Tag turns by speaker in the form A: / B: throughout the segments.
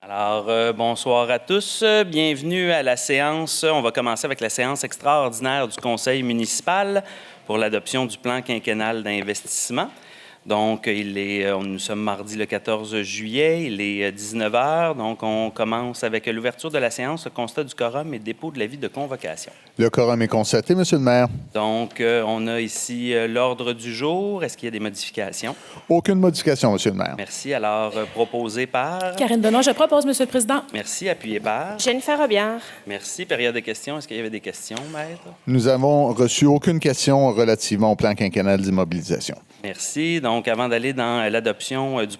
A: Bonsoir à tous. Bienvenue à la séance. On va commencer avec la séance extraordinaire du Conseil municipal pour l'adoption du plan quinquennal d'investissement. Donc, nous sommes mardi le 14 juillet, il est 19 h. Donc, on commence avec l'ouverture de la séance, le constat du quorum et le dépôt de l'avis de convocation.
B: Le quorum est constaté, Monsieur le maire.
A: Donc, on a ici l'ordre du jour. Est-ce qu'il y a des modifications?
B: Aucune modification, Monsieur le maire.
A: Merci. Alors, proposé par...
C: Karine Benoît, je propose, Monsieur le Président.
A: Merci. Appuyé par...
D: Jennifer Robillard.
A: Merci. Période de questions. Est-ce qu'il y avait des questions, maître?
B: Nous avons reçu aucune question relativement au plan quinquennal d'immobilisation.
A: Merci. Donc, avant d'aller dans l'adoption du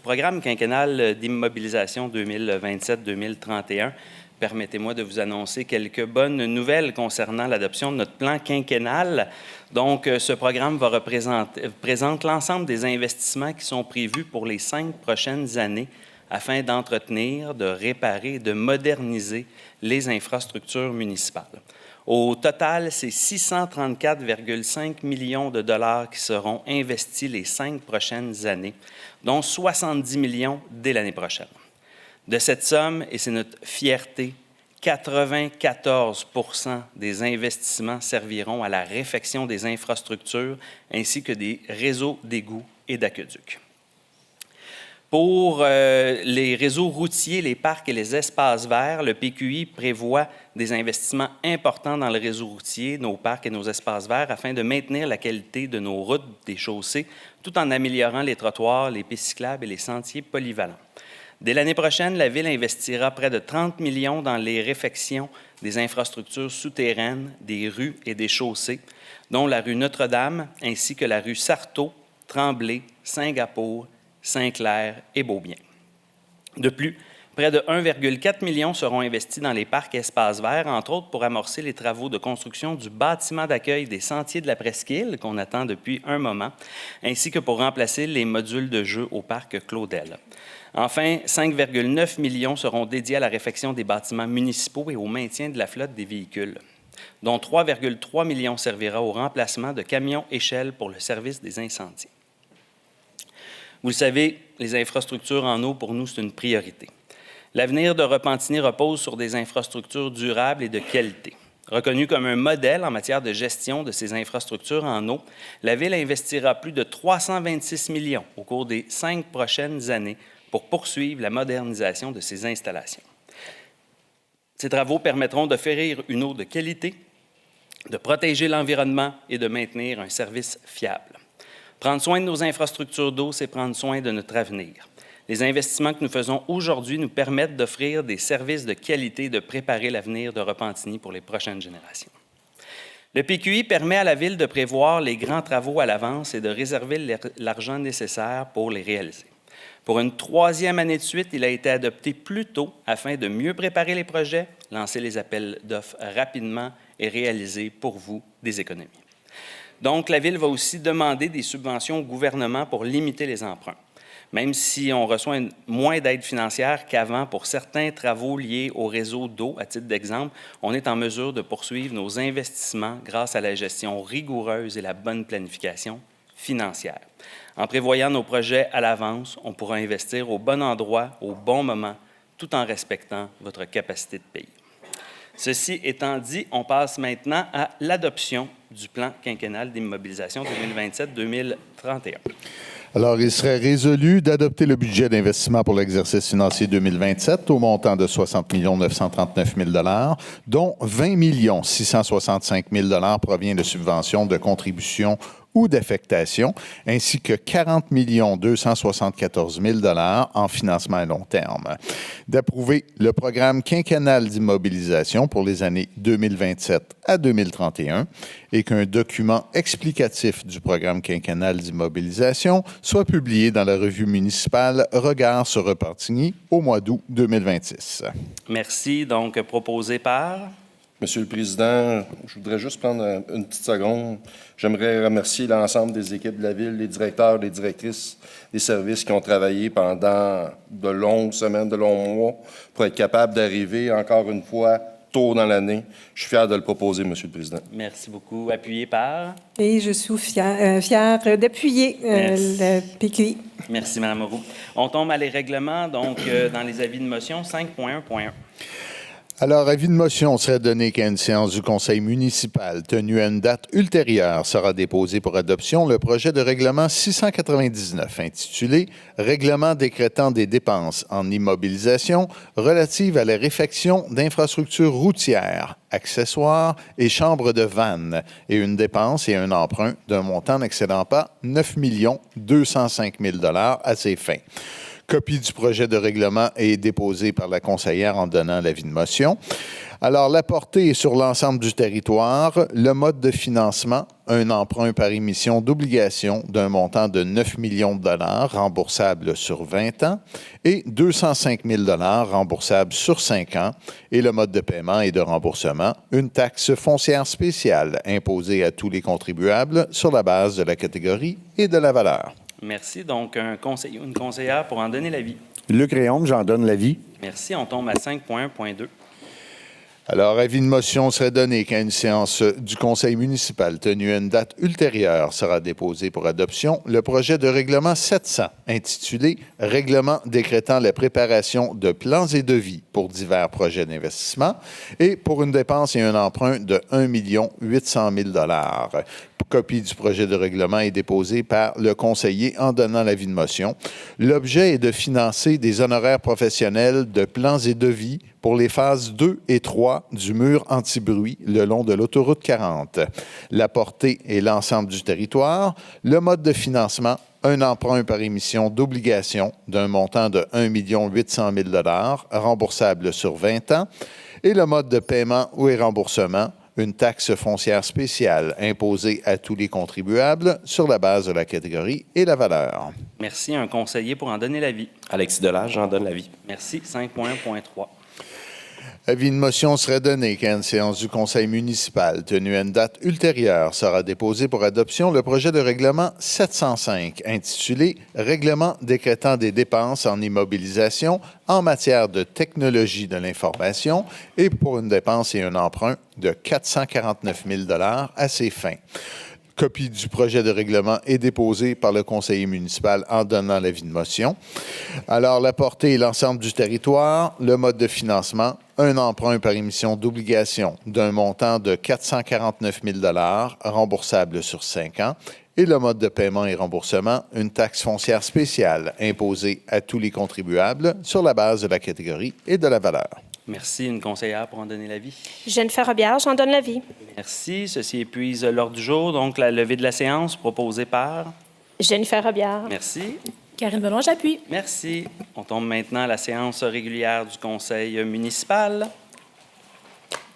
A: programme quinquennal d'immobilisation 2027-2031, permettez-moi de vous annoncer quelques bonnes nouvelles concernant l'adoption de notre plan quinquennal. Donc, ce programme présente l'ensemble des investissements qui sont prévus pour les 5 prochaines années afin d'entretenir, de réparer et de moderniser les infrastructures municipales. Au total, c'est 634,5 millions de dollars qui seront investis les 5 prochaines années, dont 70 millions dès l'année prochaine. De cette somme, et c'est notre fierté, 94 % des investissements serviront à la réfection des infrastructures ainsi que des réseaux d'égouts et d'aqueducs. Pour les réseaux routiers, les parcs et les espaces verts, le PQI prévoit des investissements importants dans le réseau routier, nos parcs et nos espaces verts afin de maintenir la qualité de nos routes, des chaussées, tout en améliorant les trottoirs, les pistes cyclables et les sentiers polyvalents. Dès l'année prochaine, la Ville investira près de 30 millions dans les réfections des infrastructures souterraines, des rues et des chaussées, dont la rue Notre-Dame ainsi que la rue Sarteau, Tremblay, Singapour, Saint-Clair et Beaubien. De plus, près de 1,4 million seront investis dans les parcs et espaces verts, entre autres pour amorcer les travaux de construction du bâtiment d'accueil des Sentiers de la Presqu'île, qu'on attend depuis un moment, ainsi que pour remplacer les modules de jeu au parc Claudel. Enfin, 5,9 millions seront dédiés à la réfection des bâtiments municipaux et au maintien de la flotte des véhicules, dont 3,3 millions servira au remplacement de camions-échelles pour le service des incendies. Vous le savez, les infrastructures en eau, pour nous, c'est une priorité. L'avenir de Repentigny repose sur des infrastructures durables et de qualité. Reconnue comme un modèle en matière de gestion de ces infrastructures en eau, la Ville investira plus de 326 millions au cours des 5 prochaines années pour poursuivre la modernisation de ces installations. Ces travaux permettront d'offrir une eau de qualité, de protéger l'environnement et de maintenir un service fiable. Prendre soin de nos infrastructures d'eau, c'est prendre soin de notre avenir. Les investissements que nous faisons aujourd'hui nous permettent d'offrir des services de qualité et de préparer l'avenir de Repentigny pour les prochaines générations. Le PQI permet à la Ville de prévoir les grands travaux à l'avance et de réserver l'argent nécessaire pour les réaliser. Pour une 3e année de suite, il a été adopté plus tôt afin de mieux préparer les projets, lancer les appels d'offres rapidement et réaliser pour vous des économies. Donc, la Ville va aussi demander des subventions au gouvernement pour limiter les emprunts. Même si on reçoit moins d'aide financière qu'avant pour certains travaux liés au réseau d'eau, à titre d'exemple, on est en mesure de poursuivre nos investissements grâce à la gestion rigoureuse et la bonne planification financière. En prévoyant nos projets à l'avance, on pourra investir au bon endroit, au bon moment, tout en respectant votre capacité de payer. Ceci étant dit, on passe maintenant à l'adoption du plan quinquennal d'immobilisation 2027-2031.
B: Alors, il serait résolu d'adopter le budget d'investissement pour l'exercice financier 2027 au montant de 60 939 000 $, dont 20 665 000 $ provient de subventions, de contributions ou d'affectation, ainsi que 40 274 000 $ en financement à long terme. D'approuver le programme quinquennal d'immobilisation pour les années 2027 à 2031 et qu'un document explicatif du programme quinquennal d'immobilisation soit publié dans la revue municipale Regard sur Repentigny au mois d'août 2026.
A: Merci. Donc, proposé par...
E: Monsieur le Président, je voudrais juste prendre une petite seconde. J'aimerais remercier l'ensemble des équipes de la Ville, les directeurs, les directrices des services qui ont travaillé pendant de longues semaines, de longs mois pour être capables d'arriver encore une fois tôt dans l'année. Je suis fier de le proposer, M. le Président.
A: Merci beaucoup. Appuyé par?
C: Et je suis fière d'appuyer le PQI.
A: Merci, Mme Roux. On tombe à les règlements, donc dans les avis de motion 5.1.1.
B: Alors, avis de motion serait donné qu'à une séance du Conseil municipal tenue à une date ultérieure sera déposé pour adoption le projet de règlement 699 intitulé « Règlement décrétant des dépenses en immobilisation relatives à la réfection d'infrastructures routières, accessoires et chambres de vannes et une dépense et un emprunt d'un montant n'excédant pas 9 205 000 $ à ces fins. » Copie du projet de règlement est déposée par la conseillère en donnant l'avis de motion. Alors, la portée est sur l'ensemble du territoire. Le mode de financement, un emprunt par émission d'obligations d'un montant de 9 millions de $ remboursable sur 20 ans et 205 000 $ remboursable sur 5 ans. Et le mode de paiement et de remboursement, une taxe foncière spéciale imposée à tous les contribuables sur la base de la catégorie et de la valeur.
A: Merci. Donc, un conseiller ou une conseillère pour en donner l'avis.
D: Luc Réaume, j'en donne l'avis.
A: Merci. On tombe à 5.1.2.
B: Alors, avis de motion serait donné qu'à une séance du Conseil municipal tenue à une date ultérieure sera déposé pour adoption le projet de règlement 700 intitulé « Règlement décrétant la préparation de plans et devis pour divers projets d'investissement et pour une dépense et un emprunt de 1 800 000 $. Copie du projet de règlement est déposée par le conseiller en donnant l'avis de motion. L'objet est de financer des honoraires professionnels de plans et devis pour les phases 2 et 3 du mur anti-bruit le long de l'autoroute 40. La portée est l'ensemble du territoire. Le mode de financement, un emprunt par émission d'obligations d'un montant de 1 800 000 $ remboursable sur 20 ans. Et le mode de paiement ou remboursement, une taxe foncière spéciale imposée à tous les contribuables sur la base de la catégorie et la valeur.
A: Merci. Un conseiller pour en donner l'avis.
F: Alexis Delage, j'en donne l'avis.
A: Merci. 5.1.3.
B: Avis de motion serait donné qu'à une séance du Conseil municipal tenue à une date ultérieure sera déposé pour adoption le projet de règlement 705 intitulé « Règlement décrétant des dépenses en immobilisation en matière de technologie de l'information et pour une dépense et un emprunt de 449 000 $ à ces fins. » Copie du projet de règlement est déposée par le conseiller municipal en donnant l'avis de motion. Alors, la portée est l'ensemble du territoire, le mode de financement, un emprunt par émission d'obligations d'un montant de 449 000 $ remboursable sur 5 ans et le mode de paiement et remboursement, une taxe foncière spéciale imposée à tous les contribuables sur la base de la catégorie et de la valeur.
A: Merci. Une conseillère pour en donner l'avis.
G: Jennifer Robillard, j'en donne l'avis.
A: Merci. Ceci épuise l'ordre du jour. Donc, la levée de la séance proposée par?
G: Jennifer Robillard.
A: Merci.
H: Karine Benoît, j'appuie.
A: Merci. On tombe maintenant à la séance régulière du Conseil municipal.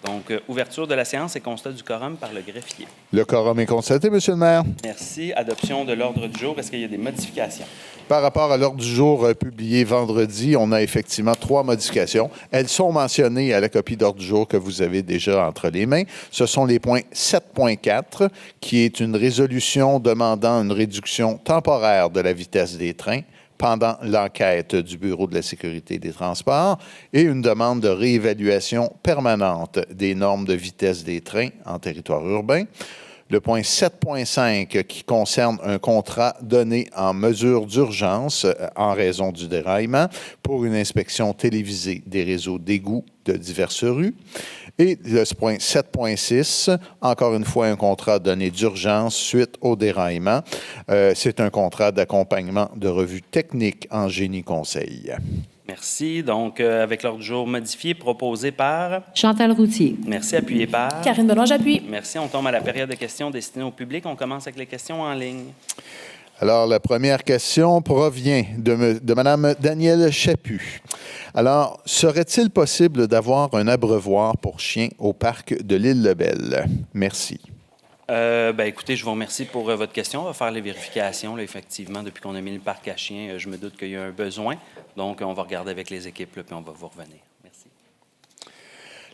A: Donc, ouverture de la séance et constat du quorum par le greffier.
B: Le quorum est constaté, Monsieur le maire.
A: Merci. Adoption de l'ordre du jour. Est-ce qu'il y a des modifications?
B: Par rapport à l'ordre du jour publié vendredi, on a effectivement 3 modifications. Elles sont mentionnées à la copie d'ordre du jour que vous avez déjà entre les mains. Ce sont les points 7.4, qui est une résolution demandant une réduction temporaire de la vitesse des trains pendant l'enquête du Bureau de la sécurité des transports et une demande de réévaluation permanente des normes de vitesse des trains en territoire urbain. Le point 7.5 qui concerne un contrat donné en mesure d'urgence en raison du déraillement pour une inspection télévisée des réseaux d'égouts de diverses rues. Et le point 7.6, encore une fois, un contrat donné d'urgence suite au déraillement. C'est un contrat d'accompagnement de revue technique en génie conseil.
A: Merci. Donc, avec l'ordre du jour modifié, proposé par?
H: Chantal Routier.
A: Merci. Appuyé par?
H: Karine Benoît, j'appuie.
A: Merci. On tombe à la période de questions destinées au public. On commence avec les questions en ligne.
B: Alors, la première question provient de Mme Danielle Chaput. Alors, serait-il possible d'avoir un abreuvoir pour chiens au parc de l'Île-Lebel? Merci.
A: Écoutez, je vous remercie pour votre question. On va faire les vérifications. Là, effectivement, depuis qu'on a mis le parc à chiens, je me doute qu'il y a un besoin. Donc, on va regarder avec les équipes, là, puis on va vous revenir. Merci.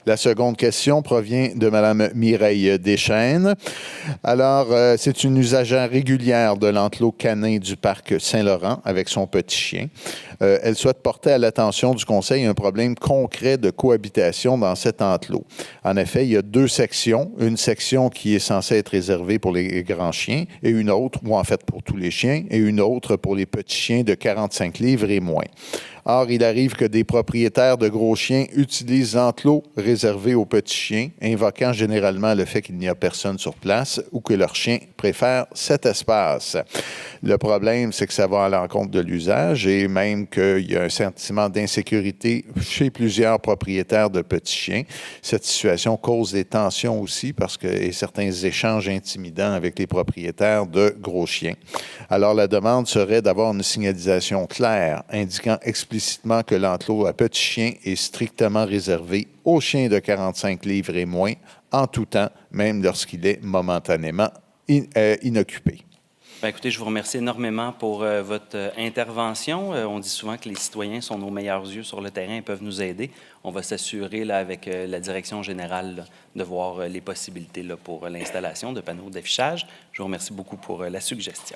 B: La seconde question provient de Mme Mireille Deschênes. Alors, c'est une usagère régulière de l'enclos canin du parc Saint-Laurent avec son petit chien. Elle souhaite porter à l'attention du Conseil un problème concret de cohabitation dans cet enclos. En effet, il y a 2 sections. Une section qui est censée être réservée pour les grands chiens et une autre, ou en fait pour tous les chiens, et une autre pour les petits chiens de 45 livres et moins. Or, il arrive que des propriétaires de gros chiens utilisent l'enclos réservé aux petits chiens, invoquant généralement le fait qu'il n'y a personne sur place ou que leur chien préfère cet espace. Le problème, c'est que ça va à l'encontre de l'usage et même qu'il y a un sentiment d'insécurité chez plusieurs propriétaires de petits chiens. Cette situation cause des tensions aussi parce que et certains échanges intimidants avec les propriétaires de gros chiens. Alors, la demande serait d'avoir une signalisation claire indiquant explicitement que l'enclos à petits chiens est strictement réservé aux chiens de 45 livres et moins en tout temps, même lorsqu'il est momentanément inoccupé.
A: Bien, écoutez, je vous remercie énormément pour votre intervention. On dit souvent que les citoyens sont nos meilleurs yeux sur le terrain et peuvent nous aider. On va s'assurer là, avec la direction générale là, de voir les possibilités là, pour l'installation de panneaux d'affichage. Je vous remercie beaucoup pour la suggestion.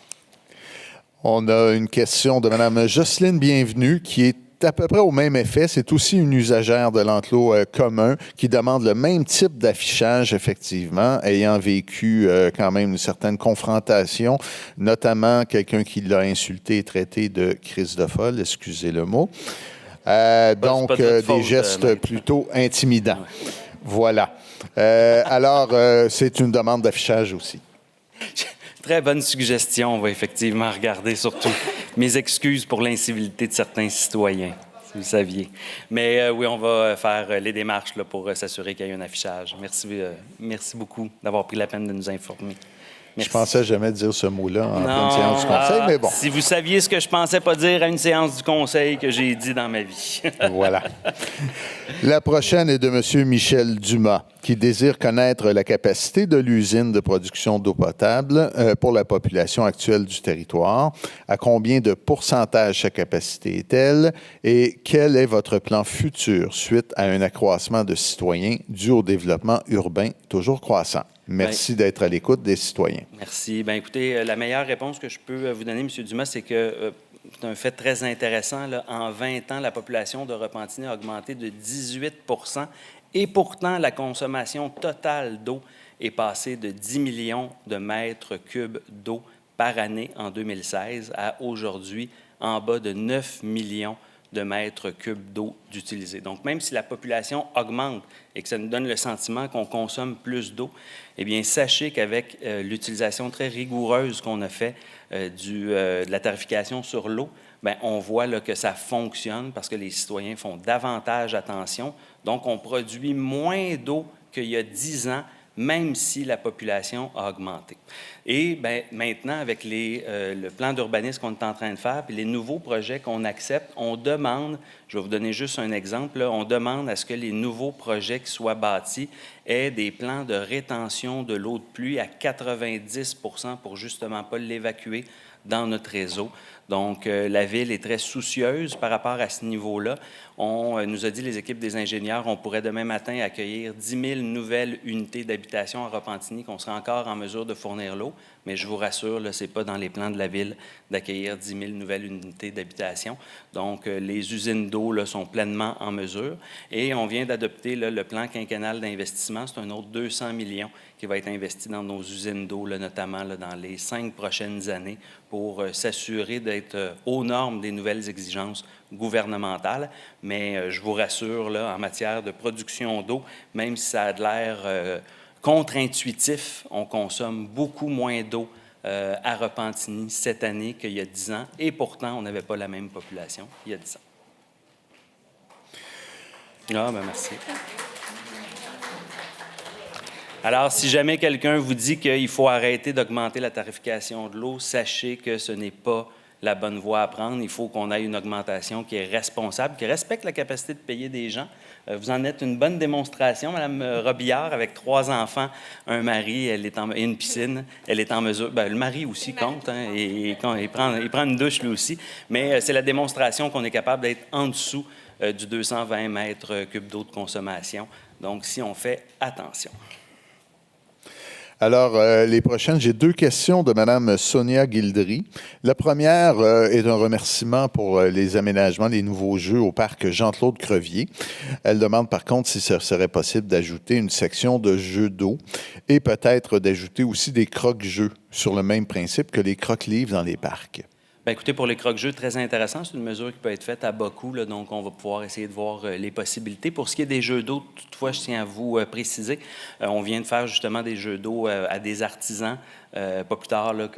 B: On a une question de Mme Jocelyne Bienvenue qui est à peu près au même effet. C'est aussi une usagère de l'enclos commun qui demande le même type d'affichage, effectivement, ayant vécu quand même une certaine confrontation, notamment quelqu'un qui l'a insulté et traité de crise de folle, excusez le mot. Donc, des gestes plutôt intimidants. Ouais. Voilà. Alors, c'est une demande d'affichage aussi.
A: Très bonne suggestion. On va effectivement regarder, surtout mes excuses pour l'incivilité de certains citoyens, si vous saviez. Mais oui, on va faire les démarches là, pour s'assurer qu'il y ait un affichage. Merci beaucoup d'avoir pris la peine de nous informer. Merci.
B: Je pensais jamais dire ce mot-là en pleine séance du Conseil, mais bon.
A: Si vous saviez ce que je pensais pas dire à une séance du Conseil que j'ai dit dans ma vie.
B: Voilà. La prochaine est de M. Michel Dumas, qui désire connaître la capacité de l'usine de production d'eau potable pour la population actuelle du territoire. À combien de pourcentage sa capacité est-elle et quel est votre plan futur suite à un accroissement de citoyens dû au développement urbain toujours croissant? Merci d'être à l'écoute des citoyens.
A: Merci. Bien, écoutez, la meilleure réponse que je peux vous donner, M. Dumas, c'est que c'est un fait très intéressant. Là, en 20 ans, la population de Repentigny a augmenté de 18 % et pourtant, la consommation totale d'eau est passée de 10 millions de mètres cubes d'eau par année en 2016 à aujourd'hui en bas de 9 millions de mètres cubes d'eau d'utiliser. Donc, même si la population augmente et que ça nous donne le sentiment qu'on consomme plus d'eau, eh bien, sachez qu'avec l'utilisation très rigoureuse qu'on a fait de la tarification sur l'eau, bien, on voit là, que ça fonctionne parce que les citoyens font davantage attention. Donc, on produit moins d'eau qu'il y a 10 ans, même si la population a augmenté. Et bien, maintenant, avec le plan d'urbanisme qu'on est en train de faire, puis les nouveaux projets qu'on accepte, on demande, je vais vous donner juste un exemple, là, on demande à ce que les nouveaux projets qui soient bâtis aient des plans de rétention de l'eau de pluie à 90 % pour justement pas l'évacuer dans notre réseau. Donc, la Ville est très soucieuse par rapport à ce niveau-là. On nous a dit, les équipes des ingénieurs, on pourrait demain matin accueillir 10 000 nouvelles unités d'habitation à Repentigny, qu'on serait encore en mesure de fournir l'eau. Mais je vous rassure, ce n'est pas dans les plans de la Ville d'accueillir 10 000 nouvelles unités d'habitation. Donc, les usines d'eau là, sont pleinement en mesure. Et on vient d'adopter là, le plan quinquennal d'investissement. C'est un autre 200 millions qui va être investi dans nos usines d'eau, là, notamment là, dans les 5 prochaines années, pour s'assurer d'être aux normes des nouvelles exigences gouvernementales. Mais je vous rassure, là, en matière de production d'eau, même si ça a de l'air contre-intuitif, on consomme beaucoup moins d'eau à Repentigny cette année qu'il y a 10 ans. Et pourtant, on n'avait pas la même population il y a 10 ans. Ah, bien, merci. Alors, si jamais quelqu'un vous dit qu'il faut arrêter d'augmenter la tarification de l'eau, sachez que ce n'est pas la bonne voie à prendre. Il faut qu'on ait une augmentation qui est responsable, qui respecte la capacité de payer des gens. Vous en êtes une bonne démonstration, Mme Robillard, avec 3 enfants, un mari, et une piscine. Elle est en mesure... Bien, le mari aussi compte, hein, et il prend une douche lui aussi. Mais c'est la démonstration qu'on est capable d'être en dessous du 220 mètres cubes d'eau de consommation. Donc, si on fait attention.
B: Alors, les prochaines, j'ai 2 questions de Mme Sonia Guildry. La première est un remerciement pour les aménagements, les nouveaux jeux au parc Jean-Claude Crevier. Elle demande par contre si ce serait possible d'ajouter une section de jeux d'eau et peut-être d'ajouter aussi des croque-jeux sur le même principe que les croque-livres dans les parcs.
A: Bien, écoutez, pour les croque-jeux, très intéressant. C'est une mesure qui peut être faite à bas coût, là, donc on va pouvoir essayer de voir les possibilités. Pour ce qui est des jeux d'eau, toutefois, je tiens à vous préciser, on vient de faire justement des jeux d'eau à des artisans, pas plus tard là,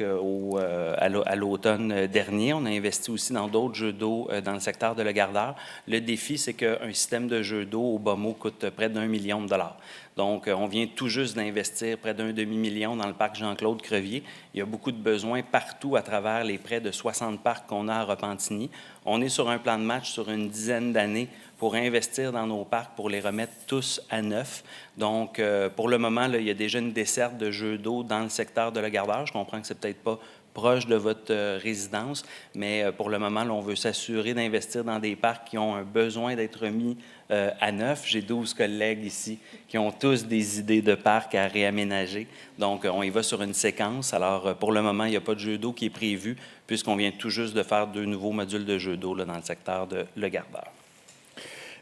A: à l'automne dernier. On a investi aussi dans d'autres jeux d'eau dans le secteur de Le Gardeur. Le défi, c'est qu'un système de jeux d'eau au bas mot coûte près d'1 million de dollars. Donc, on vient tout juste d'investir près d'1 demi-million dans le parc Jean-Claude Crevier. Il y a beaucoup de besoins partout à travers les près de 60 parcs qu'on a à Repentigny. On est sur un plan de match sur une dizaine d'années pour investir dans nos parcs, pour les remettre tous à neuf. Donc, pour le moment, là, il y a déjà une desserte de jeux d'eau dans le secteur de Le Gardeur. Je comprends que c'est peut-être pas proche de votre résidence, mais pour le moment, là, on veut s'assurer d'investir dans des parcs qui ont un besoin d'être mis à neuf. J'ai 12 collègues ici qui ont tous des idées de parcs à réaménager. Donc, on y va sur une séquence. Alors, pour le moment, il n'y a pas de jeu d'eau qui est prévu, puisqu'on vient tout juste de faire 2 nouveaux modules de jeux d'eau là, dans le secteur de Le Gardeur.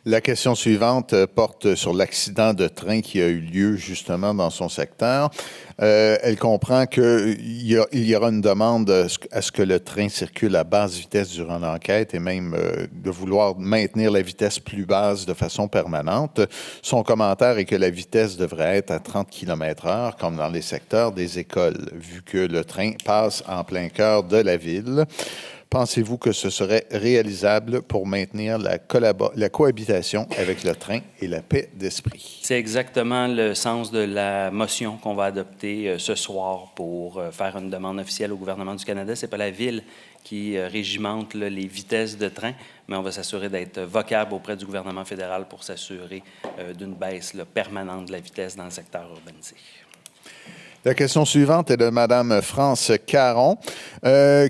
B: La question suivante porte sur l'accident de train qui a eu lieu justement dans son secteur. Elle comprend qu'il y aura une demande à ce que le train circule à basse vitesse durant l'enquête et même de vouloir maintenir la vitesse plus basse de façon permanente. Son commentaire est que la vitesse devrait être à 30 km/h, comme dans les secteurs des écoles, vu que le train passe en plein cœur de la ville. Pensez-vous que ce serait réalisable pour maintenir la cohabitation avec le train et la paix d'esprit?
A: C'est exactement le sens de la motion qu'on va adopter ce soir pour faire une demande officielle au gouvernement du Canada. Ce n'est pas la Ville qui régimente là, les vitesses de train, mais on va s'assurer d'être vocable auprès du gouvernement fédéral pour s'assurer d'une baisse là, permanente de la vitesse dans le secteur urbanisé.
B: La question suivante est de Mme France Caron,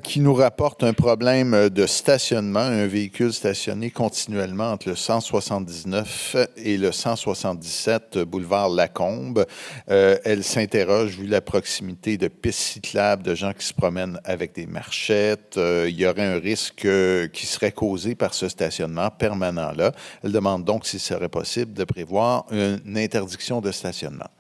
B: qui nous rapporte un problème de stationnement, un véhicule stationné continuellement entre le 179 et le 177 boulevard Lacombe. Elle s'interroge, vu la proximité de pistes cyclables, de gens qui se promènent avec des marchettes, il y aurait un risque qui serait causé par ce stationnement permanent-là. Elle demande donc s'il serait possible de prévoir une interdiction de stationnement.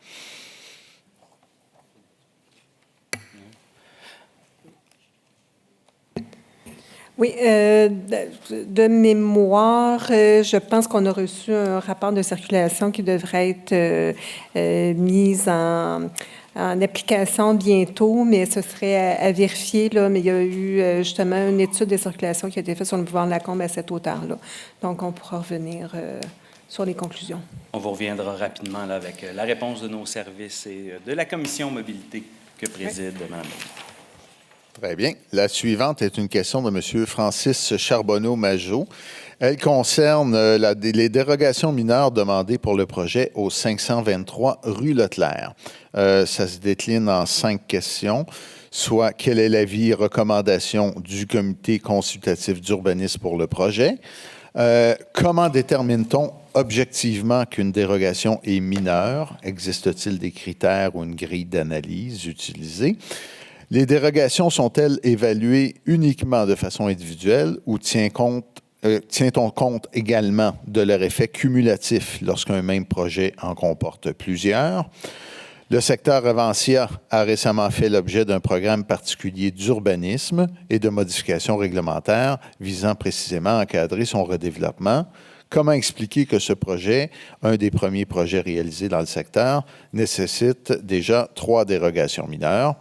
C: Oui, de mémoire, je pense qu'on a reçu un rapport de circulation qui devrait être mis en application bientôt, mais ce serait à vérifier, là, mais il y a eu justement une étude de circulation qui a été faite sur le boulevard Lacombe à cette hauteur-là. Donc, on pourra revenir sur les conclusions.
A: On vous reviendra rapidement là, avec la réponse de nos services et de la commission mobilité que préside Mme.
B: Très bien. La suivante est une question de M. Francis Charbonneau-Majot. Elle concerne les dérogations mineures demandées pour le projet au 523 rue Leclerc. Ça se décline en 5 questions, soit quel est l'avis et recommandation du comité consultatif d'urbanisme pour le projet? Comment détermine-t-on objectivement qu'une dérogation est mineure? Existe-t-il des critères ou une grille d'analyse utilisée? Les dérogations sont-elles évaluées uniquement de façon individuelle ou tient-on compte également de leur effet cumulatif lorsqu'un même projet en comporte plusieurs? Le secteur Avancia a récemment fait l'objet d'un programme particulier d'urbanisme et de modifications réglementaires visant précisément à encadrer son redéveloppement. Comment expliquer que ce projet, un des premiers projets réalisés dans le secteur, nécessite déjà 3 dérogations mineures?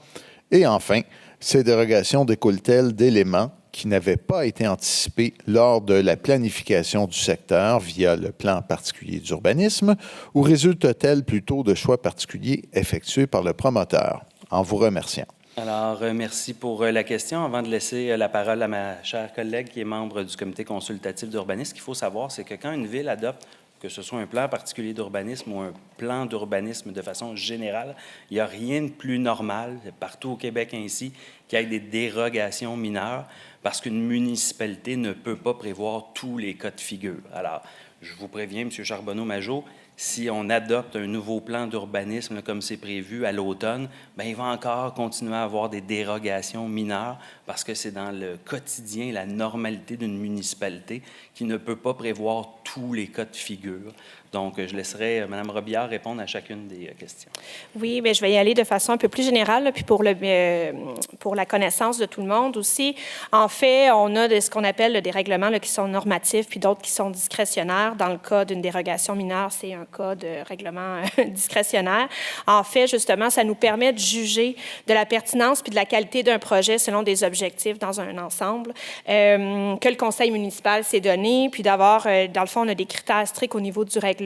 B: Et enfin, ces dérogations découlent-elles d'éléments qui n'avaient pas été anticipés lors de la planification du secteur via le plan particulier d'urbanisme ou résultent-elles plutôt de choix particuliers effectués par le promoteur? En vous remerciant.
A: Alors, merci pour la question. Avant de laisser la parole à ma chère collègue qui est membre du comité consultatif d'urbanisme, ce qu'il faut savoir, c'est que quand une ville adopte, que ce soit un plan particulier d'urbanisme ou un plan d'urbanisme de façon générale, il n'y a rien de plus normal, partout au Québec ainsi, qu'il y ait des dérogations mineures, parce qu'une municipalité ne peut pas prévoir tous les cas de figure. Alors, je vous préviens, M. Charbonneau-Majot, si on adopte un nouveau plan d'urbanisme là, comme c'est prévu à l'automne, bien, il va encore continuer à avoir des dérogations mineures parce que c'est dans le quotidien, la normalité d'une municipalité qui ne peut pas prévoir tous les cas de figure. Donc, je laisserai Mme Robillard répondre à chacune des questions.
G: Oui, bien, je vais y aller de façon un peu plus générale, là, puis pour la connaissance de tout le monde aussi. En fait, on a ce qu'on appelle des règlements là, qui sont normatifs, puis d'autres qui sont discrétionnaires. Dans le cas d'une dérogation mineure, c'est un cas de règlement discrétionnaire. En fait, justement, ça nous permet de juger de la pertinence puis de la qualité d'un projet selon des objectifs dans un ensemble que le conseil municipal s'est donné, puis d'avoir, dans le fond, on a des critères stricts au niveau du règlement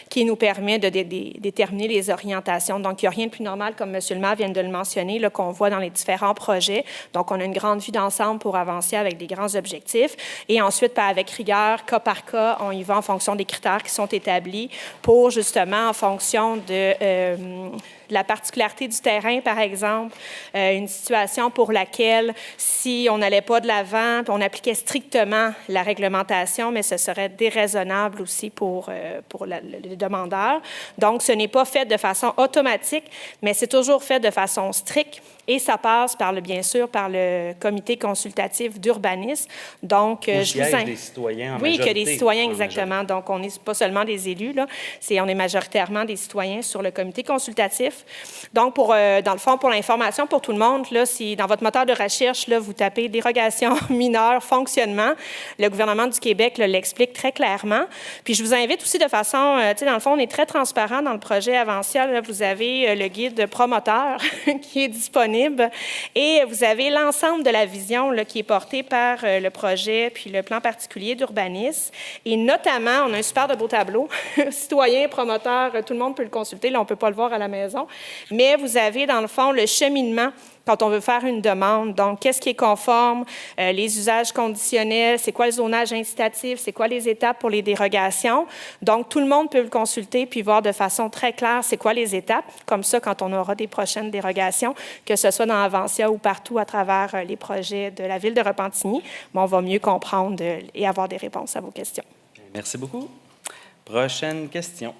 G: qui nous permet de déterminer les orientations. Donc, il n'y a rien de plus normal, comme M. le maire vient de le mentionner, là, qu'on voit dans les différents projets. Donc, on a une grande vue d'ensemble pour avancer avec des grands objectifs. Et ensuite, avec rigueur, cas par cas, on y va en fonction des critères qui sont établis pour, justement, en fonction de la particularité du terrain, par exemple, une situation pour laquelle, si on n'allait pas de l'avant, on appliquait strictement la réglementation, mais ce serait déraisonnable aussi pour les demandeurs. Donc, ce n'est pas fait de façon automatique, mais c'est toujours fait de façon stricte. Et ça passe, bien sûr, par le comité consultatif d'urbanisme. Donc,
A: je vous des citoyens en
G: oui,
A: majorité.
G: que des citoyens, exactement. Donc, on n'est pas seulement des élus, là. On est majoritairement des citoyens sur le comité consultatif. Donc, dans le fond, pour l'information pour tout le monde, là, si dans votre moteur de recherche, là, vous tapez « dérogation mineure, fonctionnement », le gouvernement du Québec là, l'explique très clairement. Puis, je vous invite aussi de façon, dans le fond, on est très transparent dans le projet Avancial. Là, vous avez le guide promoteur qui est disponible. Et vous avez l'ensemble de la vision là, qui est portée par le projet puis le plan particulier d'urbanisme. Et notamment, on a un super de beau tableau. Citoyens, promoteurs, tout le monde peut le consulter. Là, on ne peut pas le voir à la maison. Mais vous avez, dans le fond, le cheminement quand on veut faire une demande. Donc, qu'est-ce qui est conforme, les usages conditionnels, c'est quoi le zonage incitatif, c'est quoi les étapes pour les dérogations. Donc, tout le monde peut le consulter puis voir de façon très claire c'est quoi les étapes. Comme ça, quand on aura des prochaines dérogations, que ce soit dans Avancia ou partout à travers les projets de la Ville de Repentigny, on va mieux comprendre et avoir des réponses à vos questions.
A: Merci beaucoup. Prochaine question.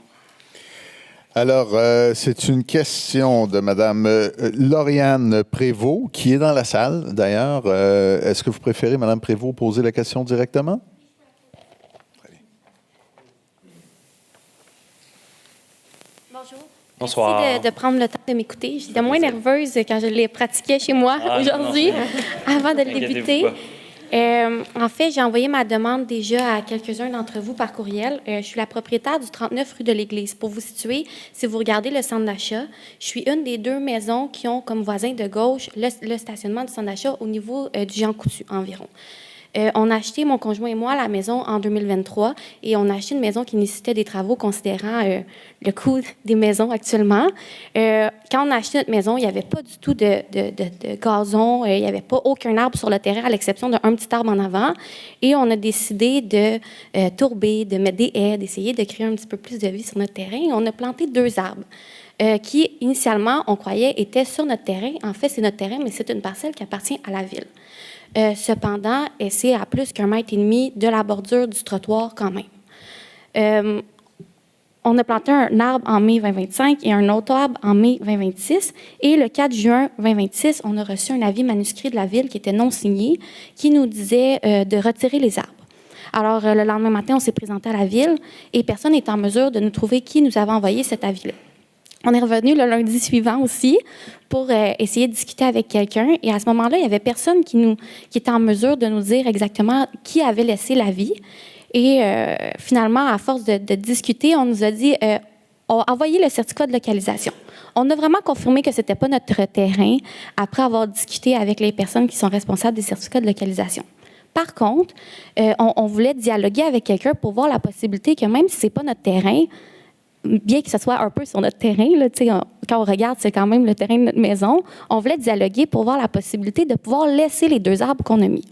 B: Alors, c'est une question de Mme Lauriane Prévost, qui est dans la salle, d'ailleurs. Est-ce que vous préférez, Mme Prévost, poser la question directement?
F: Bonjour.
A: Bonsoir.
F: Merci de prendre le temps de m'écouter. J'étais moins nerveuse quand je l'ai pratiqué chez moi aujourd'hui, avant de le débuter. En fait, j'ai envoyé ma demande déjà à quelques-uns d'entre vous par courriel. Je suis la propriétaire du 39 rue de l'Église. Pour vous situer, si vous regardez le centre d'achat, je suis une des 2 maisons qui ont comme voisin de gauche le stationnement du centre d'achat au niveau du Jean Coutu environ. On a acheté, mon conjoint et moi, la maison en 2023 et on a acheté une maison qui nécessitait des travaux considérant le coût des maisons actuellement. Quand on a acheté notre maison, il n'y avait pas du tout de gazon, il n'y avait pas aucun arbre sur le terrain à l'exception d'un petit arbre en avant. Et on a décidé de tourber, de mettre des haies, d'essayer de créer un petit peu plus de vie sur notre terrain. Et on a planté 2 arbres. Qui, initialement, on croyait étaient sur notre terrain. En fait, c'est notre terrain, mais c'est une parcelle qui appartient à la ville. Cependant, c'est à plus qu'1,5 mètre de la bordure du trottoir quand même. On a planté un arbre en mai 2025 et un autre arbre en mai 2026. Et le 4 juin 2026, on a reçu un avis manuscrit de la ville qui était non signé, qui nous disait de retirer les arbres. Alors, le lendemain matin, on s'est présenté à la ville et personne n'est en mesure de nous trouver qui nous avait envoyé cet avis-là. On est revenu le lundi suivant aussi pour essayer de discuter avec quelqu'un. Et à ce moment-là, il n'y avait personne qui était en mesure de nous dire exactement qui avait laissé l'avis. Et finalement, à force de discuter, on nous a dit envoyez le certificat de localisation. On a vraiment confirmé que ce n'était pas notre terrain après avoir discuté avec les personnes qui sont responsables des certificats de localisation. Par contre, on voulait dialoguer avec quelqu'un pour voir la possibilité que même si ce n'est pas notre terrain, bien que ce soit un peu sur notre terrain, là, quand on regarde, c'est quand même le terrain de notre maison, on voulait dialoguer pour voir la possibilité de pouvoir laisser les 2 arbres qu'on a mis.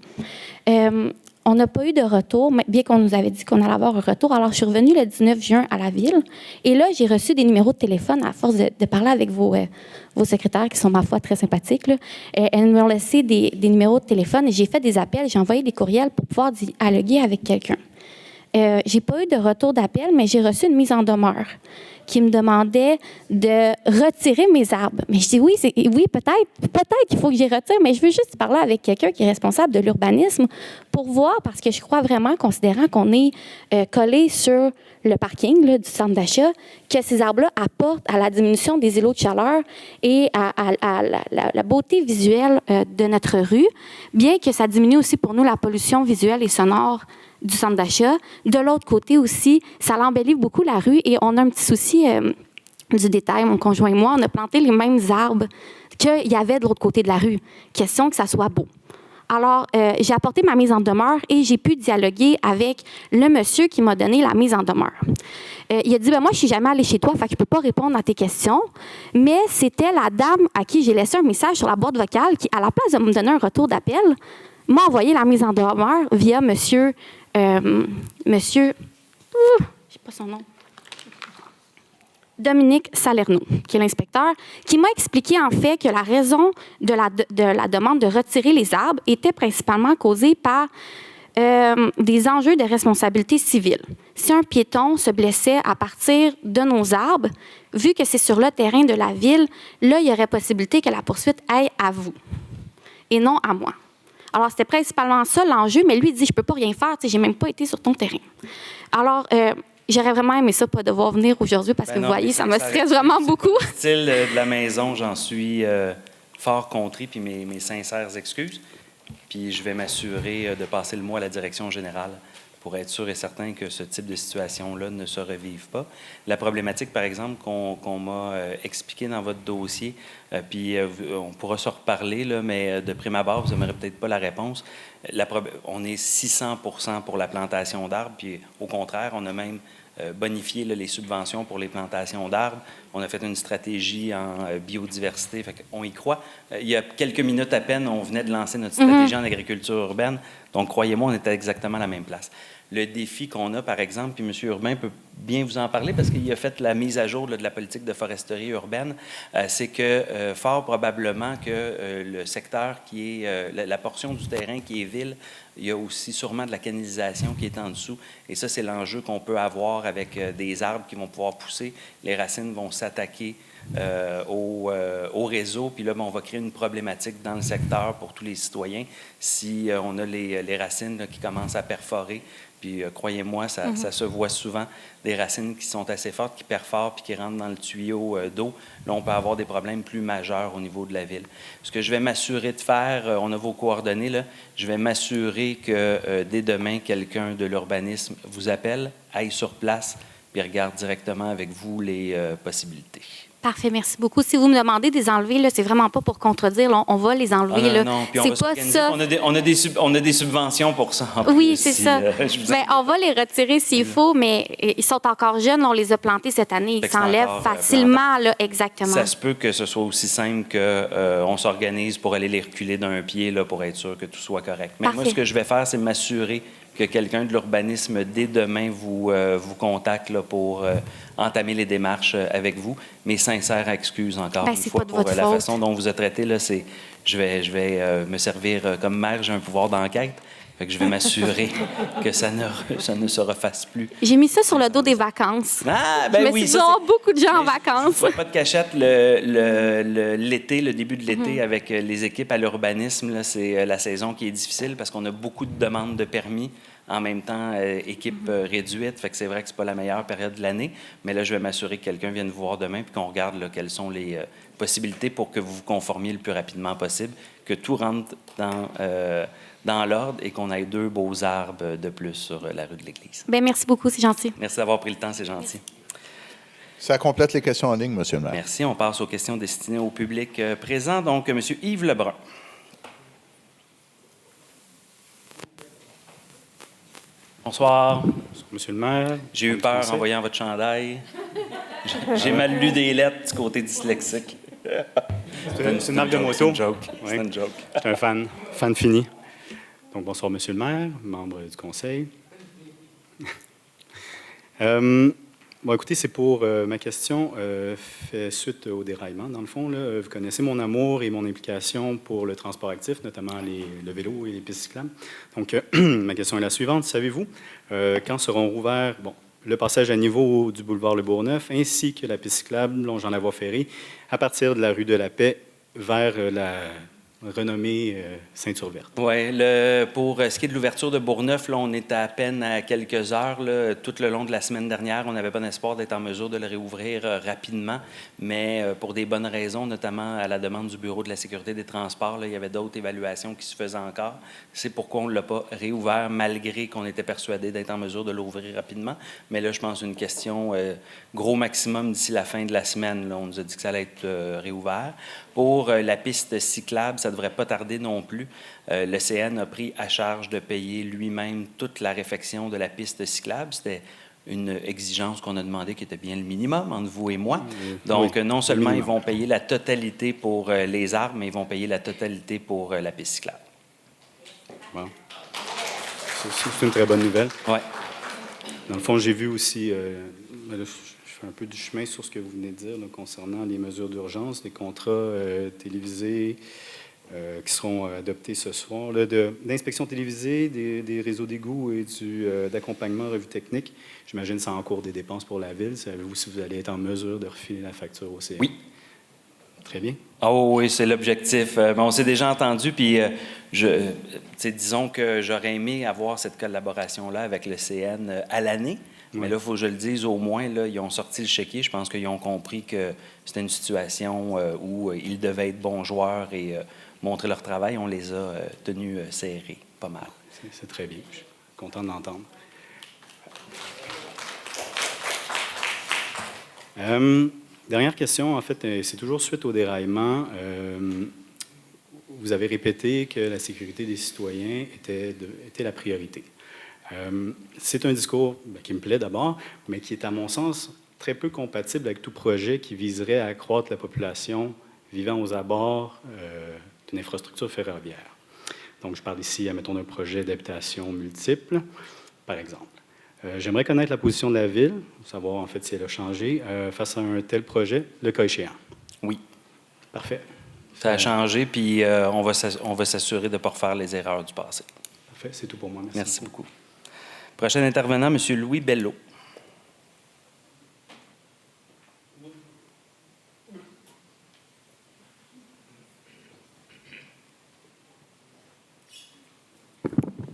F: on n'a pas eu de retour, bien qu'on nous avait dit qu'on allait avoir un retour. Alors, je suis revenue le 19 juin à la ville. Et là, j'ai reçu des numéros de téléphone à force de parler avec vos secrétaires, qui sont, ma foi, très sympathiques. Là. Elles m'ont laissé des numéros de téléphone et j'ai fait des appels. J'ai envoyé des courriels pour pouvoir dialoguer avec quelqu'un. J'ai pas eu de retour d'appel, mais j'ai reçu une mise en demeure qui me demandait de retirer mes arbres. Mais je dis oui, peut-être qu'il faut que j'y retire, mais je veux juste parler avec quelqu'un qui est responsable de l'urbanisme pour voir, parce que je crois vraiment, considérant qu'on est collé sur le parking là, du centre d'achat, que ces arbres-là apportent à la diminution des îlots de chaleur et à la beauté visuelle de notre rue, bien que ça diminue aussi pour nous la pollution visuelle et sonore du centre d'achat. De l'autre côté aussi, ça l'embellit beaucoup la rue et on a un petit souci du détail. Mon conjoint et moi, on a planté les mêmes arbres qu'il y avait de l'autre côté de la rue. Question que ça soit beau. Alors, j'ai apporté ma mise en demeure et j'ai pu dialoguer avec le monsieur qui m'a donné la mise en demeure. Il a dit, moi, je suis jamais allée chez toi, fait que je peux pas répondre à tes questions. Mais c'était la dame à qui j'ai laissé un message sur la boîte vocale qui, à la place de me donner un retour d'appel, m'a envoyé la mise en demeure via monsieur, je sais pas son nom, Dominique Salerno, qui est l'inspecteur, qui m'a expliqué en fait que la raison de la demande de retirer les arbres était principalement causée par des enjeux de responsabilité civile. Si un piéton se blessait à partir de nos arbres, vu que c'est sur le terrain de la ville, là, il y aurait possibilité que la poursuite aille à vous et non à moi. Alors, c'était principalement ça l'enjeu, mais lui, il dit, je peux pas rien faire, j'ai même pas été sur ton terrain. Alors, j'aurais vraiment aimé ça, pas devoir venir aujourd'hui, parce que vous voyez, ça me stresse vraiment beaucoup.
A: Le style de la maison, j'en suis fort contrit, puis mes sincères excuses. Puis je vais m'assurer de passer le mot à la direction générale pour être sûr et certain que ce type de situation-là ne se revive pas. La problématique, par exemple, qu'on m'a expliquée dans votre dossier, puis on pourra se reparler, là, mais de prime abord, vous n'aimerez peut-être pas la réponse. On est 600% pour la plantation d'arbres, puis au contraire, on a même bonifié là, les subventions pour les plantations d'arbres. On a fait une stratégie en biodiversité, fait qu'on y croit. Il y a quelques minutes à peine, on venait de lancer notre stratégie en agriculture urbaine, donc croyez-moi, on était exactement à la même place. Le défi qu'on a, par exemple, puis M. Urbain peut bien vous en parler parce qu'il a fait la mise à jour là, de la politique de foresterie urbaine, c'est que fort probablement que le secteur qui est, la portion du terrain qui est ville, il y a aussi sûrement de la canalisation qui est en dessous. Et ça, c'est l'enjeu qu'on peut avoir avec des arbres qui vont pouvoir pousser. Les racines vont s'attaquer au réseau. Puis là, on va créer une problématique dans le secteur pour tous les citoyens si on a les racines là, qui commencent à perforer. Puis croyez-moi, ça se voit souvent, des racines qui sont assez fortes, qui perforent puis qui rentrent dans le tuyau d'eau. Là, on peut avoir des problèmes plus majeurs au niveau de la ville. Ce que je vais m'assurer de faire, on a vos coordonnées, là, je vais m'assurer que dès demain, quelqu'un de l'urbanisme vous appelle, aille sur place, puis regarde directement avec vous les possibilités.
F: Parfait, merci beaucoup. Si vous me demandez de les enlever, là, c'est vraiment pas pour contredire. Là, on va les enlever. Là.
A: Non, puis
F: c'est pas ça.
A: On a des subventions pour ça.
F: Oui, c'est ça. On va les retirer s'il faut, mais ils sont encore jeunes. On les a plantés cette année. Ils s'enlèvent facilement. Là, exactement.
A: Ça se peut que ce soit aussi simple qu'on s'organise pour aller les reculer d'un pied là, pour être sûr que tout soit correct. Mais moi, ce que je vais faire, c'est m'assurer que quelqu'un de l'urbanisme, dès demain, vous contacte là, pour entamer les démarches avec vous. Mes sincères excuses encore une fois pour la façon dont vous êtes traité. Là, je vais me servir comme maire, j'ai un pouvoir d'enquête. Fait que je vais m'assurer que ça ne se refasse plus.
F: J'ai mis ça sur le dos des vacances.
A: Ah, ben oui, ça,
F: beaucoup de gens en vacances.
A: Pas de cachette, l'été, le début de l'été, avec les équipes à l'urbanisme, là, c'est la saison qui est difficile parce qu'on a beaucoup de demandes de permis. En même temps, équipe réduite, fait que c'est vrai que c'est pas la meilleure période de l'année. Mais là, je vais m'assurer que quelqu'un vienne vous voir demain puis qu'on regarde là, quelles sont les possibilités pour que vous vous conformiez le plus rapidement possible, que tout rentre dans l'ordre et qu'on ait 2 beaux arbres de plus sur la rue de l'Église.
F: Bien, merci beaucoup, c'est gentil.
A: Merci d'avoir pris le temps, c'est gentil.
B: Ça complète les questions en ligne, M. le maire.
A: Merci. On passe aux questions destinées au public présent. Donc, M. Yves Lebrun. Bonsoir.
I: Monsieur le maire.
A: J'ai eu peur en voyant votre chandail. J'ai mal lu des lettres du côté dyslexique.
I: C'est une marque de moto.
A: C'est une joke.
I: Je suis un fan fini. Donc, bonsoir, Monsieur le maire, membre du conseil. Bon, écoutez, c'est pour ma question fait suite au déraillement, dans le fond. Là. Vous connaissez mon amour et mon implication pour le transport actif, notamment le vélo et les pistes cyclables. Donc, ma question est la suivante. Savez-vous quand seront rouverts le passage à niveau du boulevard Le Bourgneuf ainsi que la piste cyclable longeant la voie ferrée à partir de la rue de la Paix vers la renommée Ceinture verte?
A: Oui, pour ce qui est de l'ouverture de Bourgneuf, là, on est à peine à quelques heures. Là, tout le long de la semaine dernière, on n'avait pas d'espoir d'être en mesure de le réouvrir rapidement, mais pour des bonnes raisons, notamment à la demande du Bureau de la sécurité des transports, là, il y avait d'autres évaluations qui se faisaient encore. C'est pourquoi on ne l'a pas réouvert, malgré qu'on était persuadé d'être en mesure de l'ouvrir rapidement. Mais là, je pense une question gros maximum d'ici la fin de la semaine. Là, on nous a dit que ça allait être réouvert. Pour la piste cyclable, ça ne devrait pas tarder non plus. Le CN a pris à charge de payer lui-même toute la réfection de la piste cyclable. C'était une exigence qu'on a demandé qui était bien le minimum entre vous et moi. Donc, oui, non seulement ils vont payer la totalité pour les arbres, mais ils vont payer la totalité pour la piste cyclable.
I: Bon. C'est une très bonne nouvelle.
A: Oui.
I: Dans le fond, j'ai vu aussi... je fais un peu du chemin sur ce que vous venez de dire là, concernant les mesures d'urgence, les contrats télévisés qui seront adoptés ce soir, d'inspection télévisée, des réseaux d'égouts et d'accompagnement revue technique. J'imagine que c'est en cours des dépenses pour la Ville. Savez-vous si vous allez être en mesure de refiler la facture au CN?
A: Oui.
I: Très bien.
A: Oh oui, c'est l'objectif. On s'est déjà entendu, puis disons que j'aurais aimé avoir cette collaboration-là avec le CN à l'année. Mais là, il faut que je le dise, au moins, là, ils ont sorti le chéquier. Je pense qu'ils ont compris que c'était une situation où ils devaient être bons joueurs et montrer leur travail. On les a tenus serrés, pas mal.
I: C'est très bien. Je suis content de l'entendre. Dernière question, en fait, c'est toujours suite au déraillement. Vous avez répété que la sécurité des citoyens était la priorité. C'est un discours qui me plaît d'abord, mais qui est, à mon sens, très peu compatible avec tout projet qui viserait à accroître la population vivant aux abords d'une infrastructure ferroviaire. Donc, je parle ici, admettons, d'un projet d'habitation multiple, par exemple. J'aimerais connaître la position de la Ville, savoir en fait si elle a changé face à un tel projet, le cas échéant.
A: Oui.
I: Parfait.
A: Ça a changé, puis on va s'assurer de ne pas refaire les erreurs du passé.
I: Parfait, c'est tout pour moi. Merci.
A: Merci beaucoup. Prochain intervenant, M. Louis Bello.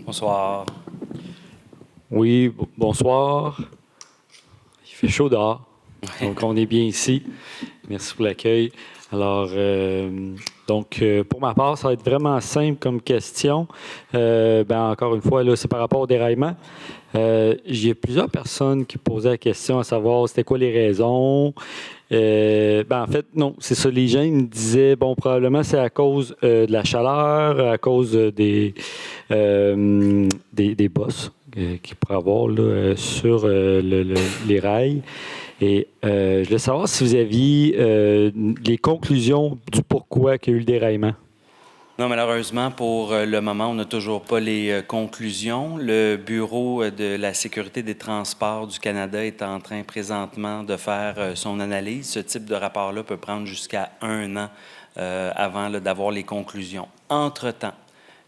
A: Bonsoir.
J: Oui, bonsoir. Il fait chaud dehors, donc on est bien ici. Merci pour l'accueil. Alors, pour ma part, ça va être vraiment simple comme question. Encore une fois, là, c'est par rapport au déraillement. J'ai plusieurs personnes qui posaient la question à savoir c'était quoi les raisons. En fait, non, c'est ça. Les gens ils me disaient, probablement c'est à cause de la chaleur, à cause des bosses qu'il pourrait avoir là, sur les rails. Et je voulais savoir si vous aviez les conclusions du pourquoi qu'il y a eu le déraillement.
A: Non, malheureusement, pour le moment, on n'a toujours pas les conclusions. Le Bureau de la sécurité des transports du Canada est en train présentement de faire son analyse. Ce type de rapport-là peut prendre jusqu'à 1 an avant d'avoir les conclusions. Entre-temps,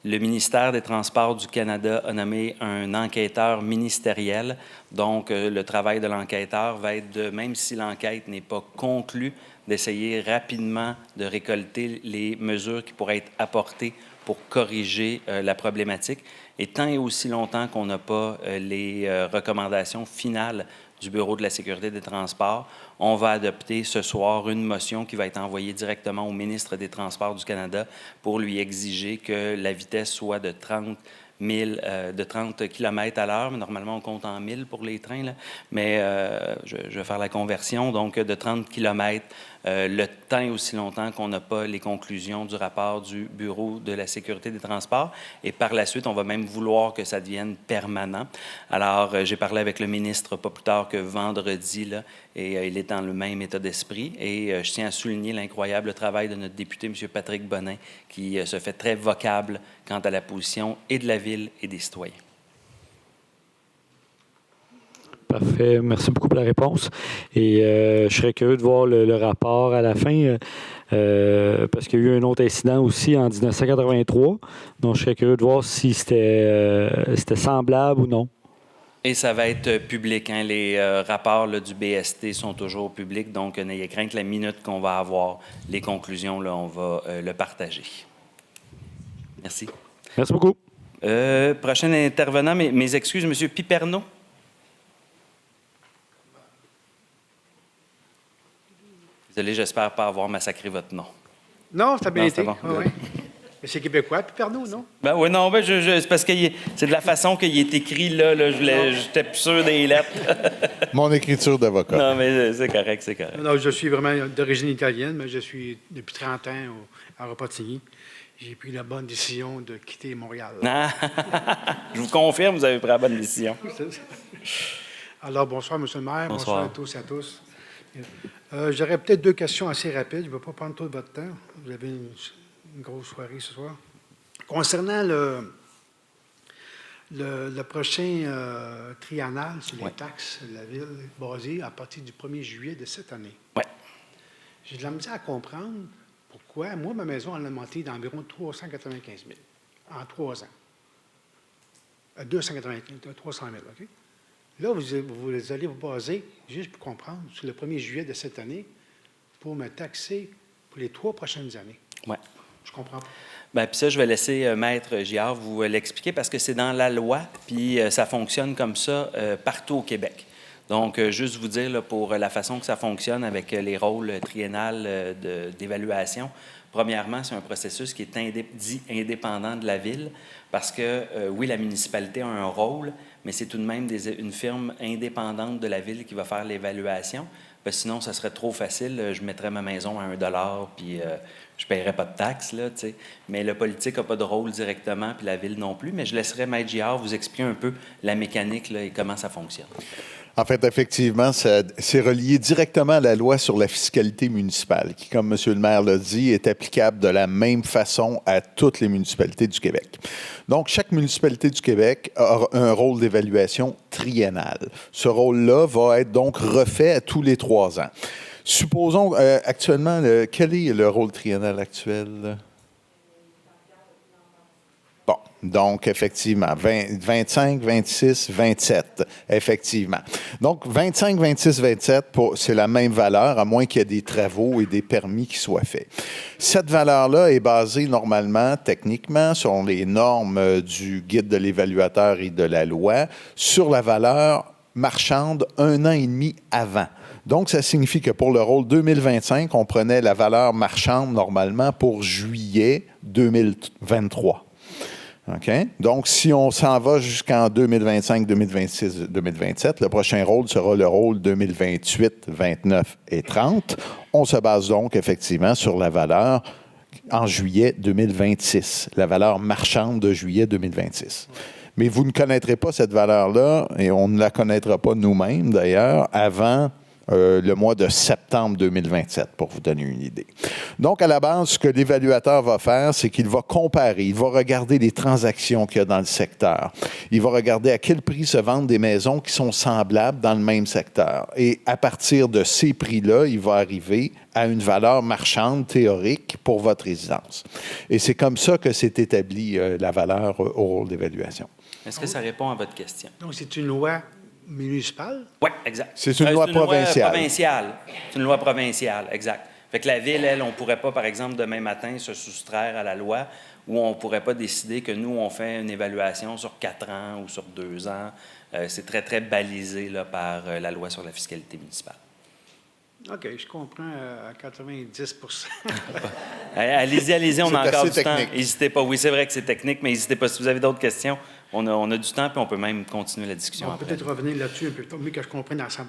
A: le ministère des Transports du Canada a nommé un enquêteur ministériel. Donc, le travail de l'enquêteur va être même si l'enquête n'est pas conclue, d'essayer rapidement de récolter les mesures qui pourraient être apportées pour corriger la problématique. Et tant et aussi longtemps qu'on n'a pas les recommandations finales du Bureau de la sécurité des transports, on va adopter ce soir une motion qui va être envoyée directement au ministre des Transports du Canada pour lui exiger que la vitesse soit de 30 de 30 km à l'heure. Normalement, on compte en 1000 pour les trains, là. Mais je vais faire la conversion. Donc, de 30 km, le temps est aussi longtemps qu'on n'a pas les conclusions du rapport du Bureau de la sécurité des transports. Et par la suite, on va même vouloir que ça devienne permanent. Alors, j'ai parlé avec le ministre pas plus tard que vendredi, là, et il est dans le même état d'esprit. Et je tiens à souligner l'incroyable travail de notre député, M. Patrick Bonin, qui se fait très vocable quant à la position et de la Ville et des citoyens.
J: Parfait. Merci beaucoup pour la réponse. Et je serais curieux de voir le rapport à la fin, parce qu'il y a eu un autre incident aussi en 1983. Donc, je serais curieux de voir si c'était semblable ou non.
A: Et ça va être public. Hein? Les rapports là, du BST sont toujours publics. Donc, n'ayez crainte, la minute qu'on va avoir les conclusions, là, on va le partager. Merci.
J: Merci beaucoup.
A: Prochain intervenant, mes excuses, M. Piperno. Désolé, j'espère pas avoir massacré votre nom.
K: Non, ça a bien été.
A: Bon.
K: Oui. Mais c'est québécois, Piperno, non?
A: Ben oui, non, ben c'est parce que c'est de la façon qu'il est écrit, là j'étais plus sûr des lettres.
B: Mon écriture d'avocat.
A: Non, mais c'est correct, c'est correct.
K: Non, je suis vraiment d'origine italienne, mais je suis depuis 30 ans à Repentigny. J'ai pris la bonne décision de quitter Montréal.
A: Ah, je vous confirme, vous avez pris la bonne décision.
K: Alors, bonsoir, M. le maire.
A: Bonsoir
K: À tous et à tous. J'aurais peut-être 2 questions assez rapides. Je ne vais pas prendre tout votre temps. Vous avez une grosse soirée ce soir. Concernant le prochain triennal sur les taxes de la Ville basé à partir du 1er juillet de cette année.
A: Oui.
K: J'ai de la misère à comprendre pourquoi. Moi, ma maison, elle a monté d'environ 395 000 en 3 ans. 300 000, OK? Là, vous allez vous baser, juste pour comprendre, sur le 1er juillet de cette année pour me taxer pour les 3 prochaines années.
A: Oui.
K: Je comprends pas.
A: Bien, puis ça, je vais laisser Maître Giard vous l'expliquer parce que c'est dans la loi, puis ça fonctionne comme ça partout au Québec. Donc, juste vous dire, là, pour la façon que ça fonctionne avec les rôles triennales d'évaluation, premièrement, c'est un processus qui est dit indépendant de la Ville parce que, oui, la municipalité a un rôle, mais c'est tout de même une firme indépendante de la Ville qui va faire l'évaluation. Parce que sinon, ça serait trop facile. Je mettrais ma maison à $1, puis je ne paierais pas de taxes, là, tu sais. Mais le politique n'a pas de rôle directement, puis la Ville non plus. Mais je laisserai Maître Giard vous expliquer un peu la mécanique là, et comment ça fonctionne.
B: En fait, effectivement, c'est relié directement à la loi sur la fiscalité municipale, qui, comme M. le maire l'a dit, est applicable de la même façon à toutes les municipalités du Québec. Donc, chaque municipalité du Québec a un rôle d'évaluation triennal. Ce rôle-là va être donc refait à tous les 3 ans. Supposons, actuellement, quel est le rôle triennal actuel? Bon, donc, effectivement, 25, 26, 27, effectivement. Donc, 25, 26, 27, c'est la même valeur, à moins qu'il y ait des travaux et des permis qui soient faits. Cette valeur-là est basée normalement, techniquement, sur les normes du guide de l'évaluateur et de la loi, sur la valeur marchande 1 an et demi avant. Donc, ça signifie que pour le rôle 2025, on prenait la valeur marchande normalement pour juillet 2023. OK? Donc, si on s'en va jusqu'en 2025, 2026, 2027, le prochain rôle sera le rôle 2028, 29 et 30. On se base donc effectivement sur la valeur en juillet 2026, la valeur marchande de juillet 2026. Mais vous ne connaîtrez pas cette valeur-là, et on ne la connaîtra pas nous-mêmes d'ailleurs, avant le mois de septembre 2027, pour vous donner une idée. Donc, à la base, ce que l'évaluateur va faire, c'est qu'il va comparer, il va regarder les transactions qu'il y a dans le secteur. Il va regarder à quel prix se vendent des maisons qui sont semblables dans le même secteur. Et à partir de ces prix-là, il va arriver à une valeur marchande théorique pour votre résidence. Et c'est comme ça que s'est établie la valeur au rôle d'évaluation.
A: Est-ce que ça répond à votre question?
K: Donc, c'est une loi municipale?
A: Oui, exact.
B: C'est une loi provinciale.
A: C'est une loi provinciale, exact. Fait que la Ville, elle, on ne pourrait pas, par exemple, demain matin, se soustraire à la loi ou on ne pourrait pas décider que nous, on fait une évaluation sur 4 ans ou sur 2 ans. C'est très, très balisé là, par la loi sur la fiscalité municipale.
K: OK, je comprends à 90
A: Allez-y, on a
B: C'est
A: encore
B: assez
A: du temps.
B: technique.
A: N'hésitez pas. Oui, c'est vrai que c'est technique, mais n'hésitez pas. Si vous avez d'autres questions, on a du temps, puis on peut même continuer la discussion
K: On va
A: après.
K: peut-être revenir là-dessus un peu mieux que je comprenne à 100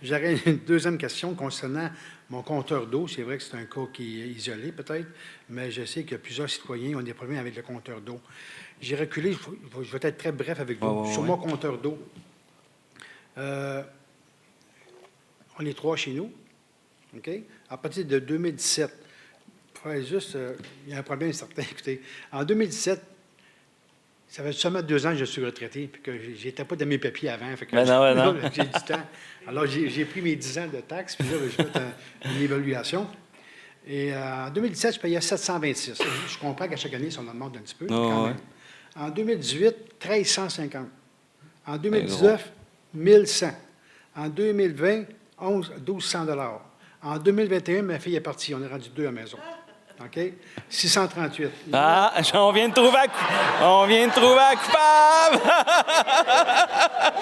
K: J'aurais une deuxième question concernant mon compteur d'eau. C'est vrai que c'est un cas qui est isolé, peut-être, mais je sais que plusieurs citoyens ont des problèmes avec le compteur d'eau. J'ai reculé, je vais être très bref avec vous. Sur mon compteur d'eau, on est 3 chez nous. OK? À partir de 2017, il y a un problème certain. Écoutez, en 2017, ça fait seulement 2 ans que je suis retraité, puis que je n'étais pas dans mes papiers avant. Fait que
A: non.
K: j'ai du temps. Alors, j'ai pris mes 10 ans de taxes, puis là, j'ai fait une évaluation. Et en 2017, je payais 726. Je comprends qu'à chaque année, ça en augmente un petit peu, mais quand même. En 2018, 1350. En 2019, 1100. En 2020, 1200 $. En 2021, ma fille est partie. On est rendu 2 à la maison. OK? 638.
A: Ah, on vient de trouver un coupable!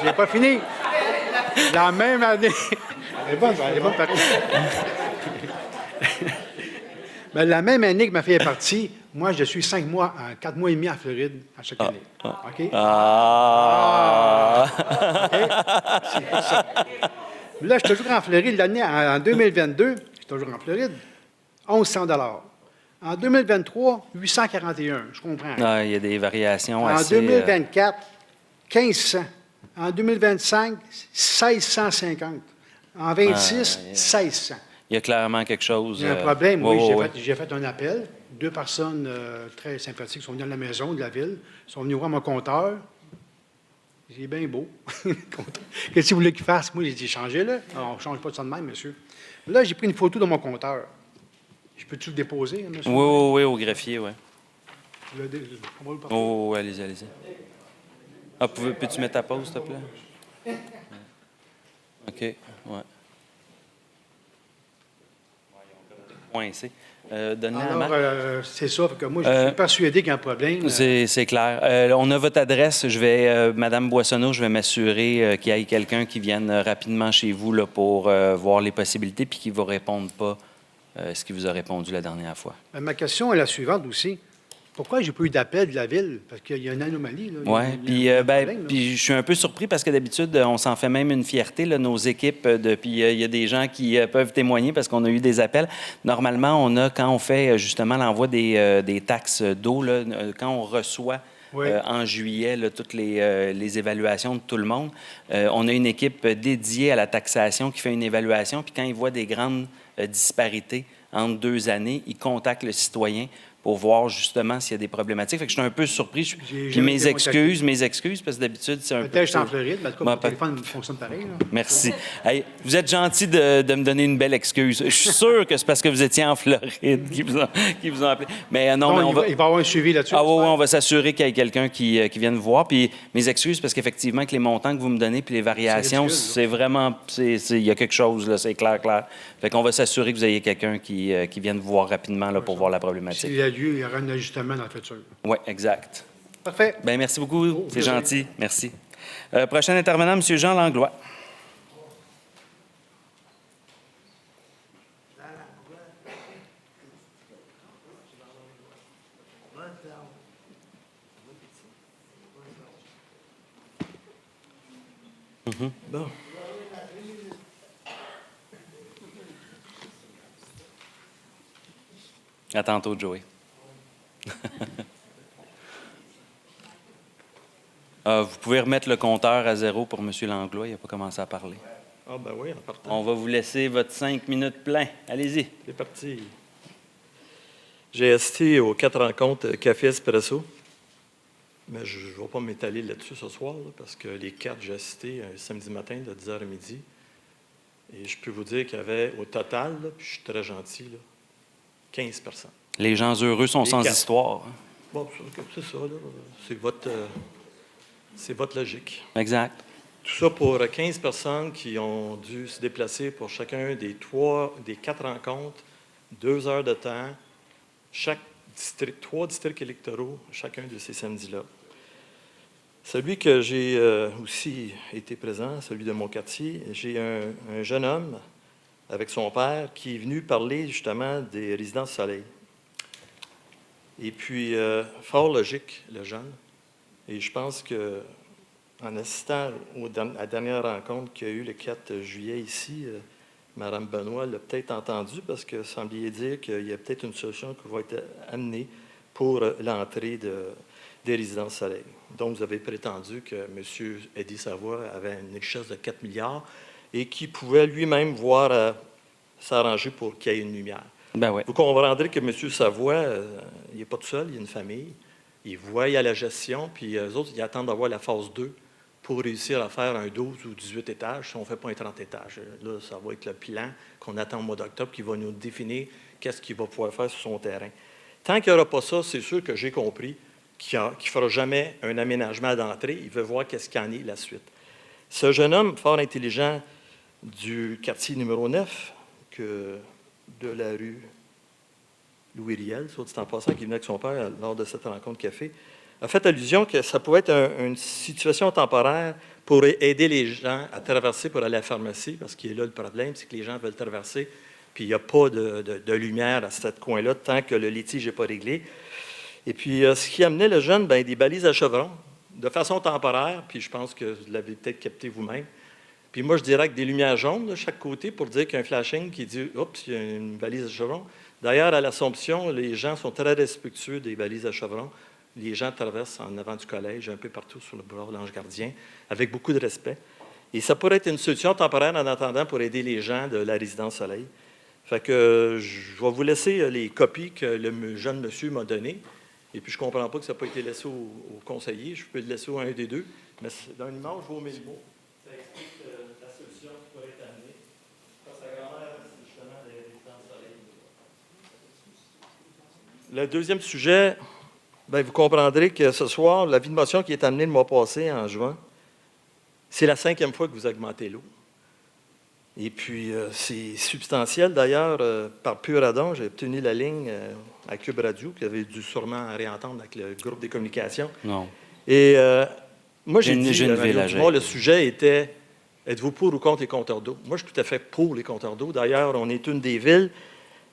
K: J'ai pas fini. La même année. Elle est bonne, pareil. Mais la même année que ma fille est partie, moi, je suis 4 mois et demi en Floride à chaque année. OK? OK? C'est pour ça. Là, je suis toujours en Floride. L'année, en 2022, je suis toujours en Floride. 1100 $. En 2023, 841. Je comprends.
A: Ah, il y a des variations
K: En
A: assez...
K: 2024, 1500. En 2025, 1650. En 26, 1600.
A: Il y a clairement quelque chose...
K: Il y a un problème, oui.
A: ouais.
K: J'ai fait un appel. 2 personnes très sympathiques sont venues à la maison de la ville, sont venues voir mon compteur. C'est bien beau. Qu'est-ce que vous voulez qu'il fasse? Moi, j'ai dit, changez-le. On ne change pas de ça de même, monsieur. Là, j'ai pris une photo de mon compteur. Je peux-tu le déposer, hein, monsieur?
A: Oui, au greffier, oui.
K: On va le porter.
A: Oh, allez-y. Ah, peux-tu mettre ta pause, s'il te plaît? OK, ouais. Coincé. Donnez la main.
K: Alors, c'est ça. Que moi, je suis persuadé qu'il y a un problème.
A: C'est clair. On a votre adresse. Madame Boissonneau, je vais m'assurer qu'il y ait quelqu'un qui vienne rapidement chez vous là, pour voir les possibilités puis qui ne vous réponde pas ce qui vous a répondu la dernière fois.
K: Ma question est la suivante aussi. Pourquoi j'ai pas eu d'appel de la ville? Parce qu'il y a une anomalie.
A: Oui, puis je suis un peu surpris parce que d'habitude, on s'en fait même une fierté, là, nos équipes. Puis il y a des gens qui peuvent témoigner parce qu'on a eu des appels. Normalement, quand on fait justement l'envoi des taxes d'eau, là, quand on reçoit en juillet là, toutes les évaluations de tout le monde, on a une équipe dédiée à la taxation qui fait une évaluation. Puis quand ils voient des grandes disparités entre 2 années, ils contactent le citoyen pour voir justement s'il y a des problématiques. Fait que je suis un peu surpris. Puis mes excuses, parce que d'habitude, c'est un peu...
K: Peut-être que je suis en Floride, mais en tout cas, mon téléphone fonctionne pareil. Là.
A: Merci. Hey, vous êtes gentil de me donner une belle excuse. Je suis sûr que c'est parce que vous étiez en Floride qui vous ont appelé. Mais
K: non, mais il va y avoir un suivi là-dessus.
A: Ah oui, on va s'assurer qu'il y ait quelqu'un qui vienne vous voir. Puis mes excuses, parce qu'effectivement, avec les montants que vous me donnez puis les variations, c'est vraiment... Il y a quelque chose, là, c'est clair. Fait qu'on va s'assurer que vous ayez quelqu'un qui vienne vous voir rapidement là, pour voir la problématique.
K: S'il y a lieu, il y aura un ajustement dans le futur.
A: Oui, exact.
K: Parfait.
A: Bien, merci beaucoup. C'est gentil. Merci. Prochain intervenant, M. Jean Langlois.
L: Bon.
A: À tantôt, Joey. Vous pouvez remettre le compteur à 0 pour M. Langlois. Il n'a pas commencé à parler.
L: Ah, ben oui, en partant.
A: On va vous laisser votre 5 minutes plein. Allez-y.
L: C'est parti. J'ai assisté aux 4 rencontres Café Espresso. Mais je ne vais pas m'étaler là-dessus ce soir, là, parce que les 4, j'ai assisté un samedi matin de 10h à midi. Et je peux vous dire qu'il y avait au total, là, puis je suis très gentil, là, 15 personnes.
A: Les gens heureux sont sans
L: 4.
A: histoire.
L: Bon, c'est ça, là. C'est votre logique.
A: Exact.
L: Tout ça pour 15 personnes qui ont dû se déplacer pour chacun des 4 rencontres, 2 heures de temps, chaque district, 3 districts électoraux, chacun de ces samedis-là. Celui que j'ai aussi été présent, celui de mon quartier, j'ai un jeune homme avec son père, qui est venu parler justement des résidences soleil. Et puis, fort logique, le jeune. Et je pense que en assistant à la dernière rencontre qu'il y a eu le 4 juillet ici, Mme Benoît l'a peut-être entendu parce que semblait dire qu'il y a peut-être une solution qui va être amenée pour l'entrée des résidences soleil. Donc, vous avez prétendu que M. Eddie Savoie avait une richesse de 4 milliards et qu'il pouvait lui-même voir s'arranger pour qu'il y ait une lumière.
A: Ben ouais.
L: Vous comprendrez que M. Savoie, il n'est pas tout seul, il y a une famille. Il voit à la gestion, puis eux autres, ils attendent d'avoir la phase 2 pour réussir à faire un 12 ou 18 étages si on ne fait pas un 30 étages. Là, ça va être le plan qu'on attend au mois d'octobre qui va nous définir qu'est-ce qu'il va pouvoir faire sur son terrain. Tant qu'il n'y aura pas ça, c'est sûr que j'ai compris qu'il ne fera jamais un aménagement d'entrée. Il veut voir qu'est-ce qu'il en est la suite. Ce jeune homme fort intelligent du quartier numéro 9, de la rue Louis Riel, soit dit en passant, qui venait avec son père lors de cette rencontre café, a fait allusion que ça pouvait être une situation temporaire pour aider les gens à traverser pour aller à la pharmacie, parce qu'il est là le problème, c'est que les gens veulent traverser, puis il n'y a pas de lumière à ce coin-là tant que le litige n'est pas réglé. Et puis, ce qui amenait le jeune, des balises à chevrons, de façon temporaire, puis je pense que vous l'avez peut-être capté vous-même. Puis moi, je dirais que des lumières jaunes de chaque côté pour dire qu'il y a un flashing qui dit « Oups, il y a une balise à chevrons ». D'ailleurs, à l'Assomption, les gens sont très respectueux des balises à chevrons. Les gens traversent en avant du collège, un peu partout sur le boulevard L'Ange Gardien, avec beaucoup de respect. Et ça pourrait être une solution temporaire en attendant pour aider les gens de la résidence Soleil. Fait que je vais vous laisser les copies que le jeune monsieur m'a données. Et puis, je ne comprends pas que ça n'a pas été laissé au conseiller. Je peux le laisser à un des deux. Mais dans une image, je vous mets le mot. Ça explique la solution qui pourrait être amenée. Parce que sa grand-mère, c'est justement des résidences Soleil. Le deuxième sujet, vous comprendrez que ce soir, l'avis de motion qui est amené le mois passé, en juin, c'est la 5e fois que vous augmentez l'eau. Et puis, c'est substantiel. D'ailleurs, par pur adon, j'ai obtenu la ligne à Cube Radio, qui avait dû sûrement réentendre avec le groupe des communications.
A: Non.
L: Et moi, j'ai dit,
A: le
L: sujet était, êtes-vous pour ou contre les compteurs d'eau? Moi, je suis tout à fait pour les compteurs d'eau. D'ailleurs, on est une des villes,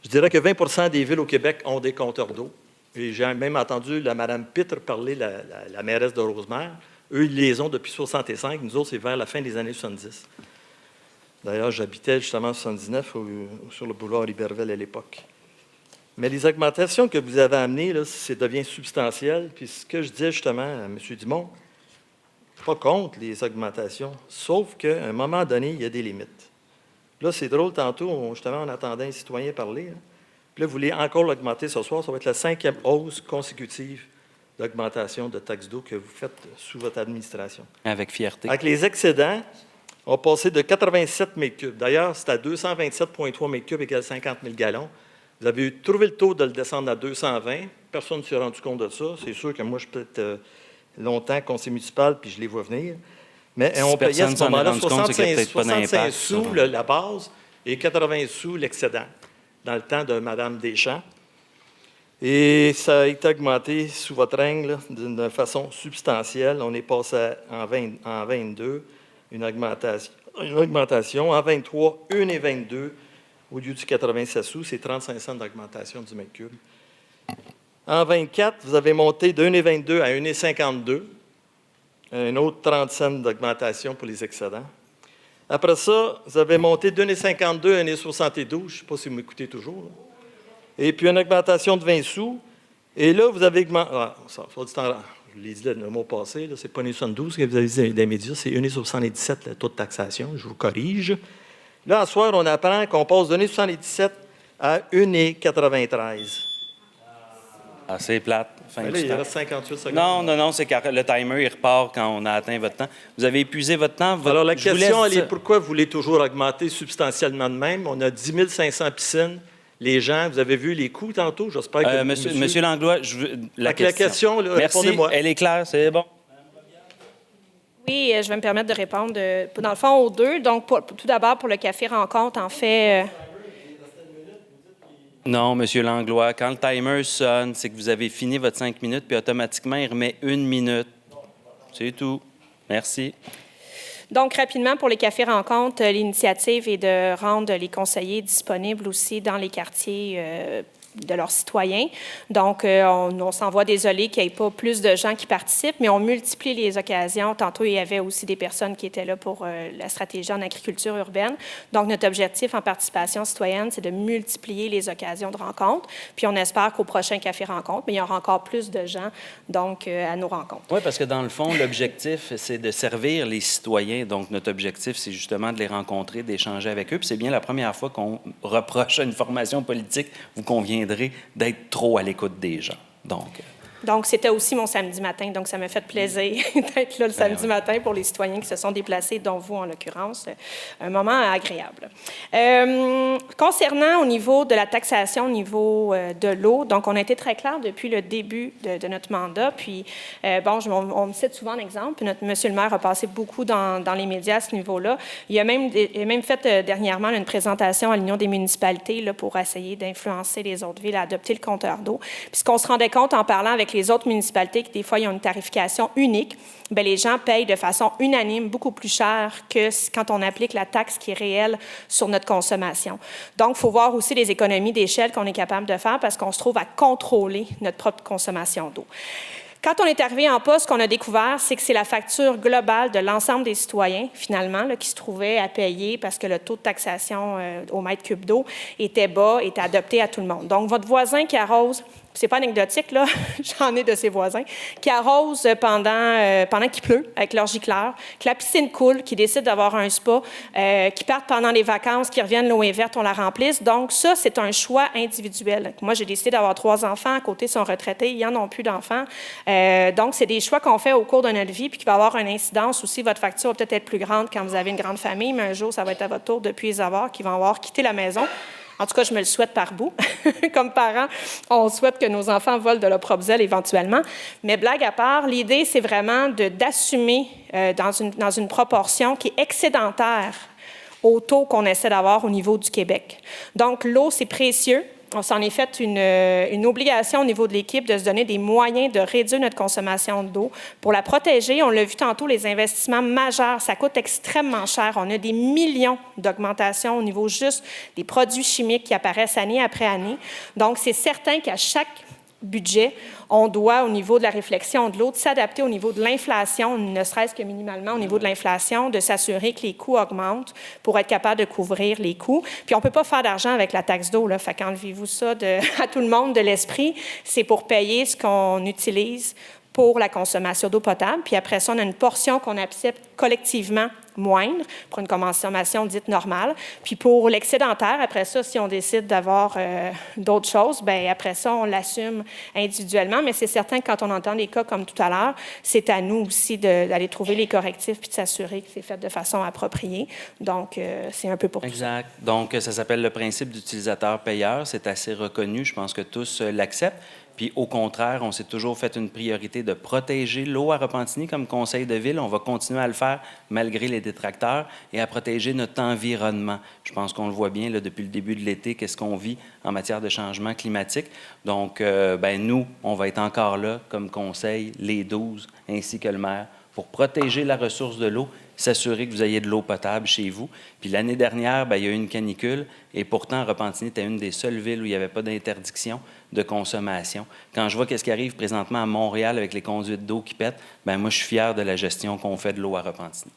L: je dirais que 20 des villes au Québec ont des compteurs d'eau. Et j'ai même entendu Mme Pitre parler, la mairesse de Rosemère. Eux, ils les ont depuis 65. Nous autres, c'est vers la fin des années 70. D'ailleurs, j'habitais justement en 79 sur le boulevard Iberville à l'époque. Mais les augmentations que vous avez amenées, là, ça devient substantiel. Puis ce que je disais justement à M. Dumont, je ne suis pas contre les augmentations, sauf qu'à un moment donné, il y a des limites. Là, c'est drôle, tantôt, justement, on attendait un citoyen parler. Là. Puis là, vous voulez encore l'augmenter ce soir. Ça va être la 5e hausse consécutive d'augmentation de taxes d'eau que vous faites sous votre administration.
A: Avec fierté.
L: Avec les excédents, on passé de 87 mètres cubes. D'ailleurs, c'est à 227,3 mètres cubes égale 50 000 gallons. Vous avez trouvé le taux de le descendre à 220. Personne ne s'est rendu compte de ça. C'est sûr que moi, je suis peut-être longtemps conseiller municipal, puis je les vois venir. Mais on payait à ce moment-là 65 sous la base et 80 sous l'excédent, dans le temps de Mme Deschamps. Et ça a été augmenté sous votre règne d'une façon substantielle. On est passé en 22, une augmentation. En 23, 1,22 au lieu du 87 sous, c'est 35 cents d'augmentation du mètre cube. En 24, vous avez monté de 1,22 à 1,52, un autre 30 cents d'augmentation pour les excédents. Après ça, vous avez monté de 1,52 à 1,72, je ne sais pas si vous m'écoutez toujours. Là. Et puis une augmentation de 20 sous. Et là, vous avez augmenté. Je l'ai dit le mois passé, ce n'est pas 1,72 que vous avez dit dans les médias, c'est 1,77 le taux de taxation. Je vous corrige. Là, ce soir, on apprend qu'on passe de 1,77 à 1,93.
A: Ah, c'est plate.
L: Là, il reste 58 secondes.
A: Non, c'est car le timer, il repart quand on a atteint votre temps. Vous avez épuisé votre temps.
L: Alors, la question, elle est pourquoi vous voulez toujours augmenter substantiellement de même? On a 10 500 piscines. Les gens, vous avez vu les coûts tantôt? J'espère que
A: Monsieur Langlois, la question,
L: répondez-moi.
A: Elle est claire, c'est bon.
G: Oui, je vais me permettre de répondre, dans le fond, aux deux. Donc, tout d'abord, pour le café rencontre, en fait...
A: Non, Monsieur Langlois, quand le timer sonne, c'est que vous avez fini votre 5 minutes, puis automatiquement, il remet 1 minute. C'est tout. Merci.
G: Donc, rapidement, pour les cafés rencontres, l'initiative est de rendre les conseillers disponibles aussi dans les quartiers de leurs citoyens. Donc, on s'envoie désolé qu'il n'y ait pas plus de gens qui participent, mais on multiplie les occasions. Tantôt, il y avait aussi des personnes qui étaient là pour la stratégie en agriculture urbaine. Donc, notre objectif en participation citoyenne, c'est de multiplier les occasions de rencontres. Puis, on espère qu'au prochain Café Rencontre, mais il y aura encore plus de gens donc, à nos rencontres.
A: Oui, parce que dans le fond, l'objectif, c'est de servir les citoyens. Donc, notre objectif, c'est justement de les rencontrer, d'échanger avec eux. Puis, c'est bien la première fois qu'on reproche à une formation politique, vous conviendrez, d'être trop à l'écoute des gens. Donc,
G: c'était aussi mon samedi matin, donc ça m'a fait plaisir d'être là le samedi matin pour les citoyens qui se sont déplacés, dont vous en l'occurrence. Un moment agréable. Concernant au niveau de la taxation, au niveau de l'eau, donc on a été très clair depuis le début de notre mandat. Puis, on me cite souvent un exemple. Monsieur le maire a passé beaucoup dans les médias à ce niveau-là. Il a même fait dernièrement une présentation à l'Union des municipalités là, pour essayer d'influencer les autres villes à adopter le compteur d'eau. Puis ce qu'on se rendait compte en parlant avec les autres municipalités qui, des fois, ils ont une tarification unique, bien, les gens payent de façon unanime beaucoup plus cher que quand on applique la taxe qui est réelle sur notre consommation. Donc, il faut voir aussi les économies d'échelle qu'on est capable de faire parce qu'on se trouve à contrôler notre propre consommation d'eau. Quand on est arrivé en poste, ce qu'on a découvert, c'est que c'est la facture globale de l'ensemble des citoyens, finalement, là, qui se trouvaient à payer parce que le taux de taxation au mètre cube d'eau était bas, était adopté à tout le monde. Donc, votre voisin qui arrose, c'est pas anecdotique, là, j'en ai de ses voisins, qui arrosent pendant qu'il pleut avec leur gicleur, que la piscine coule, qui décident d'avoir un spa, qui partent pendant les vacances, qui reviennent, l'eau est verte, on la remplisse. Donc, ça, c'est un choix individuel. Moi, j'ai décidé d'avoir 3 enfants, à côté sont retraités, ils n'en ont plus d'enfants. Donc, c'est des choix qu'on fait au cours de notre vie, puis qui va avoir une incidence aussi. Votre facture va peut-être être plus grande quand vous avez une grande famille, mais un jour, ça va être à votre tour de plus les avoir, qui vont avoir quitté la maison. En tout cas, je me le souhaite par bout. Comme parents, on souhaite que nos enfants volent de leur propre zèle éventuellement. Mais blague à part, l'idée, c'est vraiment d'assumer dans une proportion qui est excédentaire au taux qu'on essaie d'avoir au niveau du Québec. Donc, l'eau, c'est précieux. On s'en est fait une obligation au niveau de l'équipe de se donner des moyens de réduire notre consommation d'eau. Pour la protéger, on l'a vu tantôt, les investissements majeurs, ça coûte extrêmement cher. On a des millions d'augmentations au niveau juste des produits chimiques qui apparaissent année après année. Donc, c'est certain qu'à chaque budget, on doit, au niveau de la réflexion de l'eau, de s'adapter au niveau de l'inflation, ne serait-ce que minimalement au niveau de l'inflation, de s'assurer que les coûts augmentent pour être capable de couvrir les coûts. Puis on ne peut pas faire d'argent avec la taxe d'eau, là. Fait qu'enlevez-vous ça à tout le monde de l'esprit. C'est pour payer ce qu'on utilise pour la consommation d'eau potable. Puis après ça, on a une portion qu'on accepte collectivement moindre pour une consommation dite normale. Puis pour l'excédentaire, après ça, si on décide d'avoir d'autres choses, bien après ça, on l'assume individuellement. Mais c'est certain que quand on entend des cas comme tout à l'heure, c'est à nous aussi d'aller trouver les correctifs puis de s'assurer que c'est fait de façon appropriée. Donc, c'est un peu pour
A: exact. Tout ça. Donc, ça s'appelle le principe d'utilisateur-payeur. C'est assez reconnu. Je pense que tous l'acceptent. Puis, au contraire, on s'est toujours fait une priorité de protéger l'eau à Repentigny comme conseil de ville. On va continuer à le faire malgré les détracteurs et à protéger notre environnement. Je pense qu'on le voit bien là, depuis le début de l'été, qu'est-ce qu'on vit en matière de changement climatique. Donc, nous, on va être encore là comme conseil, les 12, ainsi que le maire, pour protéger la ressource de l'eau, s'assurer que vous ayez de l'eau potable chez vous. Puis l'année dernière, il y a eu une canicule et pourtant, Repentigny était une des seules villes où il n'y avait pas d'interdiction de consommation. Quand je vois qu'est-ce qui arrive présentement à Montréal avec les conduites d'eau qui pètent, moi, je suis fier de la gestion qu'on fait de l'eau à Repentigny.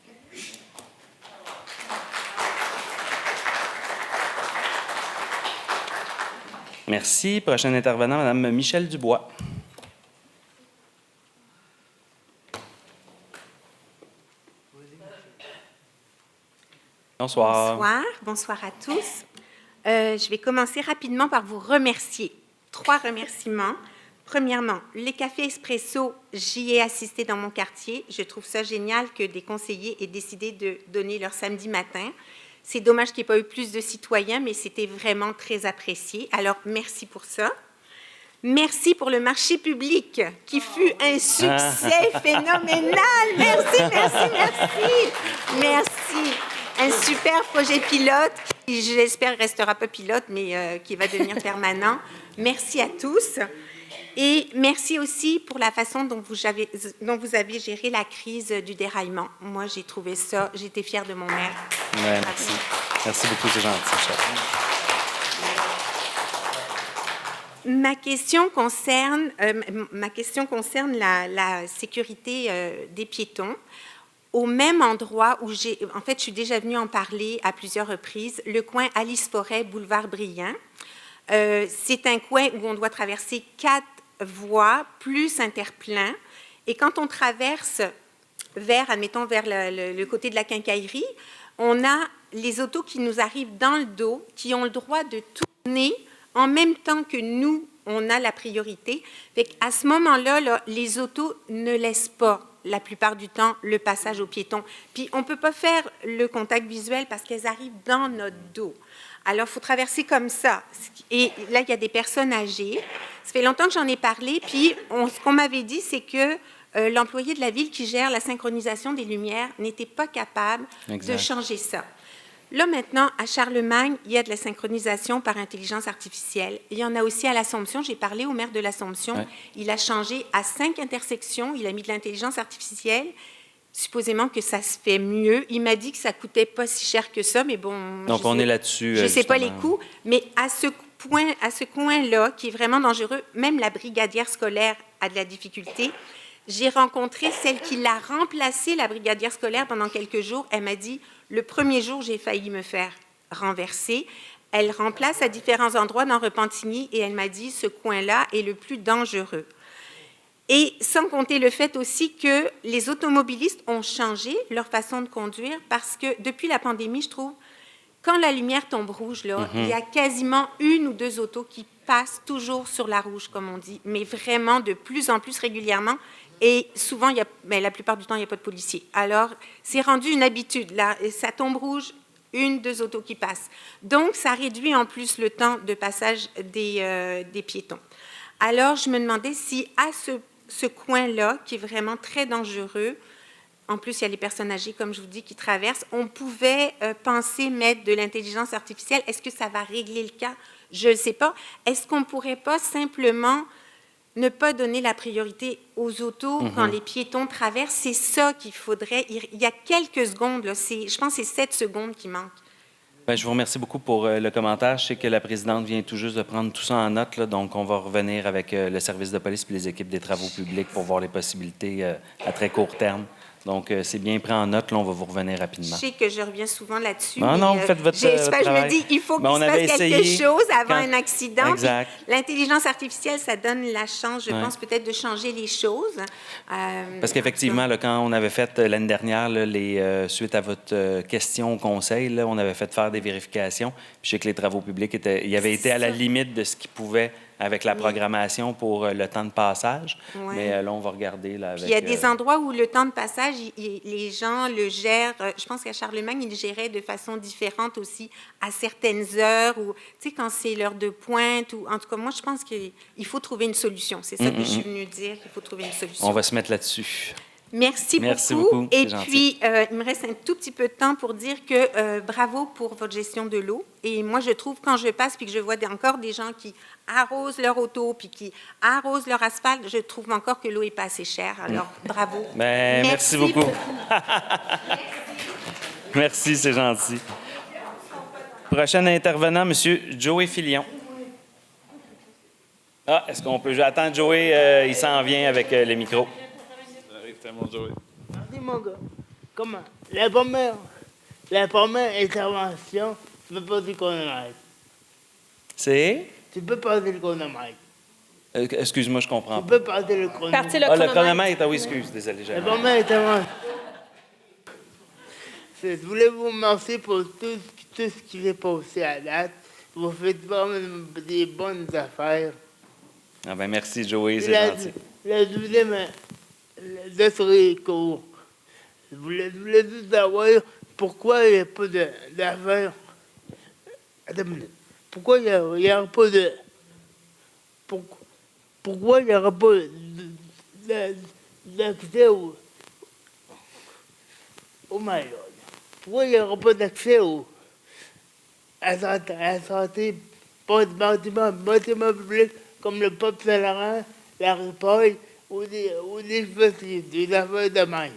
A: Merci. Prochain intervenant, Mme Michèle Dubois. Bonsoir.
M: Bonsoir à tous. Je vais commencer rapidement par vous remercier. 3 remerciements. Premièrement, les cafés espresso, j'y ai assisté dans mon quartier. Je trouve ça génial que des conseillers aient décidé de donner leur samedi matin. C'est dommage qu'il n'y ait pas eu plus de citoyens, mais c'était vraiment très apprécié. Alors, merci pour ça. Merci pour le marché public, qui fut un succès phénoménal. Merci. Un super projet pilote, qui j'espère restera pas pilote, mais qui va devenir permanent. Merci à tous. Et merci aussi pour la façon dont vous avez géré la crise du déraillement. Moi, j'ai trouvé ça, j'étais fière de mon maire.
A: Ouais, merci. Merci beaucoup, c'est gentil, cher.
M: Ma question concerne la sécurité des piétons. Au même endroit où je suis déjà venue en parler à plusieurs reprises, le coin Alice Forêt, boulevard Brillant. C'est un coin où on doit traverser 4 voies plus interplein. Et quand on traverse admettons, vers le côté de la quincaillerie, on a les autos qui nous arrivent dans le dos, qui ont le droit de tourner en même temps que nous, on a la priorité. À ce moment-là, les autos ne laissent pas, la plupart du temps, le passage aux piétons. Puis, on ne peut pas faire le contact visuel parce qu'elles arrivent dans notre dos. Alors, il faut traverser comme ça. Et là, il y a des personnes âgées. Ça fait longtemps que j'en ai parlé. Puis, ce qu'on m'avait dit, c'est que l'employé de la ville qui gère la synchronisation des lumières n'était pas capable de changer ça. Là, maintenant, à Charlemagne, il y a de la synchronisation par intelligence artificielle. Il y en a aussi à l'Assomption. J'ai parlé au maire de l'Assomption. Ouais. Il a changé à 5 intersections. Il a mis de l'intelligence artificielle. Supposément que ça se fait mieux. Il m'a dit que ça ne coûtait pas si cher que ça, mais bon...
A: Donc, on est là-dessus.
M: Je ne sais pas les coûts, mais à ce coin-là, qui est vraiment dangereux, même la brigadière scolaire a de la difficulté. J'ai rencontré celle qui l'a remplacée, la brigadière scolaire, pendant quelques jours. Elle m'a dit, le premier jour, j'ai failli me faire renverser. Elle remplace à différents endroits dans Repentigny et elle m'a dit, ce coin-là est le plus dangereux. Et sans compter le fait aussi que les automobilistes ont changé leur façon de conduire parce que depuis la pandémie, je trouve, quand la lumière tombe rouge, là, il y a quasiment 1 ou 2 autos qui passent toujours sur la rouge, comme on dit, mais vraiment de plus en plus régulièrement. Et souvent, la plupart du temps, il n'y a pas de policiers. Alors, c'est rendu une habitude. Là, ça tombe rouge, 1, 2 autos qui passent. Donc, ça réduit en plus le temps de passage des piétons. Alors, je me demandais si à ce coin-là, qui est vraiment très dangereux, en plus, il y a les personnes âgées, comme je vous dis, qui traversent, on pouvait penser mettre de l'intelligence artificielle. Est-ce que ça va régler le cas? Je ne sais pas. Est-ce qu'on ne pourrait pas simplement ne pas donner la priorité aux autos quand les piétons traversent? C'est ça qu'il faudrait. Il y a quelques secondes, là, je pense que c'est 7 secondes qui manquent.
A: Bien, je vous remercie beaucoup pour le commentaire. Je sais que la présidente vient tout juste de prendre tout ça en note, là, donc on va revenir avec le service de police et les équipes des travaux publics pour voir les possibilités à très court terme. Donc, c'est bien pris en note. Là, on va vous revenir rapidement.
M: Je sais que je reviens souvent là-dessus.
A: Non, vous faites votre travail.
M: Je me dis, il faut qu'il se passe quelque chose avant un accident.
A: Exact.
M: L'intelligence artificielle, ça donne la chance, je pense, peut-être de changer les choses.
A: Parce qu'effectivement, là, quand on avait fait l'année dernière, là, suite à votre question au conseil, là, on avait fait faire des vérifications. Puis je sais que les travaux publics avaient été à la limite de ce qu'ils pouvaient avec la programmation pour le temps de passage.
M: Ouais.
A: Mais là, on va regarder. Là, avec,
M: Puis il y a des endroits où le temps de passage, les gens le gèrent. Je pense qu'à Charlemagne, ils le géraient de façon différente aussi, à certaines heures, ou tu sais, quand c'est l'heure de pointe. Ou, en tout cas, moi, je pense qu'il faut trouver une solution. C'est ça que je suis venue dire, qu'il faut trouver une solution.
A: On va se mettre là-dessus.
M: Merci beaucoup. Et puis, il me reste un tout petit peu de temps pour dire que bravo pour votre gestion de l'eau. Et moi, je trouve, quand je passe puis que je vois encore des gens qui arrosent leur auto puis qui arrosent leur asphalte, je trouve encore que l'eau n'est pas assez chère. Alors, bravo.
A: Ben, merci beaucoup. Merci, c'est gentil. Prochain intervenant, M. Joey Filion. Ah, est-ce qu'on peut attendre Joey? Il s'en vient avec le micro.
N: Merci, mon gars. Comment? La première intervention, tu peux passer le chronomètre.
A: C'est?
N: Tu peux passer le chronomètre.
A: Excuse-moi, je comprends pas.
N: Tu peux passer le chronomètre.
G: Partir le chronomètre.
A: Le chronomètre, ah oui, excuse, désolé.
N: La première intervention. Je voulais vous remercier pour tout ce qui s'est passé à date. Vous faites vraiment des bonnes affaires.
A: Ah ben merci, Joey, c'est gentil.
N: La deuxième... de ce cours. Je voulais juste savoir pourquoi il n'y a pas d'affaires. Attends une minute. Pourquoi il n'y aura pas de... Pourquoi il n'y aura pas d'accès au... Oh my God. Pourquoi il n'y aura pas d'accès à la santé, pas de bâtiment public comme le Pop Saint-Laurent, la Ripolle, ou des affaires de même?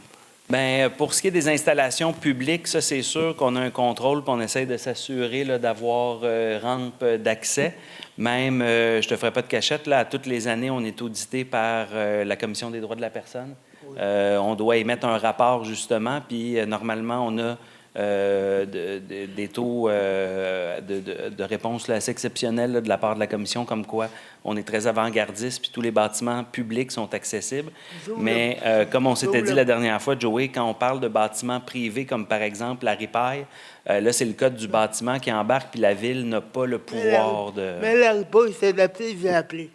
A: Bien, pour ce qui est des installations publiques, ça, c'est sûr qu'on a un contrôle et on essaie de s'assurer là, d'avoir rampe d'accès. Même, je ne te ferai pas de cachette, là, à toutes les années, on est audité par la Commission des droits de la personne. On doit émettre un rapport, justement, puis normalement, on a des taux de réponse là, assez exceptionnels là, de la part de la Commission, comme quoi on est très avant-gardiste, puis tous les bâtiments publics sont accessibles. Mais comme on s'était dit la dernière fois, Joey, quand on parle de bâtiments privés, comme par exemple la Ripaille, là, c'est le code du bâtiment qui embarque, puis la Ville n'a pas le pouvoir de...
N: Mais la Ripolle s'est adaptée, j'ai appelé.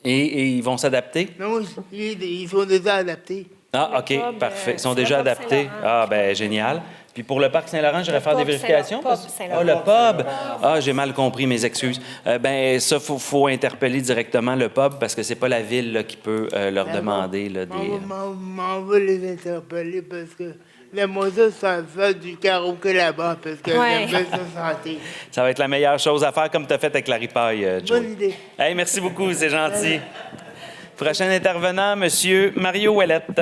A: Et ils vont s'adapter?
N: Non, ils sont déjà adaptés.
A: Ah, OK, parfait. Ils sont déjà adaptés. Ah, ben génial. Puis pour le Parc Saint-Laurent, j'aurais faire des vérifications? Ah, le pub! Ah, j'ai mal compris, mes excuses. Ben ça, faut interpeller directement le pub parce que c'est pas la Ville là, qui peut leur demander là, des...
N: On va les interpeller parce que moi ça fait du karaoké là-bas parce que j'aime bien ça santé.
A: Ça va être la meilleure chose à faire comme tu as fait avec la Ripaille, Joe.
N: Bonne idée.
A: Hey, merci beaucoup, c'est gentil. Prochain intervenant, M. Mario Ouellette.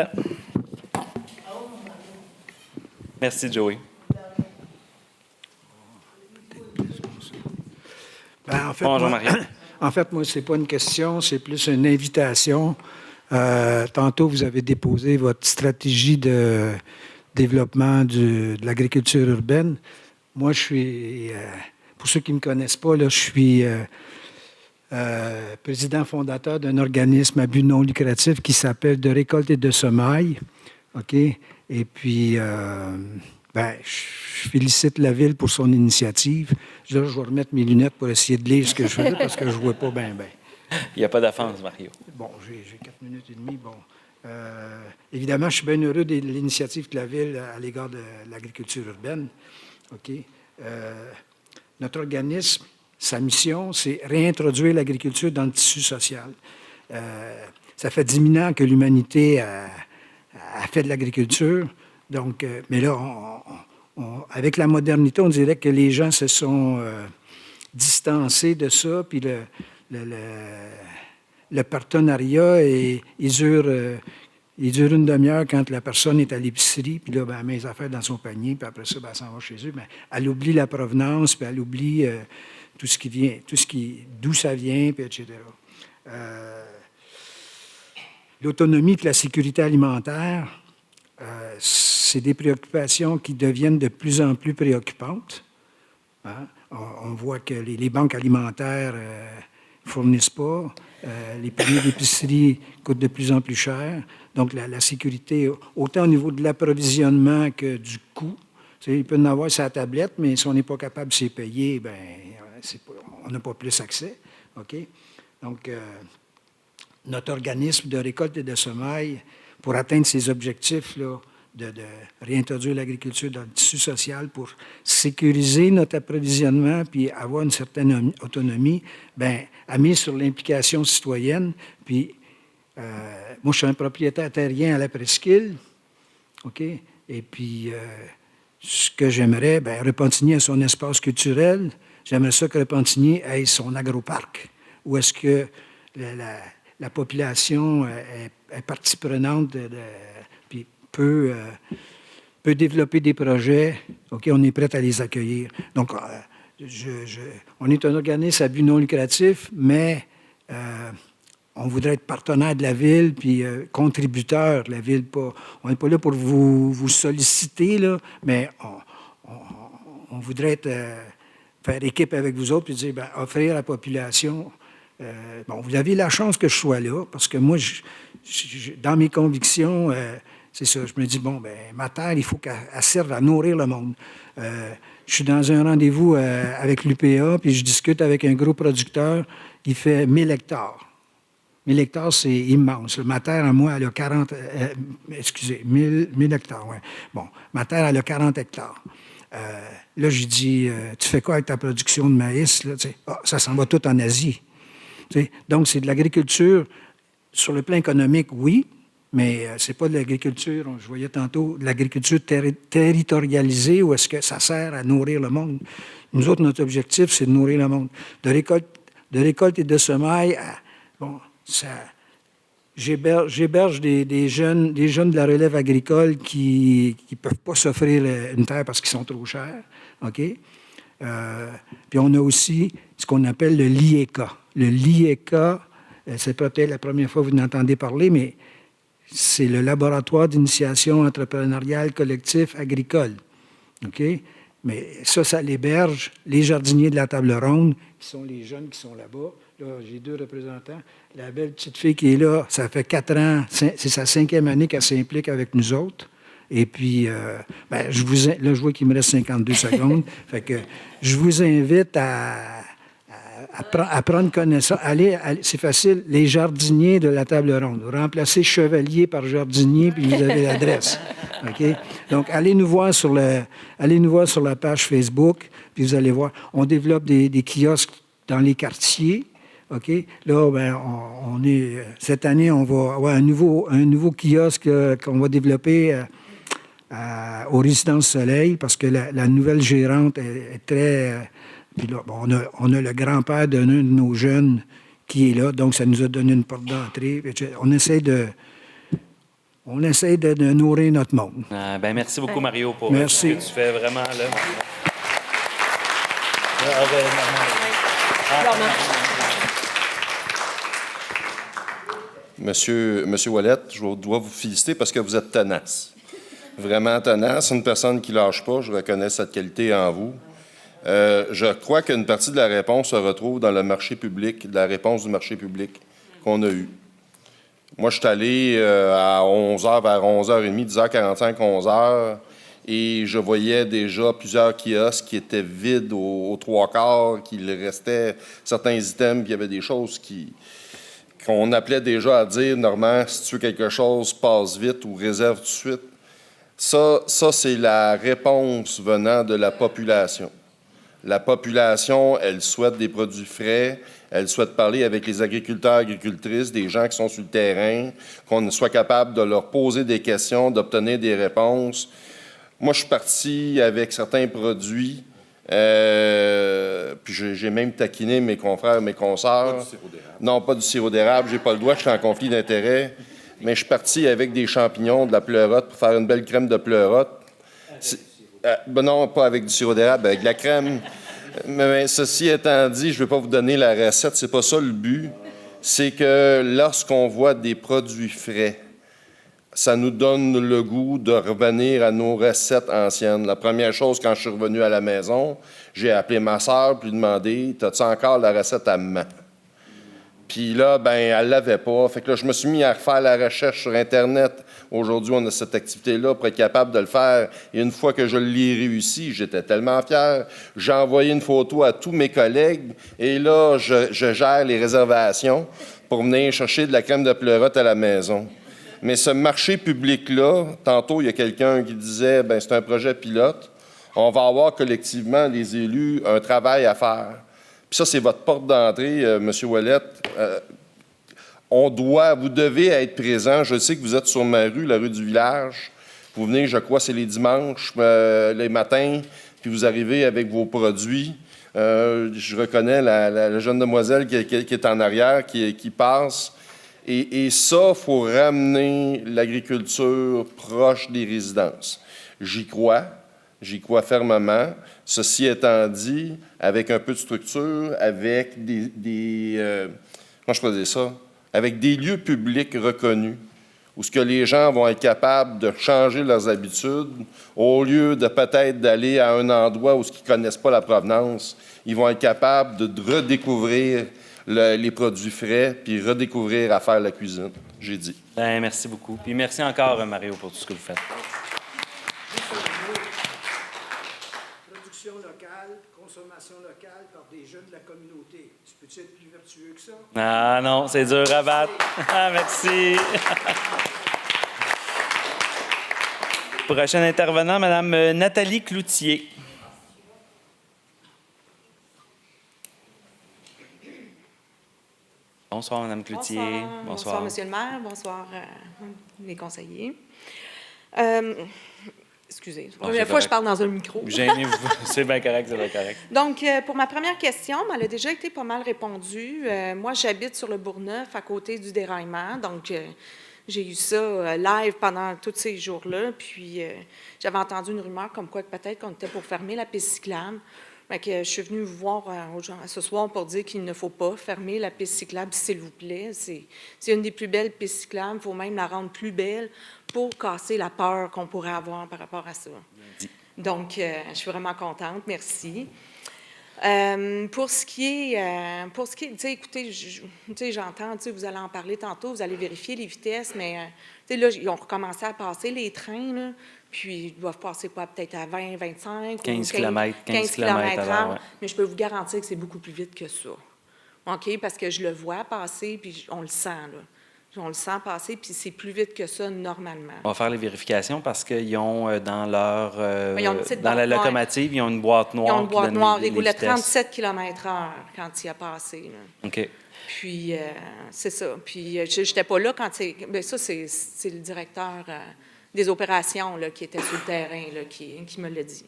A: Merci, Joey.
O: Ben,
A: Bonjour, Mario.
O: En fait, moi, ce n'est pas une question, c'est plus une invitation. Tantôt, vous avez déposé votre stratégie de développement de l'agriculture urbaine. Moi, je suis, pour ceux qui ne me connaissent pas, là, je suis président fondateur d'un organisme à but non lucratif qui s'appelle De récolte et de semailles. OK? Et puis, je félicite la Ville pour son initiative. Là, je vais remettre mes lunettes pour essayer de lire ce que je fais parce que je ne vois pas bien.
A: Il n'y a pas d'offense, Mario.
O: Bon, j'ai 4 minutes et demie. Bon. Évidemment, je suis bien heureux de l'initiative de la Ville à l'égard de l'agriculture urbaine. OK? Notre organisme, sa mission, c'est réintroduire l'agriculture dans le tissu social. Ça fait 10 000 ans que l'humanité a fait de l'agriculture. Donc, mais là, avec la modernité, on dirait que les gens se sont distancés de ça, puis le partenariat, il dure une demi-heure quand la personne est à l'épicerie, puis là, ben, elle met les affaires dans son panier, puis après ça, ben, elle s'en va chez eux. Ben, elle oublie la provenance, puis elle oublie tout ce qui vient, d'où ça vient, puis etc. L'autonomie et la sécurité alimentaire, c'est des préoccupations qui deviennent de plus en plus préoccupantes. Hein? On voit que les banques alimentaires ne fournissent pas. Les paniers d'épicerie coûtent de plus en plus cher. Donc, la sécurité, autant au niveau de l'approvisionnement que du coût. Il peut en avoir sa tablette, mais si on n'est pas capable de s'y payer, ben, on n'a pas plus accès. OK? Donc, notre organisme de récolte et de semailles, pour atteindre ces objectifs-là, de réintroduire l'agriculture dans le tissu social pour sécuriser notre approvisionnement puis avoir une certaine autonomie, bien, a mis sur l'implication citoyenne. Puis, moi, je suis un propriétaire terrien à la Presqu'île, OK? Et puis, ce que j'aimerais, bien, Repentigny a son espace culturel. J'aimerais ça que Repentigny ait son agroparc. Où est-ce que la population est partie prenante puis peut développer des projets. OK, on est prêt à les accueillir. Donc, on est un organisme à but non lucratif, mais on voudrait être partenaire de la Ville puis contributeur de la Ville. On n'est pas là pour vous solliciter, là, mais on voudrait faire équipe avec vous autres puis dire, bien, offrir à la population... bon, vous avez la chance que je sois là, parce que moi, dans mes convictions, c'est ça, je me dis, bon, ben ma terre, il faut qu'elle serve à nourrir le monde. Je suis dans un rendez-vous avec l'UPA, puis je discute avec un gros producteur, il fait 1000 hectares. 1000 hectares, c'est immense. Ma terre, à moi, elle a 40... 1000 hectares, oui. Bon, ma terre, elle a 40 hectares. Là, j'ai dit, tu fais quoi avec ta production de maïs? Là, ça s'en va tout en Asie. Donc, c'est de l'agriculture sur le plan économique, oui, mais ce n'est pas de l'agriculture, je voyais tantôt, de l'agriculture territorialisée où est-ce que ça sert à nourrir le monde. Nous autres, notre objectif, c'est de nourrir le monde. De récolte et de semailles bon, j'héberge des jeunes de la relève agricole qui ne peuvent pas s'offrir une terre parce qu'ils sont trop chers. OK? Puis on a aussi ce qu'on appelle le LIECA. Le LIECA, c'est peut-être la première fois que vous en entendez parler, mais c'est le laboratoire d'initiation entrepreneuriale collectif agricole. OK? Mais ça l'héberge les jardiniers de la table ronde, qui sont les jeunes qui sont là-bas. Là, j'ai 2 représentants. La belle petite fille qui est là, ça fait 4 ans, c'est sa 5e année qu'elle s'implique avec nous autres. Et puis, là, je vois qu'il me reste 52 secondes. Fait que je vous invite à prendre connaissance. Allez, c'est facile, les jardiniers de la table ronde. Remplacez chevalier par jardinier, puis vous avez l'adresse. OK? Donc, allez nous voir sur la page Facebook, puis vous allez voir. On développe des kiosques dans les quartiers. OK? Là, cette année, on va avoir un nouveau kiosque qu'on va développer aux Résidences Soleil, parce que la nouvelle gérante est très... Puis là, bon, on a le grand-père d'un de nos jeunes qui est là, donc ça nous a donné une porte d'entrée. On essaie de nourrir notre monde.
A: Merci beaucoup, Mario, pour
O: merci.
A: Ce que tu fais vraiment là.
E: Monsieur Ouellet, je dois vous féliciter parce que vous êtes tenace. Vraiment tenace, une personne qui ne lâche pas. Je reconnais cette qualité en vous. Je crois qu'une partie de la réponse se retrouve dans le marché public, la réponse du marché public qu'on a eue. Moi, je suis allé à 11h, vers 11h30, 10h45, 11h, et je voyais déjà plusieurs kiosques qui étaient vides aux 3/4, qu'il restait certains items, puis il y avait des choses qu'on appelait déjà à dire, Normand, si tu veux quelque chose, passe vite ou réserve tout de suite. Ça, c'est la réponse venant de la population. La population, elle souhaite des produits frais, elle souhaite parler avec les agriculteurs, agricultrices, des gens qui sont sur le terrain, qu'on soit capable de leur poser des questions, d'obtenir des réponses. Moi, je suis parti avec certains produits, puis j'ai même taquiné mes confrères, mes consoeurs. Pas du sirop d'érable. Non, pas du sirop d'érable, j'ai pas le droit, je suis en conflit d'intérêts. Mais je suis parti avec des champignons, de la pleurote, pour faire une belle crème de pleurote. Non, pas avec du sirop d'érable, avec de la crème. Mais ceci étant dit, je ne vais pas vous donner la recette, c'est pas ça le but. C'est que lorsqu'on voit des produits frais, ça nous donne le goût de revenir à nos recettes anciennes. La première chose, quand je suis revenu à la maison, j'ai appelé ma sœur puis lui demandé « T'as-tu encore la recette à maman? » Puis là, elle l'avait pas. Fait que là, je me suis mis à refaire la recherche sur Internet. Aujourd'hui, on a cette activité-là pour être capable de le faire. Et une fois que je l'ai réussi, j'étais tellement fier. J'ai envoyé une photo à tous mes collègues. Et là, je gère les réservations pour venir chercher de la crème de pleurote à la maison. Mais ce marché public-là, tantôt, il y a quelqu'un qui disait, c'est un projet pilote. On va avoir collectivement, les élus, un travail à faire. Puis ça, c'est votre porte d'entrée, M. Ouellet. Vous devez être présent. Je sais que vous êtes sur ma rue, la rue du village. Vous venez, je crois, c'est les dimanches, les matins, puis vous arrivez avec vos produits. Je reconnais la jeune demoiselle qui est en arrière, qui passe. Et ça, il faut ramener l'agriculture proche des résidences. J'y crois fermement. Ceci étant dit, avec un peu de structure, avec comment je peux dire ça? Avec des lieux publics reconnus, où ce que les gens vont être capables de changer leurs habitudes, au lieu de peut-être d'aller à un endroit où ils ne connaissent pas la provenance, ils vont être capables de redécouvrir les produits frais, puis redécouvrir à faire la cuisine, j'ai dit.
A: Merci beaucoup. Puis merci encore, Mario, pour tout ce que vous faites.
O: Production locale, consommation locale par des jeunes de la communauté. Tu peux-tu être plus vertueux que ça?
A: Ah non, c'est dur à battre. Merci. Prochain intervenant, Mme Nathalie Cloutier. Bonsoir, Mme Cloutier.
P: Bonsoir, Monsieur le maire. Bonsoir, les conseillers.
C: Excusez, c'est la
A: Non,
C: première
A: c'est
C: fois que je
A: correct.
C: parle dans un micro.
A: Gênez-vous. C'est bien correct, c'est bien correct.
C: Donc, pour ma première question, elle a déjà été pas mal répondue. Moi, j'habite sur le Bourgneuf, à côté du déraillement. Donc, j'ai eu ça live pendant tous ces jours-là. Puis, j'avais entendu une rumeur comme quoi que peut-être qu'on était pour fermer la piste cyclable. Fait que je suis venue vous voir ce soir pour dire qu'il ne faut pas fermer la piste cyclable, s'il vous plaît. C'est une des plus belles pistes cyclables. Il faut même la rendre plus belle pour casser la peur qu'on pourrait avoir par rapport à ça. Donc, je suis vraiment contente. Merci. Pour ce qui est, tu sais, écoutez, j'entends, tu sais, vous allez en parler tantôt, vous allez vérifier les vitesses, mais, tu sais, là, ils ont recommencé à passer les trains, là, puis ils doivent passer quoi, peut-être à 20, 25?
A: 15
C: ou
A: km, 15 km à l'heure, ouais.
C: Mais je peux vous garantir que c'est beaucoup plus vite que ça. OK? Parce que je le vois passer, puis on le sent, là. On le sent passer, puis c'est plus vite que ça, normalement.
A: On va faire les vérifications parce qu'ils ont dans leur...
C: Ils ont une petite
A: dans la
C: boîte
A: locomotive, ils ont une boîte noire.
C: Ils ont une boîte noire.
A: Les
C: Il roulait
A: vitesses.
C: 37 km/h quand il a passé, là.
A: OK.
C: Puis, c'est ça. Puis, je n'étais pas là quand c'est... Bien, ça, c'est le directeur des opérations là, qui était sur le terrain là, qui me l'a dit.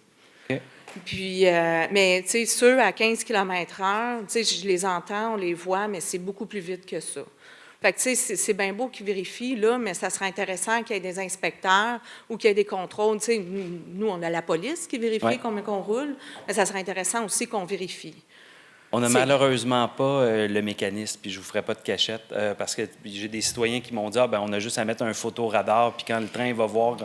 A: OK.
C: Puis, mais, tu sais, ceux à 15 km/h, tu sais, je les entends, on les voit, mais c'est beaucoup plus vite que ça. Fait que, tu sais, c'est bien beau qu'ils vérifient, là, mais ça serait intéressant qu'il y ait des inspecteurs ou qu'il y ait des contrôles. Tu sais, nous, on a la police qui vérifie
A: Ouais.
C: combien qu'on roule, mais ça serait intéressant aussi qu'on vérifie.
A: On n'a
C: C'est-
A: malheureusement pas le mécanisme, puis je ne vous ferai pas de cachette, parce que j'ai des citoyens qui m'ont dit « on a juste à mettre un photoradar, puis quand le train va voir,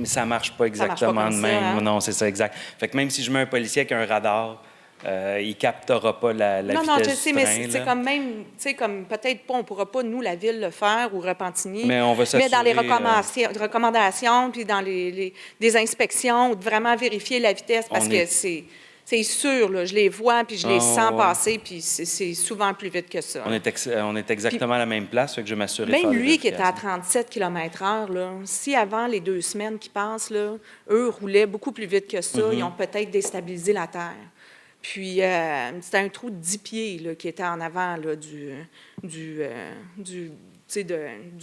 A: ça ne marche pas
C: Ça marche pas
A: exactement
C: comme
A: de
C: ça,
A: même.
C: hein?
A: Non, c'est ça, exact. Fait que même si je mets un policier avec un radar, il ne captera pas la
C: Non,
A: vitesse
C: non, je sais,
A: du
C: mais
A: train,
C: c'est
A: là.
C: comme même, tu sais, comme peut-être pas, on ne pourra pas, nous, la Ville, le faire ou Repentigny.
A: Mais on va
C: Mais dans les
A: s'assurer,
C: recommandations, puis dans des inspections, de vraiment vérifier la vitesse, parce
A: On
C: que
A: est-
C: c'est sûr, là, je les vois, puis je les
A: Ah,
C: sens
A: ouais.
C: passer, puis c'est souvent plus vite que ça.
A: On est exactement à la même place, fait que je vais m'assurer de
C: Même
A: faire des
C: lui qui était à
A: vérifications.
C: 37 km/h, là, si avant les 2 semaines qui passent, là, eux roulaient beaucoup plus vite que ça,
A: Mhm.
C: ils ont peut-être déstabilisé la Terre. Puis, c'était un trou de 10 pieds là, qui était en avant là, tu sais, de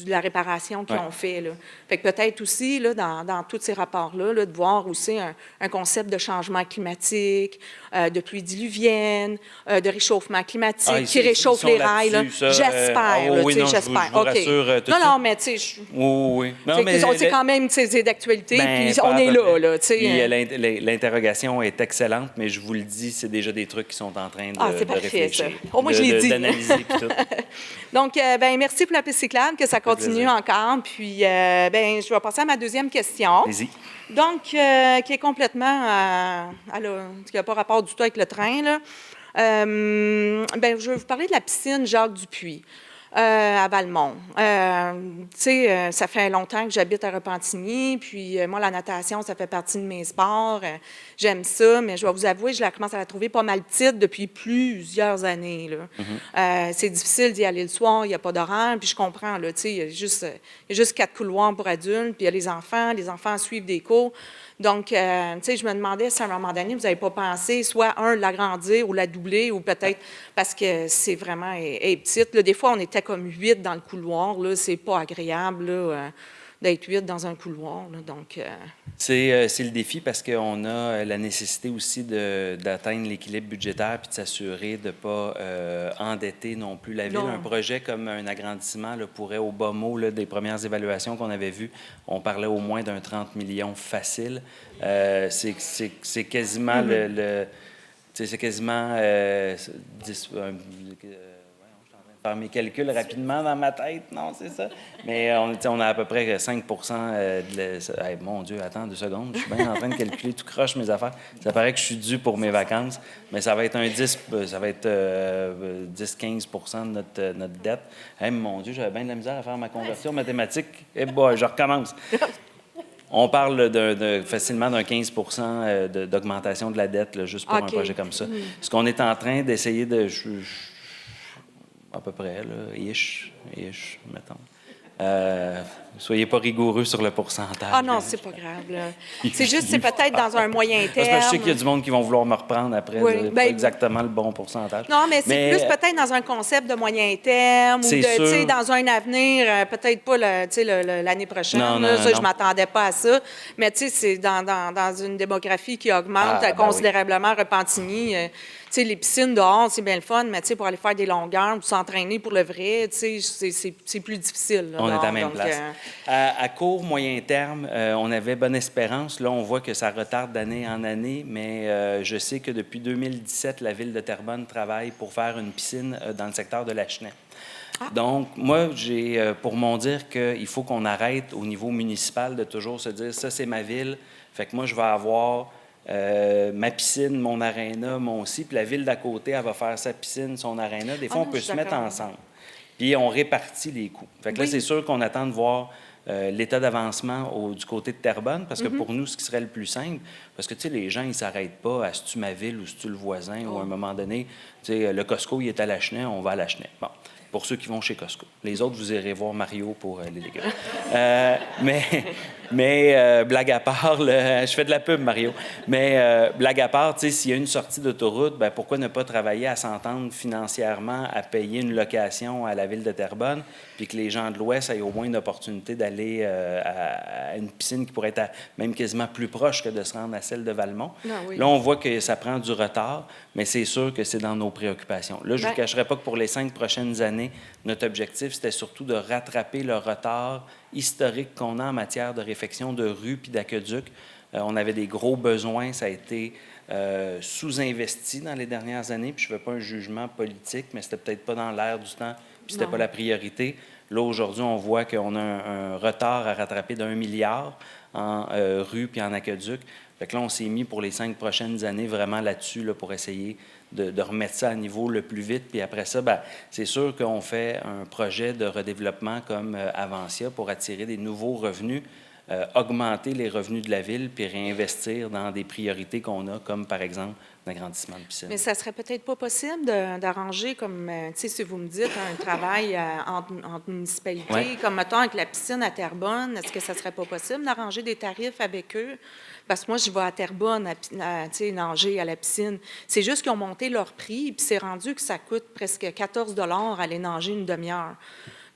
C: la réparation qu'ils
A: Ouais.
C: ont fait. Là. Fait que peut-être aussi, là, dans tous ces rapports-là, là, de voir aussi un concept de changement climatique, de pluie diluvienne, de réchauffement climatique,
A: Ah,
C: qui
A: ils
C: réchauffe
A: sont
C: les rails. Là.
A: là-dessus, ça,
C: J'espère, là,
A: oui,
C: tu sais,
A: non,
C: j'espère.
A: je vous
C: OK.
A: rassure, tout
C: Non,
A: de
C: non,
A: suite.
C: mais tu sais,
A: Oui. Non,
C: c'est quand même, tu sais, c'est d'actualité,
A: Ben,
C: puis
A: pas
C: on
A: à
C: est
A: peu
C: là,
A: près.
C: là, tu sais.
A: Puis, l'interrogation est excellente, mais je vous le dis, c'est déjà des trucs qui sont en train de,
C: Ah, c'est
A: de
C: parfait,
A: réfléchir.
C: ça. Au moins, je l'ai dit.
A: D'analyser puis tout.
C: Donc, ben, merci pour la piste cyclable, que ça continue
A: plaisir.
C: encore. Puis, ben, je vais passer à ma deuxième question.
A: Allez-y.
C: Donc, qui est complètement, qui n'a pas rapport du tout avec le train, là. Ben, je vais vous parler de la piscine Jacques Dupuis. À Valmont. Tu sais, ça fait longtemps que j'habite à Repentigny, puis moi, la natation, ça fait partie de mes sports. J'aime ça, mais je vais vous avouer, je la commence à la trouver pas mal petite depuis plusieurs années, là. C'est difficile d'y aller le soir, il n'y a pas d'horaire, puis je comprends, là, tu sais, il y a juste 4 couloirs pour adultes, puis il y a les enfants suivent des cours. Donc, tu sais, je me demandais si à un moment donné, vous n'avez pas pensé soit, l'agrandir ou la doubler, ou peut-être parce que c'est vraiment est petite. Là, des fois, on était comme 8 dans le couloir. Là, c'est pas agréable là, d'être 8 dans un couloir. Là, donc,
A: C'est le défi parce qu'on a la nécessité aussi d'atteindre l'équilibre budgétaire puis de s'assurer de ne pas endetter non plus la ville.
C: Non.
A: Un projet comme un agrandissement là, pourrait, au bas mot là, des premières évaluations qu'on avait vues, on parlait au moins d'un 30 millions facile. C'est quasiment c'est quasiment 10... faire mes calculs rapidement dans ma tête, non, c'est ça. Mais on a à peu près 5 mon Dieu, attends 2 secondes, je suis bien en train de calculer tout croche mes affaires. Ça paraît que je suis dû pour mes vacances, mais ça va être 10-15 de notre dette. Hey, mon Dieu, j'avais bien de la misère à faire ma conversion mathématique. Eh boy, je recommence. On parle facilement d'un 15 d'augmentation de la dette, là, juste pour un projet comme ça. Ce qu'on est en train d'essayer de... à peu près, là, ish, mettons. Soyez pas rigoureux sur le pourcentage.
P: Ah non, c'est pas grave. Là. C'est juste, c'est peut-être dans un moyen terme.
A: Parce que je sais qu'il y a du monde qui vont vouloir me reprendre après.
P: Oui,
A: Pas exactement le bon pourcentage.
P: Non, mais c'est plus peut-être dans un concept de moyen terme ou dans un avenir, peut-être pas l'année prochaine.
A: Non,
P: je m'attendais pas à ça. Mais c'est dans une démographie qui augmente considérablement à Repentigny. Les piscines dehors, c'est bien le fun, mais pour aller faire des longueurs, pour s'entraîner pour le vrai, c'est plus difficile. Là,
A: on est à la même place. À court, moyen terme, on avait bonne espérance. Là, on voit que ça retarde d'année en année, mais je sais que depuis 2017, la Ville de Terrebonne travaille pour faire une piscine dans le secteur de Lachenay. Donc, moi, j'ai pour mon dire qu'il faut qu'on arrête au niveau municipal de toujours se dire « ça, c'est ma ville, fait que moi, je vais avoir... ma piscine, mon aréna, mon aussi, puis la ville d'à côté, elle va faire sa piscine, son aréna. Des fois, on peut se mettre ensemble. Puis on répartit les coûts. Fait que là, c'est sûr qu'on attend de voir l'état d'avancement du côté de Terrebonne, parce que pour nous, ce qui serait le plus simple, parce que, tu sais, les gens, ils ne s'arrêtent pas à « c'est-tu ma ville ou c'est-tu le voisin » ou à un moment donné, tu sais, le Costco, il est à Lachenay, on va à Lachenay. Bon. Pour ceux qui vont chez Costco. Les autres, vous irez voir Mario pour les légumes. Mais blague à part, je fais de la pub, Mario. Mais blague à part, s'il y a une sortie d'autoroute, ben, pourquoi ne pas travailler à s'entendre financièrement à payer une location à la Ville de Terrebonne, puis que les gens de l'Ouest aient au moins une opportunité d'aller à une piscine qui pourrait être même quasiment plus proche que de se rendre à celle de Valmont.
P: Oui.
A: Là, on voit que ça prend du retard, mais c'est sûr que c'est dans nos préoccupations. Là, je ne vous cacherai pas que pour les 5 prochaines années, notre objectif, c'était surtout de rattraper le retard historique qu'on a en matière de réfection de rues puis d'aqueducs. On avait des gros besoins. Ça a été sous-investi dans les dernières années. Puis je ne fais pas un jugement politique, mais c'était peut-être pas dans l'air du temps, puis c'était pas la priorité. Là, aujourd'hui, on voit qu'on a un retard à rattraper d'1 milliard en rues puis en aqueducs. Fait que là, on s'est mis pour les 5 prochaines années vraiment là-dessus là, pour essayer de remettre ça à niveau le plus vite. Puis après ça, bien, c'est sûr qu'on fait un projet de redéveloppement comme Avancia pour attirer des nouveaux revenus, augmenter les revenus de la ville puis réinvestir dans des priorités qu'on a, comme par exemple l'agrandissement de piscine.
P: Mais ça serait peut-être pas possible d'arranger, comme, tu sais, si vous me dites, un travail entre municipalités, comme, mettons, avec la piscine à Terrebonne, est-ce que ça serait pas possible d'arranger des tarifs avec eux? Parce que moi, je vais à Terrebonne, tu sais, nager à la piscine. C'est juste qu'ils ont monté leur prix, puis c'est rendu que ça coûte presque 14 $ aller nager une demi-heure.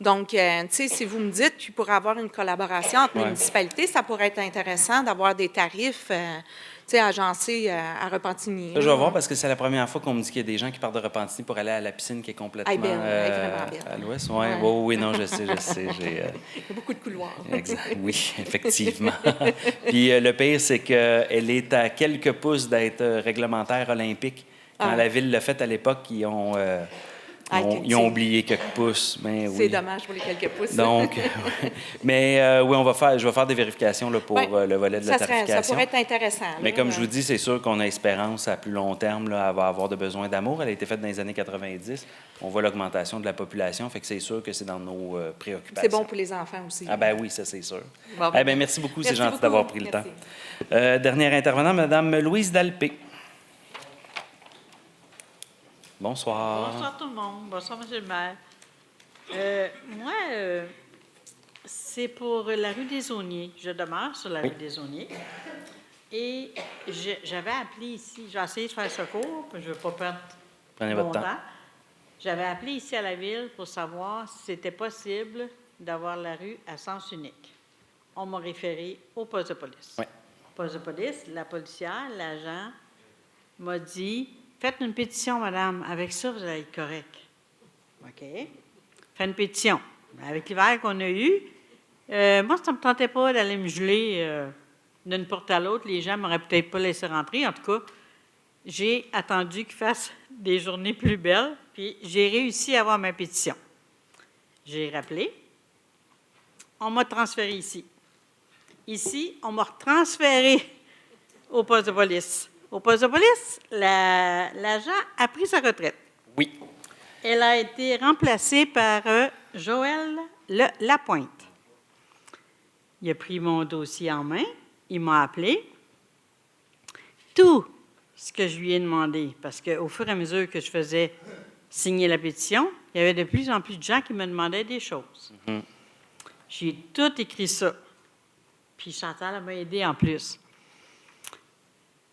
P: Donc, tu sais, si vous me dites qu'il pourrait y avoir une collaboration entre municipalités, ça pourrait être intéressant d'avoir des tarifs, tu sais, agencés à Repentigny.
A: Je vais voir parce que c'est la première fois qu'on me dit qu'il y a des gens qui partent de Repentigny pour aller à la piscine qui est complètement à l'ouest. Oui, non, je sais.
P: Il y a beaucoup de couloirs.
A: Exact, oui, effectivement. Puis le pire, c'est qu'elle est à quelques pouces d'être réglementaire olympique. Quand la Ville l'a fait à l'époque, ils ont oublié quelques pouces.
P: C'est dommage pour les quelques pouces.
A: Donc, mais oui, je vais faire des vérifications là, pour le volet de la tarification.
P: Ça pourrait être intéressant.
A: Mais comme je vous dis, c'est sûr qu'on a espérance à plus long terme. Là, elle va avoir de besoins d'amour. Elle a été faite dans les années 90. On voit l'augmentation de la population. Fait que c'est sûr que c'est dans nos préoccupations.
P: C'est bon pour les enfants aussi.
A: Ah ben oui, ça c'est sûr.
P: Bon,
A: merci beaucoup. C'est gentil d'avoir pris le temps. Dernier intervenant, Mme Louise Dalpé. Bonsoir.
Q: Bonsoir tout le monde. Bonsoir, M. le maire. Moi, c'est pour la rue des Auniers. Je demeure sur la rue des Auniers. Et j'avais appelé ici. J'ai essayé de faire secours, puis je ne veux pas perdre mon temps. J'avais appelé ici à la ville pour savoir si c'était possible d'avoir la rue à sens unique. On m'a référé au poste de police.
A: Oui.
Q: Poste de police, la policière, l'agent m'a dit... Faites une pétition, madame. Avec ça, vous allez être correct. OK? Faites une pétition. Avec l'hiver qu'on a eu, moi, ça ne me tentait pas d'aller me geler d'une porte à l'autre. Les gens ne m'auraient peut-être pas laissé rentrer. En tout cas, j'ai attendu qu'ils fassent des journées plus belles, puis j'ai réussi à avoir ma pétition. J'ai rappelé. On m'a transféré ici. Ici, on m'a retransféré au poste de police. Au poste de police, l'agent a pris sa retraite.
A: Oui.
Q: Elle a été remplacée par Joël Lapointe. Il a pris mon dossier en main, il m'a appelé. Tout ce que je lui ai demandé, parce qu'au fur et à mesure que je faisais signer la pétition, il y avait de plus en plus de gens qui me demandaient des choses. J'ai tout écrit ça. Puis Chantal elle m'a aidé en plus.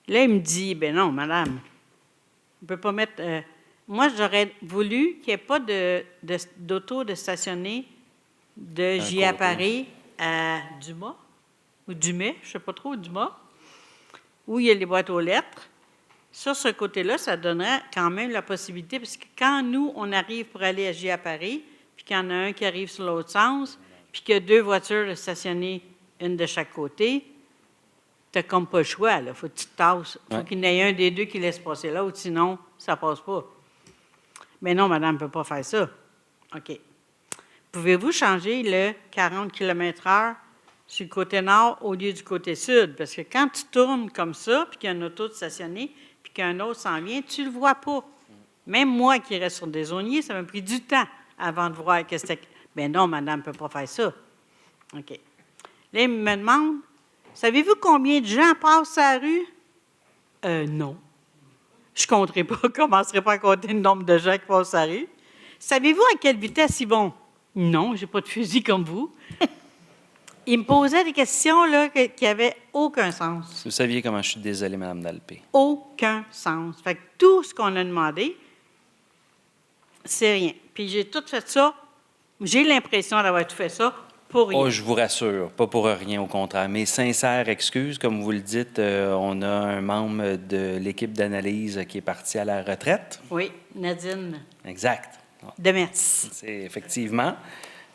Q: Là, il me dit, ben non, madame, on ne peut pas mettre... moi, j'aurais voulu qu'il n'y ait pas d'auto de stationner de J.A. Paris à Dumas, ou Dumais, je ne sais pas trop, Dumas, où il y a les boîtes aux lettres. Sur ce côté-là, ça donnerait quand même la possibilité, parce que quand nous, on arrive pour aller à J.A. Paris, puis qu'il y en a un qui arrive sur l'autre sens, puis qu'il y a 2 voitures stationnées, une de chaque côté, tu n'as comme pas le choix, il faut que tu te tasses. Il faut qu'il y en ait un des 2 qui laisse passer l'autre, sinon, ça ne passe pas. Mais non, madame ne peut pas faire ça. OK. Pouvez-vous changer le 40 km/h sur le côté nord au lieu du côté sud? Parce que quand tu tournes comme ça, puis qu'il y a un auto stationné, puis qu'un autre s'en vient, tu ne le vois pas. Même moi qui reste sur des zoniers, ça m'a pris du temps avant de voir que c'était... Bien non, madame ne peut pas faire ça. OK. Là, il me demande, savez-vous combien de gens passent sur la rue? Non. Je ne compterai pas, je ne commencerai pas à compter le nombre de gens qui passent sur la rue. Savez-vous à quelle vitesse ils vont? Non, je n'ai pas de fusil comme vous. Il me posait des questions là, qui n'avaient aucun sens.
A: Vous saviez comment je suis désolé, Mme Dalpé.
Q: Aucun sens. Fait que tout ce qu'on a demandé, c'est rien. Puis j'ai tout fait ça. J'ai l'impression d'avoir tout fait ça pour rien.
A: Oh, je vous rassure, pas pour rien, au contraire. Mes sincères excuses, comme vous le dites, on a un membre de l'équipe d'analyse qui est parti à la retraite.
Q: Oui, Nadine.
A: Exact.
Q: De merci.
A: C'est effectivement.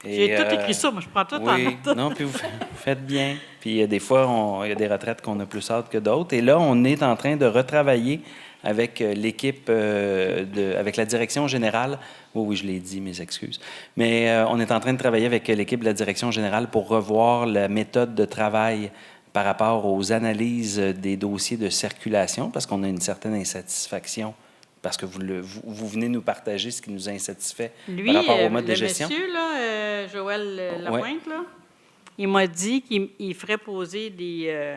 Q: J'ai tout écrit ça, moi je prends tout en note.
A: Non, puis vous faites bien. Puis des fois, il y a des retraites qu'on a plus hâte que d'autres. Et là, on est en train de retravailler avec l'équipe, avec la direction générale. Oui, je l'ai dit, mes excuses. Mais on est en train de travailler avec l'équipe de la direction générale pour revoir la méthode de travail par rapport aux analyses des dossiers de circulation, parce qu'on a une certaine insatisfaction, parce que vous venez nous partager ce qui nous insatisfait par rapport au mode de gestion.
Q: Lui, le monsieur, là, Joël Lapointe, là, il m'a dit qu'il ferait poser des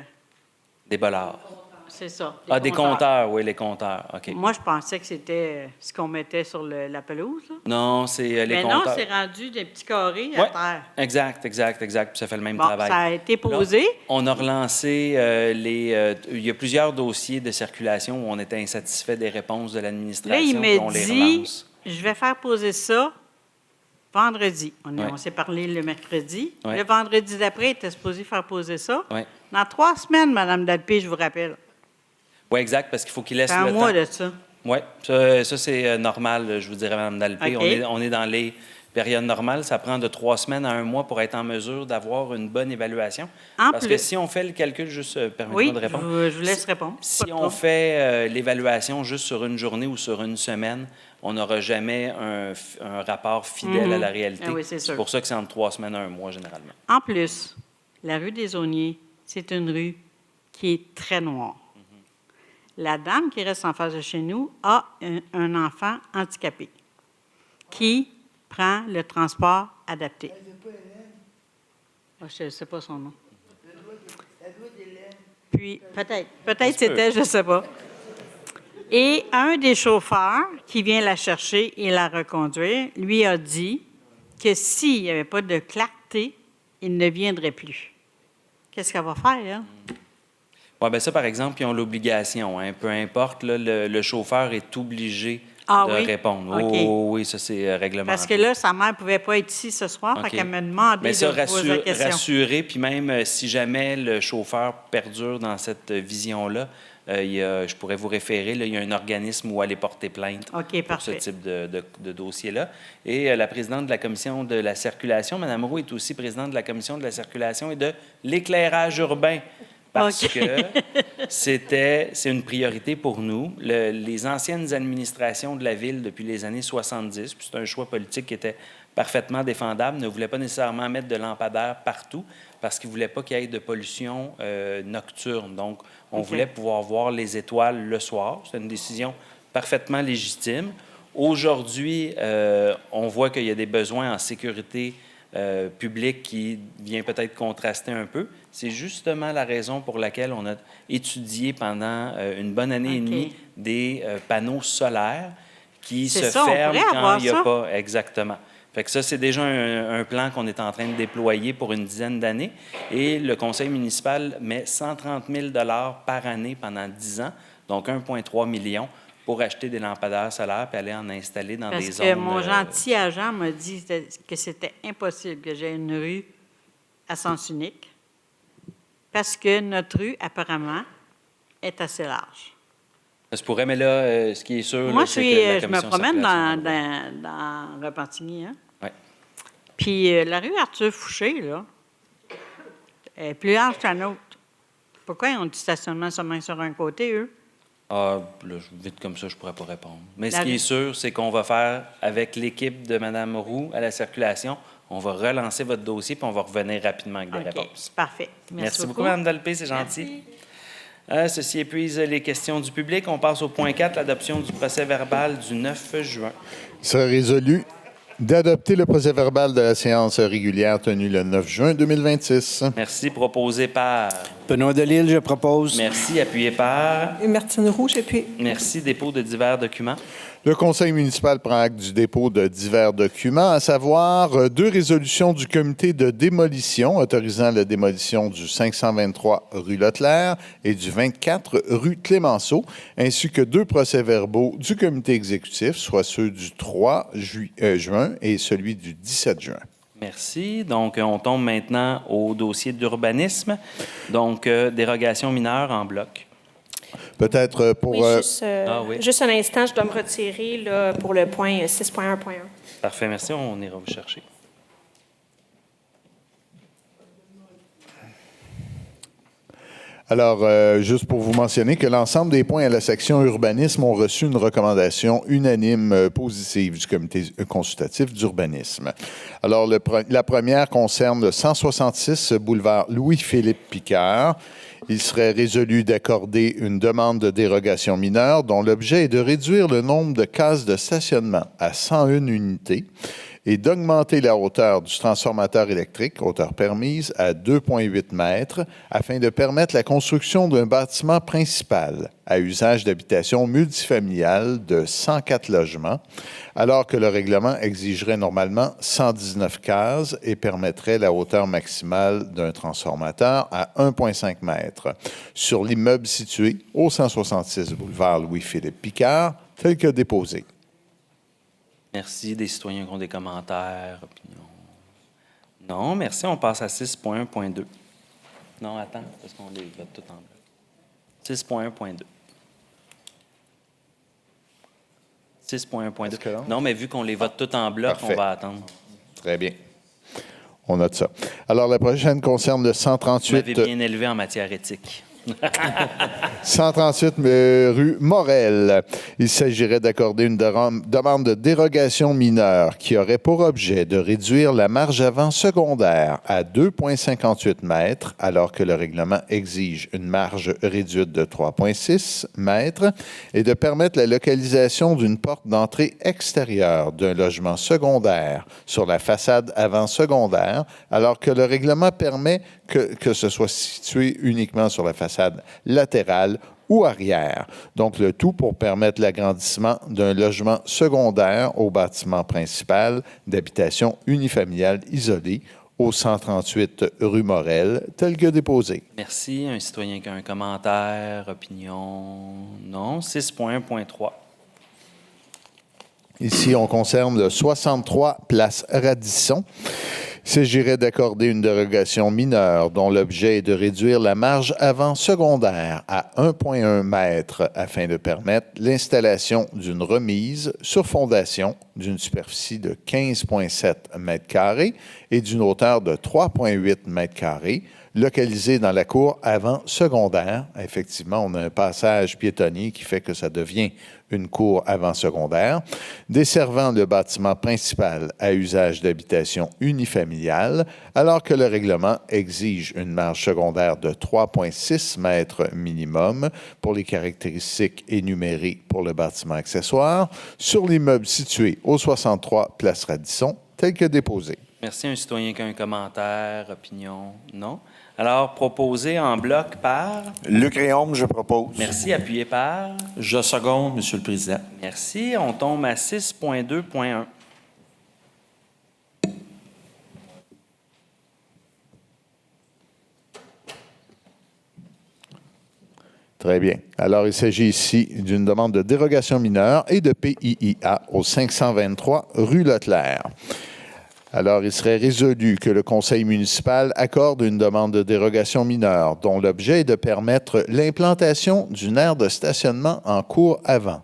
A: bollards.
Q: C'est ça.
A: Des compteurs, oui, les compteurs. OK.
Q: Moi, je pensais que c'était ce qu'on mettait sur la pelouse. Là.
A: Non, c'est les compteurs.
Q: Mais non, c'est rendu des petits carrés à terre.
A: Exact. Puis ça fait le même travail.
Q: Ça a été posé.
A: Là, on a relancé il y a plusieurs dossiers de circulation où on était insatisfait des réponses de l'administration.
Q: Là, il m'a
A: dit,
Q: je vais faire poser ça vendredi. On s'est parlé le mercredi. Le vendredi d'après, il était supposé faire poser ça. Dans 3 semaines, Mme Dalpé, je vous rappelle.
A: Oui, exact, parce qu'il faut qu'il laisse le temps.
Q: C'est un mois de ça.
A: Oui, ça c'est normal, je vous dirais, Mme Dalpé.
Q: Okay.
A: On est dans les périodes normales. Ça prend de 3 semaines à 1 mois pour être en mesure d'avoir une bonne évaluation. Parce que si on fait le calcul, juste permettez-moi de répondre.
Q: Je vous laisse répondre.
A: Si on fait l'évaluation juste sur une journée ou sur une semaine, on n'aura jamais un rapport fidèle à la réalité.
Q: Oui, c'est
A: pour ça que c'est entre 3 semaines et 1 mois, généralement.
Q: En plus, la rue des Auniers, c'est une rue qui est très noire. La dame qui reste en face de chez nous a un enfant handicapé qui prend le transport adapté. Je ne sais pas son nom. Puis, peut-être c'était, je ne sais pas. Et un des chauffeurs qui vient la chercher et la reconduire lui a dit que s'il n'y avait pas de clarté, il ne viendrait plus. Qu'est-ce qu'elle va faire, hein?
A: Oui, bien ça, par exemple, ils ont l'obligation. Hein, peu importe, là, le chauffeur est obligé de répondre.
Q: Okay.
A: Oui, ça, c'est réglementaire.
Q: Parce que là, sa mère ne pouvait pas être ici ce soir, fait qu'elle me demandait de poser la question.
A: Rassurer, puis même si jamais le chauffeur perdure dans cette vision-là, je pourrais vous référer, là, il y a un organisme où aller porter plainte pour ce type de dossier-là. Et la présidente de la Commission de la circulation, Mme Roux, est aussi présidente de la Commission de la circulation et de l'éclairage urbain. Parce que c'est une priorité pour nous. Les anciennes administrations de la Ville, depuis les années 70, puis c'est un choix politique qui était parfaitement défendable, ne voulaient pas nécessairement mettre de lampadaires partout parce qu'ils ne voulaient pas qu'il y ait de pollution nocturne. Donc, on voulait pouvoir voir les étoiles le soir. C'est une décision parfaitement légitime. Aujourd'hui, on voit qu'il y a des besoins en sécurité public qui vient peut-être contraster un peu. C'est justement la raison pour laquelle on a étudié pendant une bonne année et demie des panneaux solaires qui se ferment quand il n'y a pas... Exactement. Fait que ça, c'est déjà un plan qu'on est en train de déployer pour une dizaine d'années. Et le conseil municipal met 130 000 par année pendant 10 ans, donc 1,3 million, pour acheter des lampadaires solaires et aller en installer dans des zones...
Q: Parce que mon gentil agent m'a dit que c'était impossible que j'aie une rue à sens unique, parce que notre rue, apparemment, est assez large.
A: Ça se pourrait, mais là, ce qui est sûr,
Q: Moi,
A: là, c'est que la
Q: je me
A: commission
Q: promène
A: circulation-
Q: dans Repentigny, hein?
A: Oui.
Q: Puis la rue Arthur Fouché, là, est plus large que la nôtre. Pourquoi ils ont du stationnement seulement sur un côté, eux?
A: Ah, là, vite comme ça, je ne pourrais pas répondre. Mais ce
Q: La
A: qui
Q: rue-
A: est sûr, c'est qu'on va faire, avec l'équipe de Mme Roux à la circulation, on va relancer votre dossier puis on va revenir rapidement avec des réponses.
Q: Parfait.
A: Merci beaucoup, Mme Dalpé, c'est gentil. Ceci épuise les questions du public. On passe au point 4, l'adoption du procès-verbal du 9 juin.
B: Il sera résolu d'adopter le procès-verbal de la séance régulière tenue le 9 juin 2026.
A: Merci. Proposé par...
D: Benoît Delisle, je propose.
A: Merci. Appuyé par...
C: Martine Roux, j'appuie.
A: Merci. Dépôt de divers documents.
B: Le conseil municipal prend acte du dépôt de divers documents, à savoir 2 résolutions du comité de démolition autorisant la démolition du 523 rue Leclerc et du 24 rue Clémenceau, ainsi que 2 procès-verbaux du comité exécutif, soit ceux du 3 juin et celui du 17 juin.
A: Merci. Donc, on tombe maintenant au dossier d'urbanisme. Donc, dérogation mineure en bloc.
B: Peut-être pour...
G: Oui,
A: oui.
G: juste un instant, je dois me retirer là, pour le point 6.1.1.
A: Parfait, merci. On ira vous chercher.
B: Alors, juste pour vous mentionner que l'ensemble des points à la section urbanisme ont reçu une recommandation unanime positive du comité consultatif d'urbanisme. Alors, la première concerne le 166 boulevard Louis-Philippe Picard. Il serait résolu d'accorder une demande de dérogation mineure dont l'objet est de réduire le nombre de cases de stationnement à 101 unités et d'augmenter la hauteur du transformateur électrique, hauteur permise, à 2,8 mètres, afin de permettre la construction d'un bâtiment principal à usage d'habitation multifamiliale de 104 logements, alors que le règlement exigerait normalement 119 cases et permettrait la hauteur maximale d'un transformateur à 1,5 mètres sur l'immeuble situé au 166 boulevard Louis-Philippe Picard, tel que déposé.
A: Merci. Des citoyens qui ont des commentaires, opinions? Non, merci. On passe à 6.1.2. Non, attends, parce qu'on les vote tout en bloc. 6.1.2. 6.1.2. Non, mais vu qu'on les vote tout en bloc,
B: Parfait.
A: on va attendre.
B: Très bien. On note ça. Alors, la prochaine concerne le
A: Vous
B: 138...
A: m'avez bien élevé en matière éthique.
B: 138 rue Morel. Il s'agirait d'accorder une demande de dérogation mineure qui aurait pour objet de réduire la marge avant secondaire à 2,58 mètres, alors que le règlement exige une marge réduite de 3,6 mètres, et de permettre la localisation d'une porte d'entrée extérieure d'un logement secondaire sur la façade avant secondaire, alors que le règlement permet que ce soit situé uniquement sur la façade latérale ou arrière. Donc, le tout pour permettre l'agrandissement d'un logement secondaire au bâtiment principal d'habitation unifamiliale isolée au 138 rue Morel, tel que déposé.
A: Merci. Un citoyen qui a un commentaire, opinion? Non. 6.1.3.
B: Ici, on concerne le 63 place Radisson. Il s'agirait d'accorder une dérogation mineure dont l'objet est de réduire la marge avant secondaire à 1,1 mètre afin de permettre l'installation d'une remise sur fondation d'une superficie de 15,7 mètres carrés et d'une hauteur de 3,8 mètres carrés, localisée dans la cour avant secondaire. Effectivement, on a un passage piétonnier qui fait que ça devient une cour avant secondaire, desservant le bâtiment principal à usage d'habitation unifamiliale, alors que le règlement exige une marge secondaire de 3,6 mètres minimum pour les caractéristiques énumérées pour le bâtiment accessoire sur l'immeuble situé au 63 place Radisson, tel que déposé.
A: Merci. Un citoyen qui a un commentaire, opinion? Non. Alors, proposé en bloc par?
D: Luc Réaume, je propose.
A: Merci. Appuyé par?
R: Je seconde, Monsieur le Président.
A: Merci. On tombe à 6.2.1.
B: Très bien. Alors, il s'agit ici d'une demande de dérogation mineure et de PIIA au 523 rue Leclerc. Alors, il serait résolu que le conseil municipal accorde une demande de dérogation mineure dont l'objet est de permettre l'implantation d'une aire de stationnement en cour avant,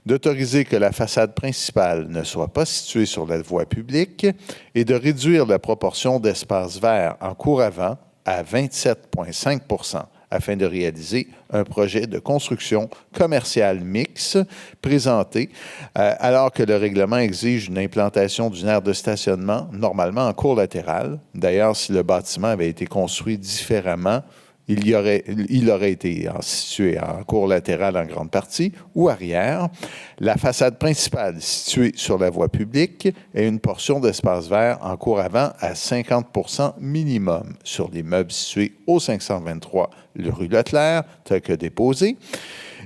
B: d'autoriser que la façade principale ne soit pas située sur la voie publique et de réduire la proportion d'espaces verts en cour avant à 27,5 % afin de réaliser un projet de construction commerciale mixte présenté alors que le règlement exige une implantation d'une aire de stationnement normalement en cour latérale. D'ailleurs, si le bâtiment avait été construit différemment, il aurait été situé en cour latérale en grande partie ou arrière. La façade principale située sur la voie publique et une portion d'espace vert en cour avant à 50 % minimum sur les meubles situés au 523 rue Leclerc, tel que déposé,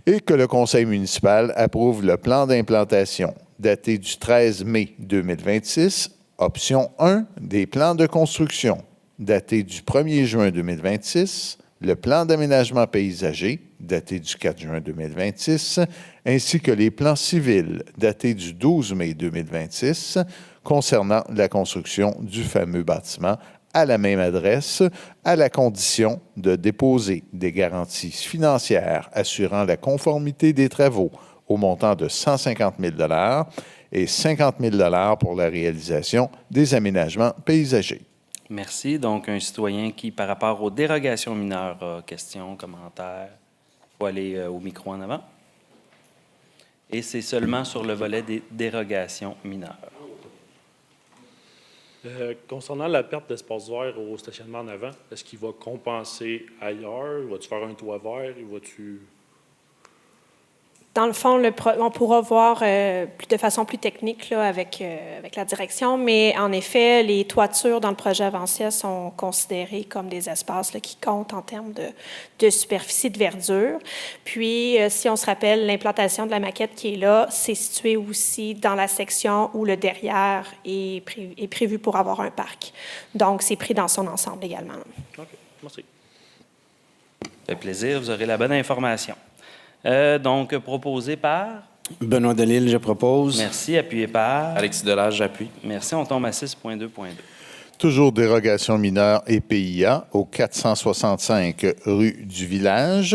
B: et que le conseil municipal approuve le plan d'implantation daté du 13 mai 2026, option 1 des plans de construction daté du 1er juin 2026, le plan d'aménagement paysager, daté du 4 juin 2026, ainsi que les plans civils, datés du 12 mai 2026, concernant la construction du fameux bâtiment à la même adresse, à la condition de déposer des garanties financières assurant la conformité des travaux au montant de 150 000 $ et 50 000 $ pour la réalisation des aménagements paysagers.
A: Merci. Donc, un citoyen qui, par rapport aux dérogations mineures, a questions, commentaires, il faut aller au micro en avant. Et c'est seulement sur le volet des dérogations mineures.
R: Concernant la perte d'espace vert au stationnement en avant, est-ce qu'il va compenser ailleurs? Va-tu faire un toit vert? Va-tu...
G: Dans le fond, on pourra voir de façon plus technique là, avec la direction, mais en effet, les toitures dans le projet avancé sont considérées comme des espaces là, qui comptent en termes de superficie de verdure. Puis, si on se rappelle, l'implantation de la maquette qui est là, c'est situé aussi dans la section où le derrière est prévu pour avoir un parc. Donc, c'est pris dans son ensemble également.
R: OK, merci.
A: Ça fait plaisir, vous aurez la bonne information. Donc, proposé par?
D: Benoît Delisle, je propose.
A: Merci. Appuyé par?
D: Alexis Delage, j'appuie.
A: Merci. On tombe à 6.2.2.
B: Toujours dérogation mineure et PIA au 465 rue du Village.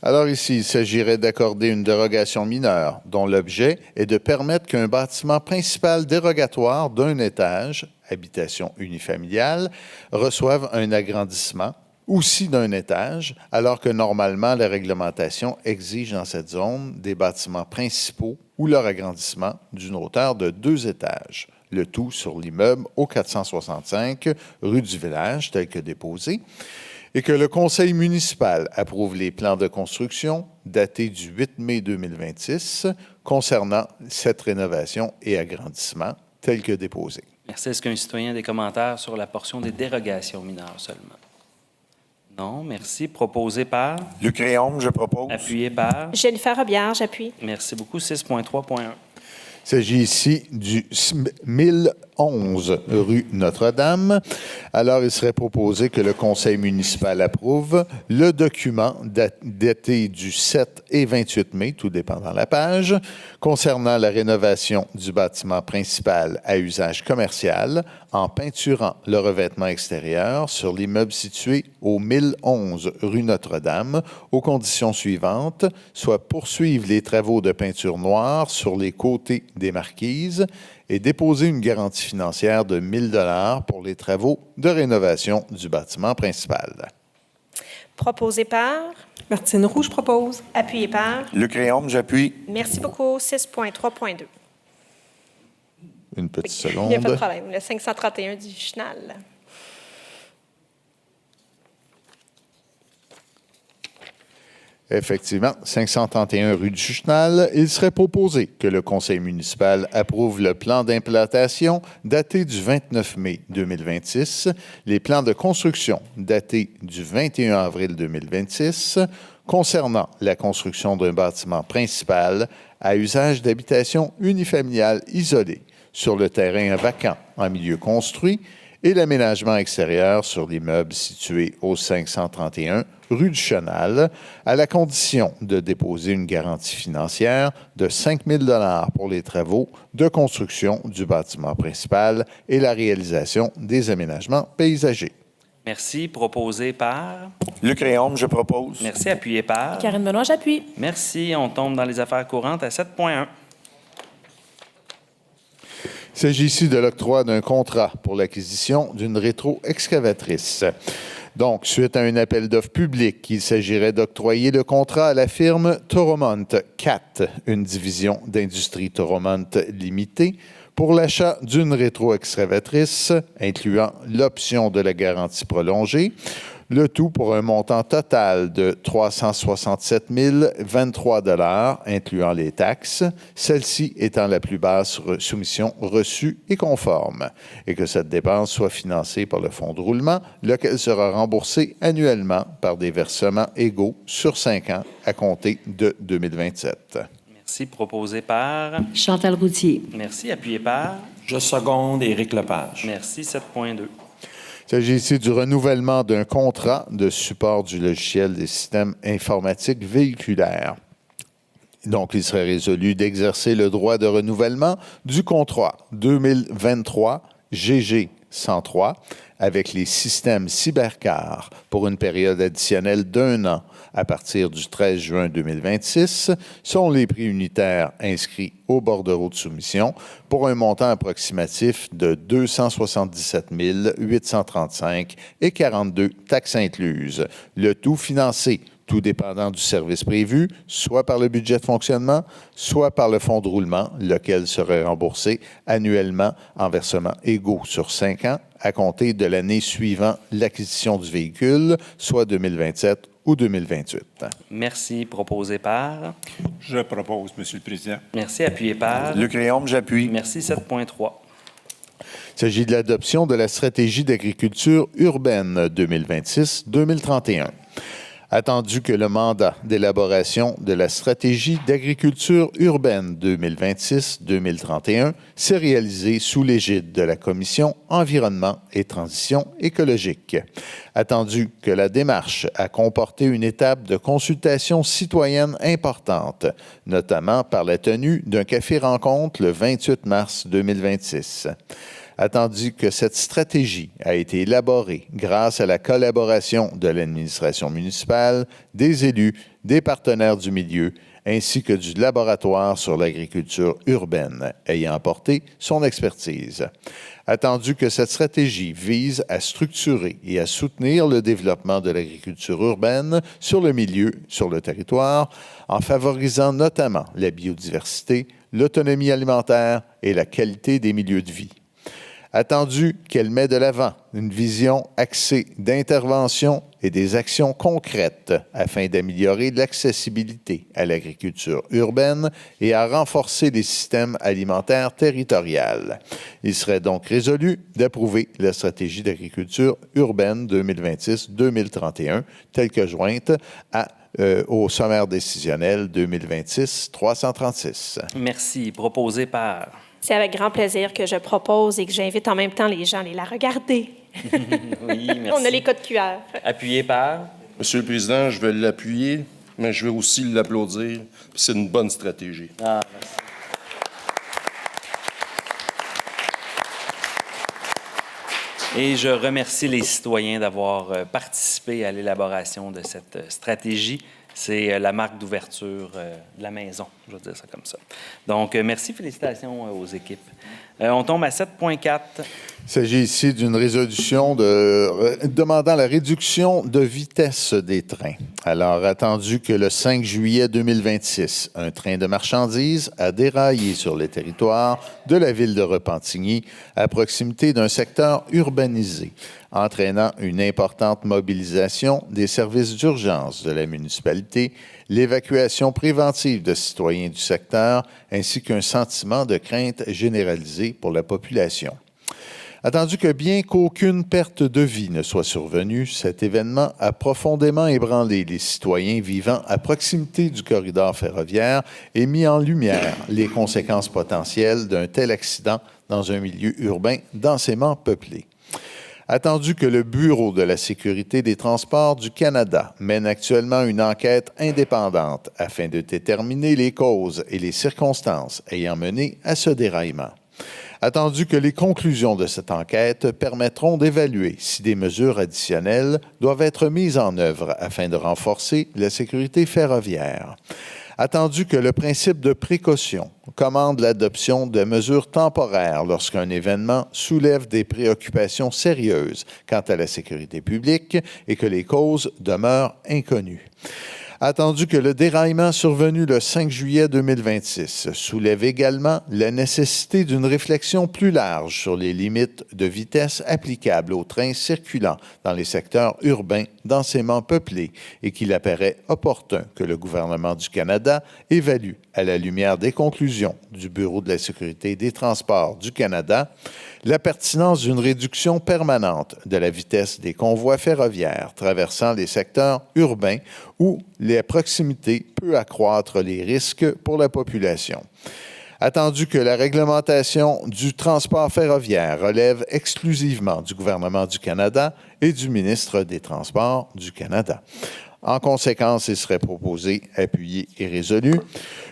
B: Alors ici, il s'agirait d'accorder une dérogation mineure dont l'objet est de permettre qu'un bâtiment principal dérogatoire d'un étage, habitation unifamiliale, reçoive un agrandissement aussi d'un étage, alors que normalement, la réglementation exige dans cette zone des bâtiments principaux ou leur agrandissement d'une hauteur de 2 étages, le tout sur l'immeuble au 465 rue du Village, tel que déposé, et que le conseil municipal approuve les plans de construction datés du 8 mai 2026 concernant cette rénovation et agrandissement, tel que déposé.
A: Merci. Est-ce qu'un citoyen a des commentaires sur la portion des dérogations mineures seulement? Non, merci. Proposé par?
D: Luc Réaume, je propose.
A: Appuyé par?
G: Jennifer Robillard, j'appuie.
A: Merci beaucoup. 6.3.1.
B: Il s'agit ici du 1011 rue Notre-Dame. Alors, il serait proposé que le conseil municipal approuve le document daté du 7 et 28 mai, tout dépendant la page, concernant la rénovation du bâtiment principal à usage commercial en peinturant le revêtement extérieur sur l'immeuble situé au 1011 rue Notre-Dame aux conditions suivantes, soit poursuivre les travaux de peinture noire sur les côtés des marquises et déposer une garantie financière de 1 000 $ pour les travaux de rénovation du bâtiment principal.
G: Proposé par?
C: Martine Roux, je propose.
G: Appuyé par?
D: Luc Réaume, j'appuie.
G: Merci beaucoup. 6.3.2.
B: Une petite
G: Il
B: seconde.
G: n'y a pas de problème. Le 531 du Chenal.
B: Effectivement, 531 rue du Chenal, il serait proposé que le conseil municipal approuve le plan d'implantation daté du 29 mai 2026, les plans de construction datés du 21 avril 2026, concernant la construction d'un bâtiment principal à usage d'habitation unifamiliale isolée sur le terrain vacant en milieu construit et l'aménagement extérieur sur l'immeuble situé au 531 rue du Chenal, à la condition de déposer une garantie financière de 5 000 $ pour les travaux de construction du bâtiment principal et la réalisation des aménagements paysagers.
A: Merci. Proposé par?
D: Luc Réaume, je propose.
A: Merci. Appuyé par?
H: Karine Benoît, j'appuie.
A: Merci. On tombe dans les affaires courantes à 7.1.
B: Il s'agit ici de l'octroi d'un contrat pour l'acquisition d'une rétro-excavatrice. Donc, suite à un appel d'offres public, il s'agirait d'octroyer le contrat à la firme Toromont CAT, une division d'Industrie Toromont Limitée, pour l'achat d'une rétro-excavatrice, incluant l'option de la garantie prolongée, le tout pour un montant total de 367 023 $, incluant les taxes, celle-ci étant la plus basse soumission reçue et conforme, et que cette dépense soit financée par le fonds de roulement, lequel sera remboursé annuellement par des versements égaux sur 5 ans à compter de 2027.
A: Merci. Proposé par?
H: Chantal Routier.
A: Merci. Appuyé par?
D: Je seconde Éric Lepage.
A: Merci. 7.2.
B: Il s'agit ici du renouvellement d'un contrat de support du logiciel des systèmes informatiques véhiculaires. Donc, il serait résolu d'exercer le droit de renouvellement du contrat 2023 GG 103 avec les systèmes Cybercar pour une période additionnelle d'1 an à partir du 13 juin 2026, selon les prix unitaires inscrits au bordereau de soumission pour un montant approximatif de 277 835 et 42 taxes incluses, le tout financé, tout dépendant du service prévu, soit par le budget de fonctionnement, soit par le fonds de roulement, lequel serait remboursé annuellement en versements égaux sur 5 ans à compter de l'année suivant l'acquisition du véhicule, soit 2027 ou 2028.
A: Merci. Proposé par?
D: Je propose, Monsieur le Président.
A: Merci. Appuyé par?
D: Luc Réaume, j'appuie.
A: Merci. 7.3.
B: Il s'agit de l'adoption de la stratégie d'agriculture urbaine 2026-2031. Attendu que le mandat d'élaboration de la stratégie d'agriculture urbaine 2026-2031 s'est réalisé sous l'égide de la Commission Environnement et Transition écologique. Attendu que la démarche a comporté une étape de consultation citoyenne importante, notamment par la tenue d'un café-rencontre le 28 mars 2026. Attendu que cette stratégie a été élaborée grâce à la collaboration de l'administration municipale, des élus, des partenaires du milieu, ainsi que du laboratoire sur l'agriculture urbaine ayant apporté son expertise. Attendu que cette stratégie vise à structurer et à soutenir le développement de l'agriculture urbaine sur le milieu, sur le territoire, en favorisant notamment la biodiversité, l'autonomie alimentaire et la qualité des milieux de vie. Attendu qu'elle met de l'avant une vision axée d'intervention et des actions concrètes afin d'améliorer l'accessibilité à l'agriculture urbaine et à renforcer les systèmes alimentaires territoriaux. Il serait donc résolu d'approuver la stratégie d'agriculture urbaine 2026-2031 telle que jointe au sommaire décisionnel 2026-336.
A: Merci. Proposé par?
G: C'est avec grand plaisir que je propose et que j'invite en même temps les gens à aller la regarder.
A: Oui, merci.
G: On a les codes QR.
A: Appuyé par?
E: Monsieur le Président, je vais l'appuyer, mais je vais aussi l'applaudir. C'est une bonne stratégie.
A: Ah, merci. Et je remercie les citoyens d'avoir participé à l'élaboration de cette stratégie. C'est la marque d'ouverture de la maison, je vais dire ça comme ça. Donc, merci, félicitations aux équipes. On tombe à 7.4.
B: Il s'agit ici d'une résolution demandant la réduction de vitesse des trains. Alors, attendu que le 5 juillet 2026, un train de marchandises a déraillé sur le territoire de la ville de Repentigny à proximité d'un secteur urbanisé, entraînant une importante mobilisation des services d'urgence de la municipalité, l'évacuation préventive de citoyens du secteur, ainsi qu'un sentiment de crainte généralisé pour la population. Attendu que bien qu'aucune perte de vie ne soit survenue, cet événement a profondément ébranlé les citoyens vivant à proximité du corridor ferroviaire et mis en lumière les conséquences potentielles d'un tel accident dans un milieu urbain densément peuplé. Attendu que le Bureau de la sécurité des transports du Canada mène actuellement une enquête indépendante afin de déterminer les causes et les circonstances ayant mené à ce déraillement. Attendu que les conclusions de cette enquête permettront d'évaluer si des mesures additionnelles doivent être mises en œuvre afin de renforcer la sécurité ferroviaire. Attendu que le principe de précaution commande l'adoption de mesures temporaires lorsqu'un événement soulève des préoccupations sérieuses quant à la sécurité publique et que les causes demeurent inconnues. Attendu que le déraillement survenu le 5 juillet 2026 soulève également la nécessité d'une réflexion plus large sur les limites de vitesse applicables aux trains circulant dans les secteurs urbains densément peuplés et qu'il apparaît opportun que le gouvernement du Canada évalue, à la lumière des conclusions du Bureau de la sécurité des transports du Canada, la pertinence d'une réduction permanente de la vitesse des convois ferroviaires traversant les secteurs urbains où la proximité peut accroître les risques pour la population. Attendu que la réglementation du transport ferroviaire relève exclusivement du gouvernement du Canada et du ministre des Transports du Canada. En conséquence, il serait proposé, appuyé et résolu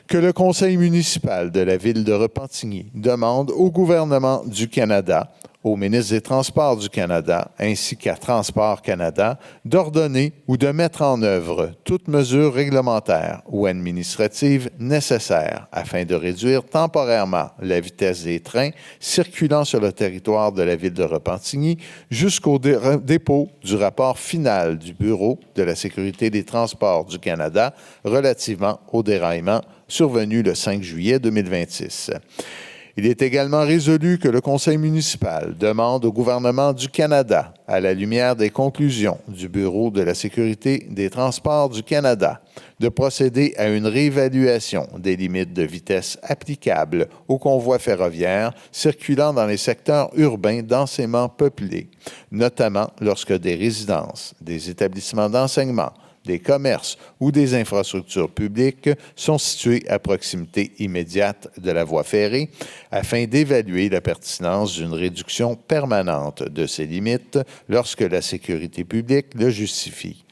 B: que le conseil municipal de la ville de Repentigny demande au gouvernement du Canada, au ministre des Transports du Canada ainsi qu'à Transport Canada d'ordonner ou de mettre en œuvre toute mesure réglementaire ou administrative nécessaire afin de réduire temporairement la vitesse des trains circulant sur le territoire de la ville de Repentigny jusqu'au dépôt du rapport final du Bureau de la sécurité des transports du Canada relativement au déraillement survenu le 5 juillet 2026. Il est également résolu que le conseil municipal demande au gouvernement du Canada, à la lumière des conclusions du Bureau de la sécurité des transports du Canada, de procéder à une réévaluation des limites de vitesse applicables aux convois ferroviaires circulant dans les secteurs urbains densément peuplés, notamment lorsque des résidences, des établissements d'enseignement, des commerces ou des infrastructures publiques sont situés à proximité immédiate de la voie ferrée afin d'évaluer la pertinence d'une réduction permanente de ces limites lorsque la sécurité publique le justifie.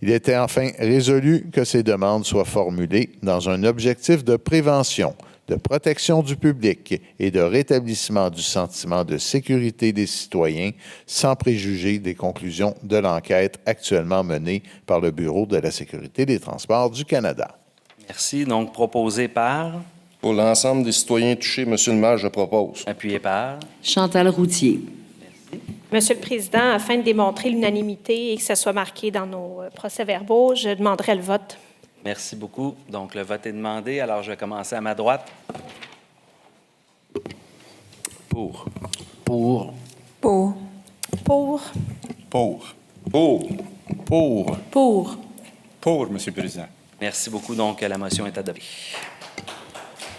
B: Il était enfin résolu que ces demandes soient formulées dans un objectif de prévention, de protection du public et de rétablissement du sentiment de sécurité des citoyens sans préjuger des conclusions de l'enquête actuellement menée par le Bureau de la sécurité des transports du Canada.
A: Merci. Donc, proposé par?
E: Pour l'ensemble des citoyens touchés, Monsieur le maire, je propose.
A: Appuyé par?
H: Chantal Routier.
G: Monsieur le Président, afin de démontrer l'unanimité et que ça soit marqué dans nos procès-verbaux, je demanderai le vote.
A: Merci beaucoup. Donc, le vote est demandé. Alors, je vais commencer à ma droite.
D: Pour.
C: Pour.
G: Pour.
D: Pour.
H: Pour,
D: Monsieur le Président.
A: Merci beaucoup. Donc, la motion est adoptée.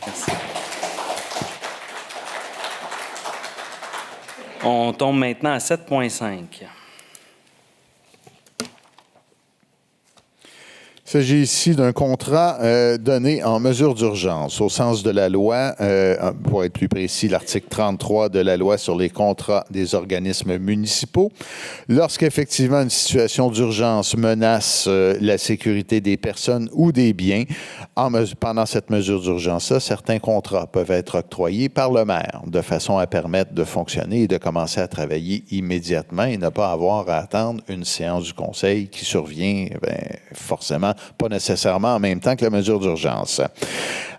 A: Merci. On tombe maintenant à 7,5.
B: Il s'agit ici d'un contrat donné en mesure d'urgence au sens de la loi, pour être plus précis, l'article 33 de la loi sur les contrats des organismes municipaux. Lorsqu'effectivement une situation d'urgence menace la sécurité des personnes ou des biens, pendant cette mesure d'urgence-là, certains contrats peuvent être octroyés par le maire de façon à permettre de fonctionner et de commencer à travailler immédiatement et ne pas avoir à attendre une séance du conseil qui survient forcément pas nécessairement en même temps que la mesure d'urgence.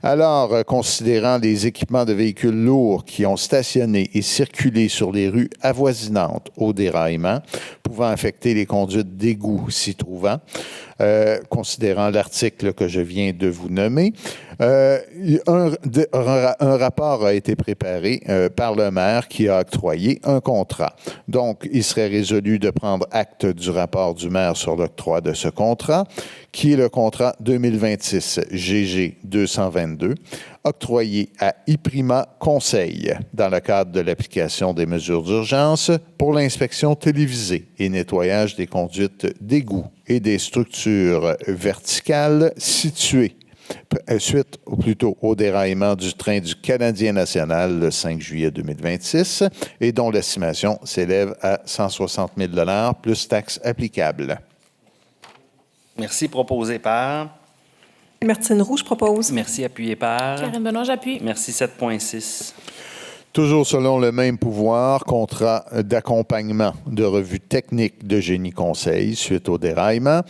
B: Alors, considérant les équipements de véhicules lourds qui ont stationné et circulé sur les rues avoisinantes au déraillement, pouvant affecter les conduites d'égout s'y trouvant, considérant l'article que je viens de vous nommer, un rapport a été préparé par le maire qui a octroyé un contrat. Donc, il serait résolu de prendre acte du rapport du maire sur l'octroi de ce contrat, qui est le contrat 2026 GG 222, octroyé à Iprima Conseil dans le cadre de l'application des mesures d'urgence pour l'inspection télévisée et nettoyage des conduites d'égout et des structures verticales situées suite ou plutôt au déraillement du train du Canadien national le 5 juillet 2026 et dont l'estimation s'élève à 160 000 $ plus taxes applicables.
A: Merci. Proposé par?
C: Martine Roux, je propose.
A: Merci. Appuyé par?
H: Karine Benoît, j'appuie.
A: Merci. 7.6.
B: Toujours selon le même pouvoir, contrat d'accompagnement de revue technique de Génie Conseil suite au déraillement.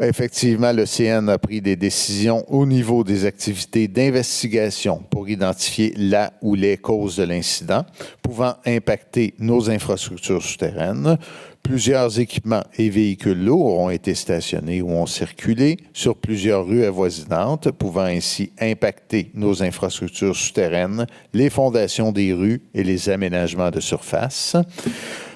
B: Effectivement, le CN a pris des décisions au niveau des activités d'investigation pour identifier la ou les causes de l'incident pouvant impacter nos infrastructures souterraines. Plusieurs équipements et véhicules lourds ont été stationnés ou ont circulé sur plusieurs rues avoisinantes, pouvant ainsi impacter nos infrastructures souterraines, les fondations des rues et les aménagements de surface.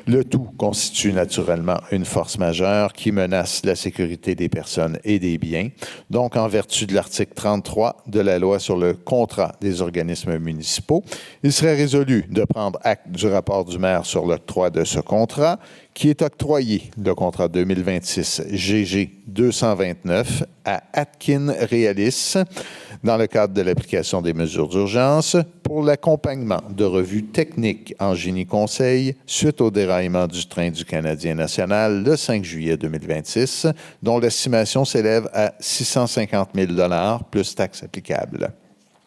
B: Le tout constitue naturellement une force majeure qui menace la sécurité des personnes et des biens. Donc, en vertu de l'article 33 de la loi sur le contrat des organismes municipaux, il serait résolu de prendre acte du rapport du maire sur l'octroi de ce contrat, qui est octroyé, le contrat 2026 GG 229 à Atkin Realis dans le cadre de l'application des mesures d'urgence pour l'accompagnement de revues techniques en génie conseil suite au déraillement du train du Canadien national le 5 juillet 2026, dont l'estimation s'élève à 650 000 $ plus taxes applicables.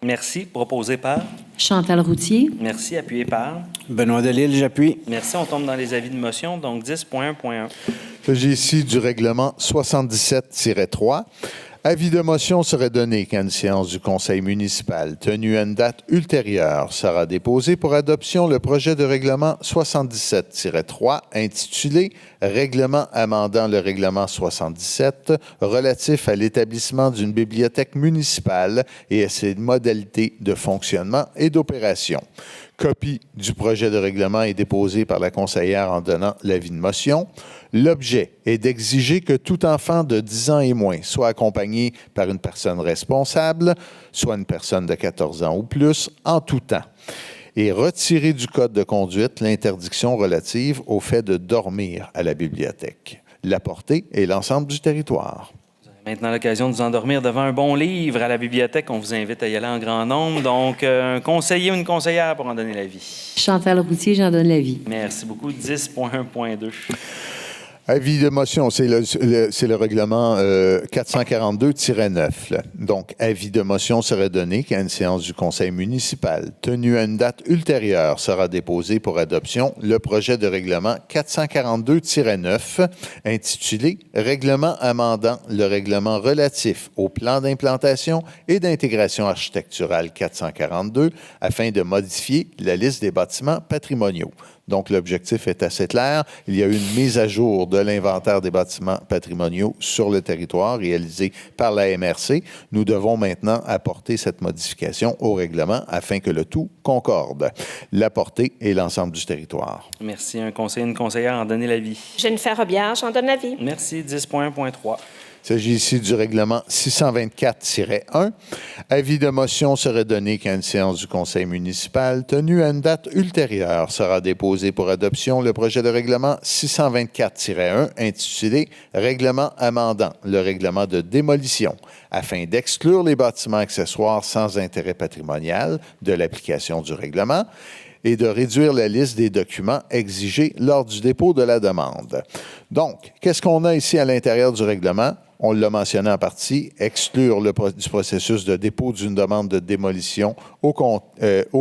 A: Merci. Proposé par?
H: Chantal Routier.
A: Merci. Appuyé par?
S: Benoît Delisle, j'appuie.
A: Merci. On tombe dans les avis de motion. Donc, 10.1.1.
B: Il s'agit ici du règlement 77-3. Avis de motion serait donné quand une séance du conseil municipal tenue à une date ultérieure sera déposée pour adoption le projet de règlement 77-3 intitulé « Règlement amendant le règlement 77 relatif à l'établissement d'une bibliothèque municipale et à ses modalités de fonctionnement et d'opération ». Copie du projet de règlement est déposée par la conseillère en donnant l'avis de motion. L'objet est d'exiger que tout enfant de 10 ans et moins soit accompagné par une personne responsable, soit une personne de 14 ans ou plus, en tout temps, et retirer du code de conduite l'interdiction relative au fait de dormir à la bibliothèque. La portée est l'ensemble du territoire.
A: Maintenant, l'occasion de vous endormir devant un bon livre à la bibliothèque. On vous invite à y aller en grand nombre. Donc, un conseiller ou une conseillère pour en donner l'avis.
H: Chantal Routier, j'en donne l'avis.
A: Merci beaucoup. 10.1.2.
B: Avis de motion, c'est le règlement 442-9. Donc, avis de motion serait donné quand une séance du conseil municipal tenue à une date ultérieure sera déposée pour adoption le projet de règlement 442-9 intitulé « Règlement amendant le règlement relatif au plan d'implantation et d'intégration architecturale 442 afin de modifier la liste des bâtiments patrimoniaux ». Donc, l'objectif est assez clair. Il y a eu une mise à jour de l'inventaire des bâtiments patrimoniaux sur le territoire réalisée par la MRC. Nous devons maintenant apporter cette modification au règlement afin que le tout concorde. La portée est l'ensemble du territoire.
A: Merci. Un conseiller, une conseillère en donner l'avis.
G: Jennifer Robillard, j'en donne l'avis.
A: Merci. 10.1.3.
B: Il s'agit ici du règlement 624-1. Avis de motion serait donné quand une séance du conseil municipal tenue à une date ultérieure sera déposée pour adoption le projet de règlement 624-1 intitulé « Règlement amendant le règlement de démolition afin d'exclure les bâtiments accessoires sans intérêt patrimonial de l'application du règlement » et de réduire la liste des documents exigés lors du dépôt de la demande. Donc, qu'est-ce qu'on a ici à l'intérieur du règlement? On l'a mentionné en partie, exclure du processus de dépôt d'une demande de démolition au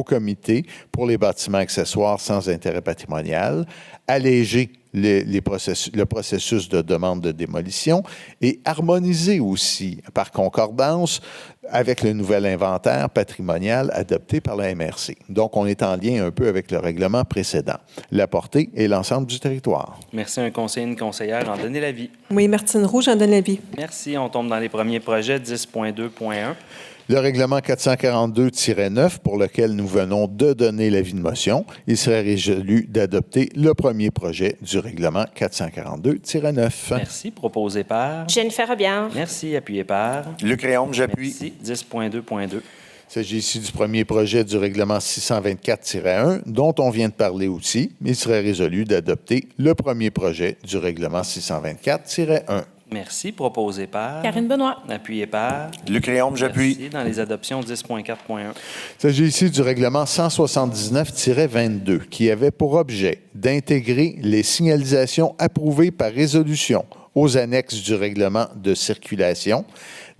B: comité pour les bâtiments accessoires sans intérêt patrimonial, alléger le processus de demande de démolition et harmoniser aussi, par concordance, avec le nouvel inventaire patrimonial adopté par la MRC. Donc, on est en lien un peu avec le règlement précédent. La portée est l'ensemble du territoire.
A: Merci. Un conseiller, une conseillère en donner l'avis.
C: Oui, Martine Roux, j'en donne l'avis.
A: Merci. On tombe dans les premiers projets. 10.2.1.
B: Le règlement 442-9, pour lequel nous venons de donner l'avis de motion, il serait résolu d'adopter le premier projet du règlement 442-9.
A: Merci. Proposé par?
G: Jennifer Robillard.
A: Merci. Appuyé par?
S: Luc Réaume, j'appuie.
A: Merci. 10.2.2.
B: Il s'agit ici du premier projet du règlement 624-1, dont on vient de parler aussi. Il serait résolu d'adopter le premier projet du règlement 624-1.
A: Merci. Proposé par...
H: Karine Benoît.
A: Appuyé par...
S: Luc Léombe, j'appuie.
A: Merci. Dans les adoptions 10.4.1.
B: Il s'agit ici du règlement 179-22 qui avait pour objet d'intégrer les signalisations approuvées par résolution aux annexes du règlement de circulation,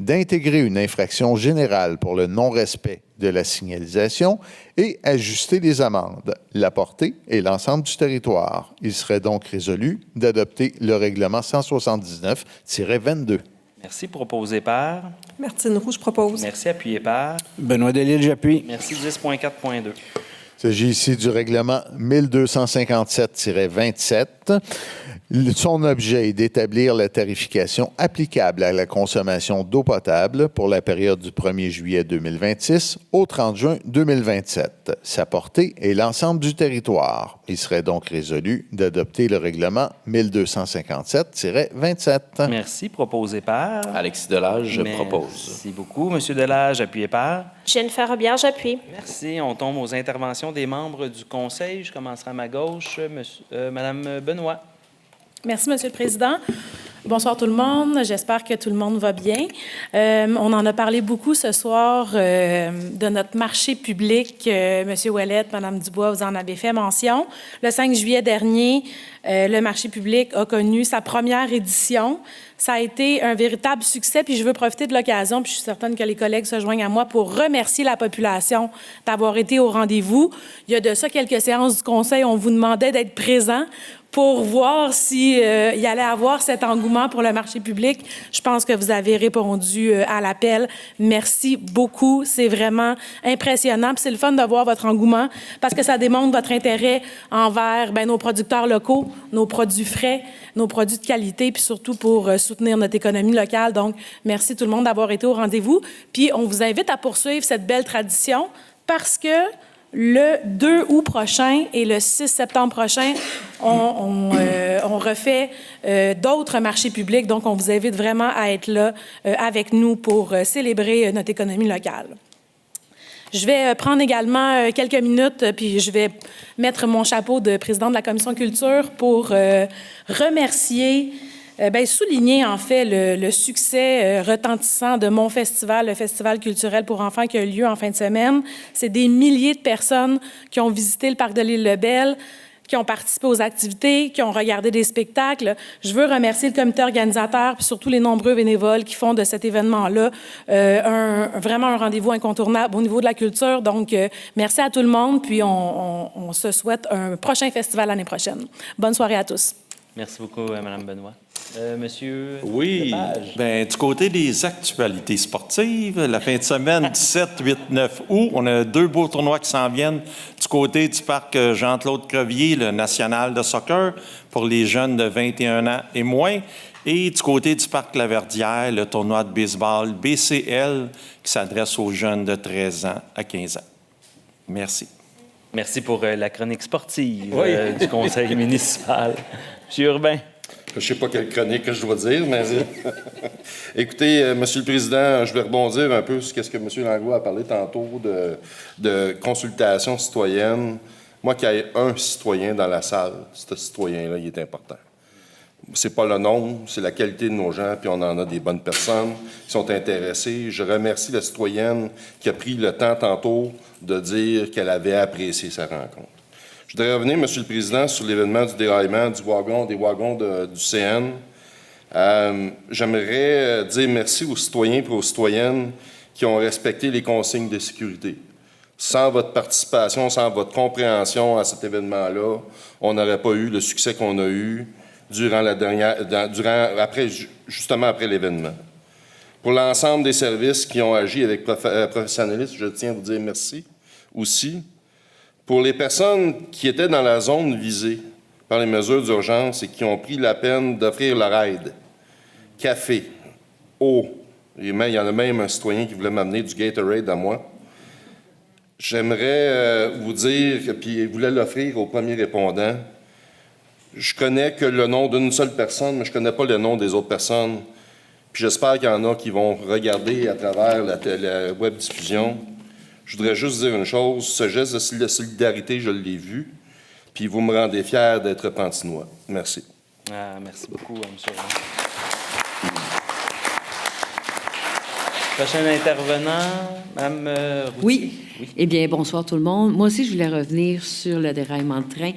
B: d'intégrer une infraction générale pour le non-respect de la signalisation et ajuster les amendes, la portée et l'ensemble du territoire. Il serait donc résolu d'adopter le règlement 179-22.
A: Merci. Proposé par...
C: Martine Roux, je propose.
A: Merci. Appuyé par...
S: Benoît Delisle, j'appuie.
A: Merci. 10.4.2.
B: Il s'agit ici du règlement 1257-27. Son objet est d'établir la tarification applicable à la consommation d'eau potable pour la période du 1er juillet 2026 au 30 juin 2027. Sa portée est l'ensemble du territoire. Il serait donc résolu d'adopter le règlement 1257-27.
A: Merci. Proposé par...
D: Alexis Delage, je propose.
A: Merci beaucoup. Monsieur Delage, appuyé par...
G: Jennifer Robillard, j'appuie.
A: Merci. On tombe aux interventions des membres du Conseil. Je commencerai à ma gauche. Madame Benoît.
H: Merci, Monsieur le Président. Bonsoir tout le monde. J'espère que tout le monde va bien. On en a parlé beaucoup ce soir de notre marché public. Monsieur Ouellette, Madame Dubois, vous en avez fait mention. Le 5 juillet dernier, le marché public a connu sa première édition. Ça a été un véritable succès, puis je veux profiter de l'occasion, puis je suis certaine que les collègues se joignent à moi pour remercier la population d'avoir été au rendez-vous. Il y a de ça quelques séances du Conseil, on vous demandait d'être présents pour voir s'il y allait avoir cet engouement pour le marché public. Je pense que vous avez répondu à l'appel. Merci beaucoup. C'est vraiment impressionnant. Puis c'est le fun de voir votre engouement parce que ça démontre votre intérêt envers nos producteurs locaux, nos produits frais, nos produits de qualité, puis surtout pour soutenir notre économie locale. Donc, merci tout le monde d'avoir été au rendez-vous. Puis on vous invite à poursuivre cette belle tradition parce que le 2 août prochain et le 6 septembre prochain, on refait d'autres marchés publics. Donc, on vous invite vraiment à être là avec nous pour célébrer notre économie locale. Je vais prendre également quelques minutes, puis je vais mettre mon chapeau de présidente de la Commission culture pour remercier, souligner en fait le succès retentissant de mon festival, le Festival culturel pour enfants qui a eu lieu en fin de semaine. C'est des milliers de personnes qui ont visité le parc de l'Île-Lebel, qui ont participé aux activités, qui ont regardé des spectacles. Je veux remercier le comité organisateur puis surtout les nombreux bénévoles qui font de cet événement-là vraiment un rendez-vous incontournable au niveau de la culture. Donc, merci à tout le monde, puis on se souhaite un prochain festival l'année prochaine. Bonne soirée à tous.
A: Merci beaucoup, Mme Benoît. Monsieur
L: Oui, du côté des actualités sportives, la fin de semaine, 17, 8, 9 août, on a 2 beaux tournois qui s'en viennent. Du côté du parc Jean-Claude Crevier, le national de soccer pour les jeunes de 21 ans et moins. Et du côté du parc Laverdière, le tournoi de baseball BCL qui s'adresse aux jeunes de 13 ans à 15 ans. Merci.
A: Merci pour la chronique sportive du conseil municipal. Monsieur Urbain.
E: Je ne sais pas quelle chronique je dois dire, mais écoutez, Monsieur le Président, je vais rebondir un peu sur ce que M. Langlois a parlé tantôt de consultation citoyenne. Moi, qu'il y ait un citoyen dans la salle, ce citoyen-là, il est important. C'est pas le nombre, c'est la qualité de nos gens, puis on en a des bonnes personnes qui sont intéressées. Je remercie la citoyenne qui a pris le temps tantôt de dire qu'elle avait apprécié sa rencontre. Je voudrais revenir, Monsieur le Président, sur l'événement du déraillement des wagons du CN. J'aimerais dire merci aux citoyens et aux citoyennes qui ont respecté les consignes de sécurité. Sans votre participation, sans votre compréhension à cet événement-là, on n'aurait pas eu le succès qu'on a eu justement après l'événement. Pour l'ensemble des services qui ont agi avec professionnalisme, je tiens à vous dire merci aussi. Pour les personnes qui étaient dans la zone visée par les mesures d'urgence et qui ont pris la peine d'offrir leur aide, café, eau, et il y en a même un citoyen qui voulait m'amener du Gatorade à moi, j'aimerais vous dire, puis il voulait l'offrir au premier répondant, je connais que le nom d'une seule personne, mais je ne connais pas le nom des autres personnes. Puis j'espère qu'il y en a qui vont regarder à travers la web-diffusion. Je voudrais juste dire une chose, ce geste de solidarité, je l'ai vu, puis vous me rendez fier d'être Pentinois. Merci.
A: Merci beaucoup, M. Prochain intervenant, Mme Routier.
T: Oui. Eh bien, bonsoir tout le monde. Moi aussi, je voulais revenir sur le déraillement de train.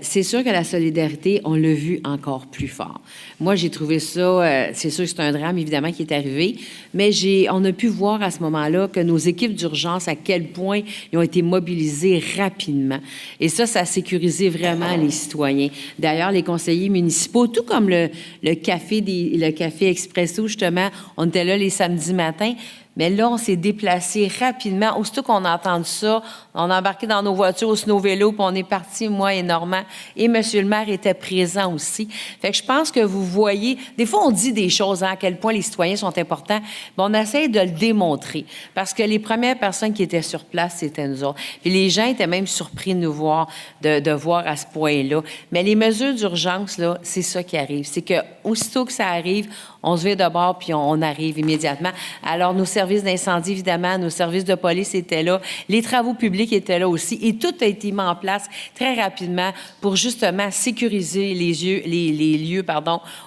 T: C'est sûr que la solidarité, on l'a vu encore plus fort. Moi, j'ai trouvé ça, c'est sûr que c'est un drame, évidemment, qui est arrivé, mais on a pu voir à ce moment-là que nos équipes d'urgence, à quel point ils ont été mobilisés rapidement. Et ça a sécurisé vraiment les citoyens. D'ailleurs, les conseillers municipaux, tout comme le café Expresso, justement, on était là les samedis matins. Mais là, on s'est déplacé rapidement. Aussitôt qu'on a entendu ça, on a embarqué dans nos voitures au snow-vélo, puis on est parti, moi et Normand. Et M. le maire était présent aussi. Fait que je pense que vous voyez... Des fois, on dit des choses, à quel point les citoyens sont importants. Mais on essaie de le démontrer. Parce que les premières personnes qui étaient sur place, c'était nous autres. Puis les gens étaient même surpris de nous voir, de voir à ce point-là. Mais les mesures d'urgence, là, c'est ça qui arrive. C'est que aussitôt que ça arrive, on se vire de bord, puis on arrive immédiatement. Alors, nos services d'incendie, évidemment, nos services de police étaient là, les travaux publics étaient là aussi, et tout a été mis en place très rapidement pour justement sécuriser les lieux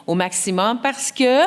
T: au maximum, parce que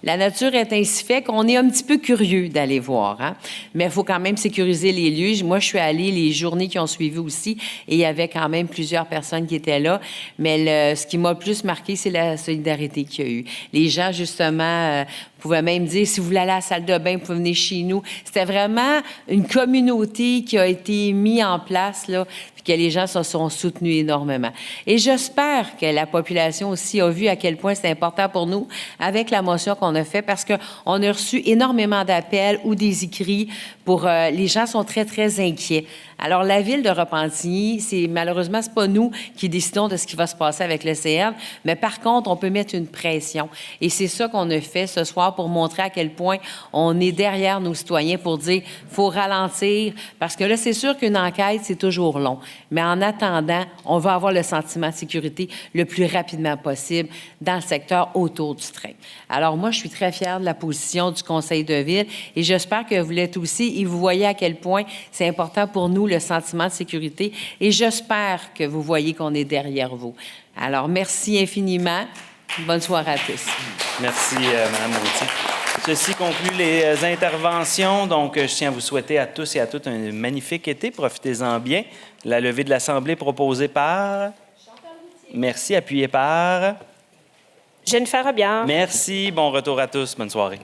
T: la nature est ainsi faite qu'on est un petit peu curieux d'aller voir. Hein? Mais il faut quand même sécuriser les lieux. Moi, je suis allée les journées qui ont suivi aussi et il y avait quand même plusieurs personnes qui étaient là. Mais ce qui m'a le plus marqué, c'est la solidarité qu'il y a eu. Les gens, justement, pouvaient même dire, si vous voulez aller à la salle de bain, vous pouvez venir chez nous. C'était vraiment une communauté qui a été mise en place, là, puis que les gens se sont soutenus énormément. Et j'espère que la population aussi a vu à quel point c'est important pour nous avec la motion qu'on a faite, parce qu'on a reçu énormément d'appels ou des écrits pour... les gens sont très, très inquiets. Alors, la Ville de Repentigny, malheureusement, c'est pas nous qui décidons de ce qui va se passer avec le CN, mais par contre, on peut mettre une pression. Et c'est ça qu'on a fait ce soir pour montrer à quel point on est derrière nos citoyens pour dire faut ralentir, parce que là, c'est sûr qu'une enquête, c'est toujours long. Mais en attendant, on va avoir le sentiment de sécurité le plus rapidement possible dans le secteur autour du train. Alors, moi, je suis très fière de la position du Conseil de Ville et j'espère que vous l'êtes aussi et vous voyez à quel point c'est important pour nous le sentiment de sécurité et j'espère que vous voyez qu'on est derrière vous. Alors, merci infiniment. Bonne soirée à tous.
A: Merci, Mme Routier. Ceci conclut les interventions. Donc, je tiens à vous souhaiter à tous et à toutes un magnifique été. Profitez-en bien. La levée de l'Assemblée proposée par... Merci, appuyée par...
G: Jennifer Robillard.
A: Merci. Bon retour à tous. Bonne soirée.